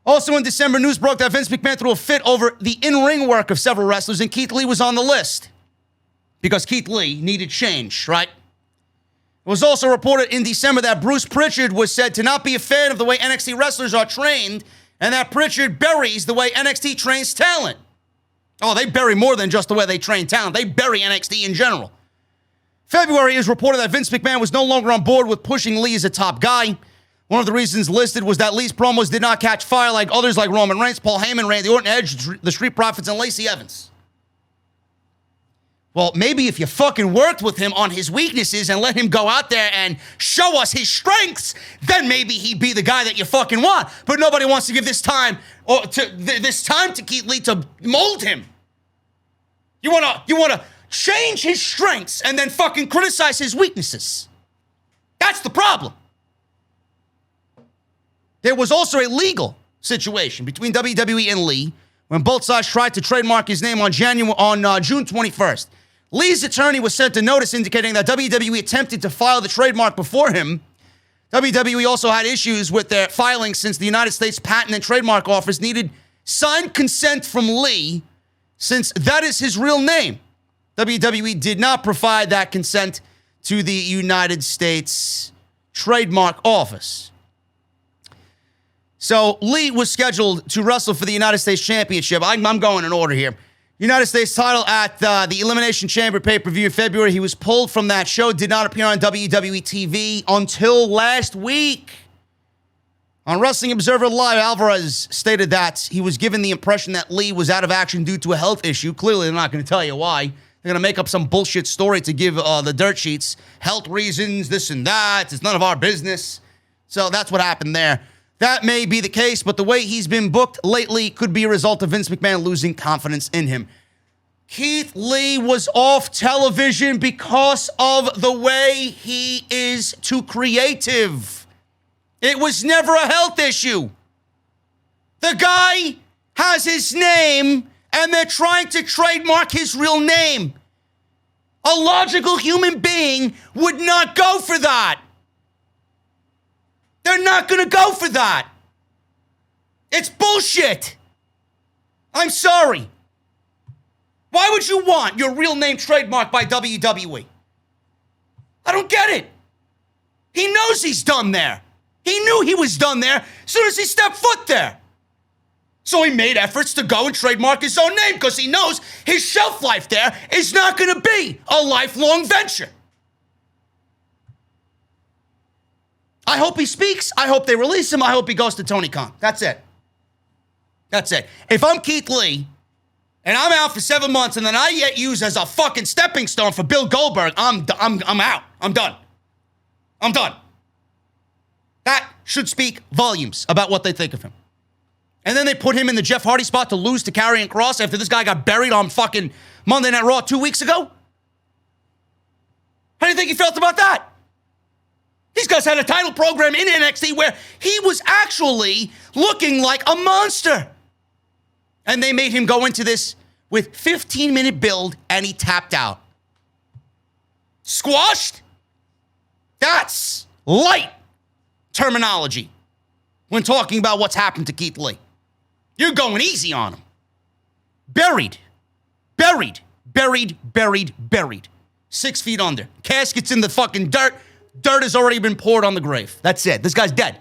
Also in December, news broke that Vince McMahon threw a fit over the in-ring work of several wrestlers, and Keith Lee was on the list, because Keith Lee needed change, right? It was also reported in December that Bruce Pritchard was said to not be a fan of the way NXT wrestlers are trained, and that Pritchard buries the way NXT trains talent. Oh, they bury more than just the way they train talent. They bury NXT in general. February is reported that Vince McMahon was no longer on board with pushing Lee as a top guy. One of the reasons listed was that Lee's promos did not catch fire like others like Roman Reigns, Paul Heyman, Randy Orton, Edge, the Street Profits, and Lacey Evans. Well, maybe if you fucking worked with him on his weaknesses and let him go out there and show us his strengths, then maybe he'd be the guy that you fucking want. But nobody wants to give this time to Keith Lee to mold him. You wanna change his strengths and then fucking criticize his weaknesses. That's the problem. There was also a legal situation between WWE and Lee when both sides tried to trademark his name on June 21st. Lee's attorney was sent a notice indicating that WWE attempted to file the trademark before him. WWE also had issues with their filing since the United States Patent and Trademark Office needed signed consent from Lee, since that is his real name. WWE did not provide that consent to the United States Trademark Office. So Lee was scheduled to wrestle for the United States Championship. I'm going in order here. United States title at the Elimination Chamber pay-per-view in February. He was pulled from that show, did not appear on WWE TV until last week. On Wrestling Observer Live, Alvarez stated that he was given the impression that Lee was out of action due to a health issue. Clearly, they're not going to tell you why. They're going to make up some bullshit story to give the dirt sheets. Health reasons, this and that. It's none of our business. So that's what happened there. That may be the case, but the way he's been booked lately could be a result of Vince McMahon losing confidence in him. Keith Lee was off television because of the way he is too creative. It was never a health issue. The guy has his name, and they're trying to trademark his real name. A logical human being would not go for that. They're not going to go for that. It's bullshit. I'm sorry. Why would you want your real name trademarked by WWE? I don't get it. He knows he's done there. He knew he was done there as soon as he stepped foot there. So he made efforts to go and trademark his own name because he knows his shelf life there is not going to be a lifelong venture. I hope he speaks. I hope they release him. I hope he goes to Tony Khan. That's it. That's it. If I'm Keith Lee and I'm out for 7 months and then I get used as a fucking stepping stone for Bill Goldberg, I'm out. I'm done. I'm done. That should speak volumes about what they think of him. And then they put him in the Jeff Hardy spot to lose to Karrion Kross after this guy got buried on fucking Monday Night Raw 2 weeks ago? How do you think he felt about that? These guys had a title program in NXT where he was actually looking like a monster. And they made him go into this with 15-minute build, and he tapped out. Squashed? That's light terminology when talking about what's happened to Keith Lee. You're going easy on him. Buried. 6 feet under. Casket's in the fucking dirt. Dirt has already been poured on the grave. That's it. This guy's dead.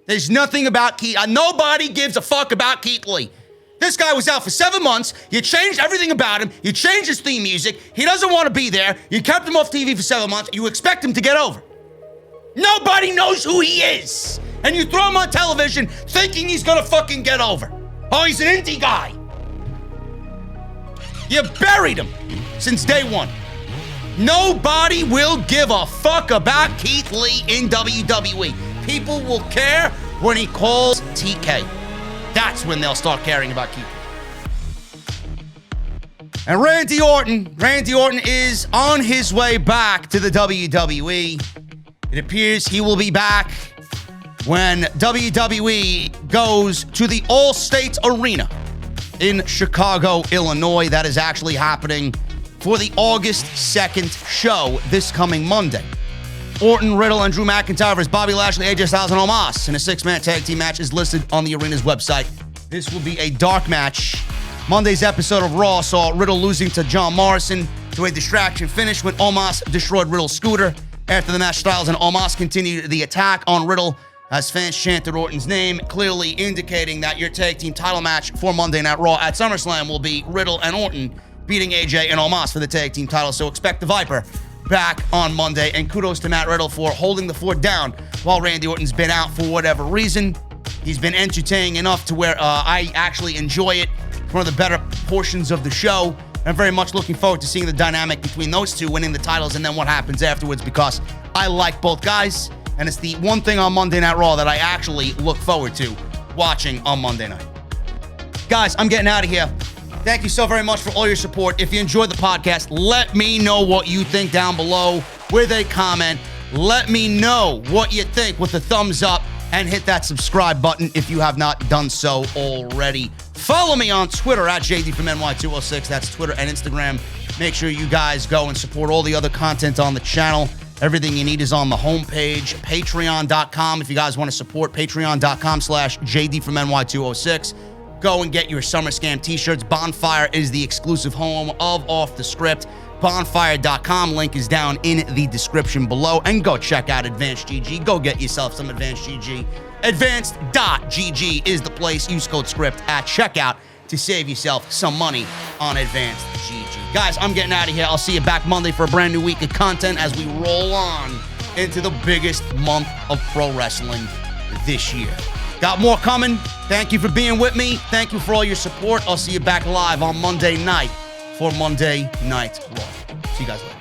There's nothing about Keith. Nobody gives a fuck about Keith Lee. This guy was out for 7 months. You changed everything about him. You changed his theme music. He doesn't want to be there. You kept him off TV for 7 months. You expect him to get over. Nobody knows who he is. And you throw him on television thinking he's going to fucking get over. Oh, he's an indie guy. You buried him since day one. Nobody will give a fuck about Keith Lee in WWE. People will care when he calls TK. That's when they'll start caring about Keith. And Randy Orton is on his way back to the WWE. It appears he will be back when WWE goes to the All-State Arena in Chicago, Illinois. That is actually happening for the August 2nd show this coming Monday. Orton, Riddle, and Drew McIntyre versus Bobby Lashley, AJ Styles, and Omos in a 6-man tag team match is listed on the arena's website. This will be a dark match. Monday's episode of Raw saw Riddle losing to John Morrison to a distraction finish when Omos destroyed Riddle's scooter. After the match, Styles and Omos continued the attack on Riddle as fans chanted Orton's name, clearly indicating that your tag team title match for Monday Night Raw at SummerSlam will be Riddle and Orton beating AJ and Omos for the tag team title. So expect the Viper back on Monday. And kudos to Matt Riddle for holding the fort down while Randy Orton's been out for whatever reason. He's been entertaining enough to where I actually enjoy it. It's one of the better portions of the show. I'm very much looking forward to seeing the dynamic between those two winning the titles and then what happens afterwards, because I like both guys. And it's the one thing on Monday Night Raw that I actually look forward to watching on Monday night. Guys, I'm getting out of here. Thank you so very much for all your support. If you enjoyed the podcast, let me know what you think down below with a comment. Let me know what you think with a thumbs up, and hit that subscribe button if you have not done so already. Follow me on Twitter at JD from NY206. That's Twitter and Instagram. Make sure you guys go and support all the other content on the channel. Everything you need is on the homepage, patreon.com. If you guys want to support, patreon.com/JD from NY206. Go and get your SummerSlam t-shirts. Bonfire is the exclusive home of Off the Script. Bonfire.com. Link is down in the description below. And go check out Advanced GG. Go get yourself some Advanced GG. Advanced.gg is the place. Use code SCRIPT at checkout to save yourself some money on Advanced GG. Guys, I'm getting out of here. I'll see you back Monday for a brand new week of content as we roll on into the biggest month of pro wrestling this year. Got more coming. Thank you for being with me. Thank you for all your support. I'll see you back live on Monday night for Monday Night Raw. See you guys later.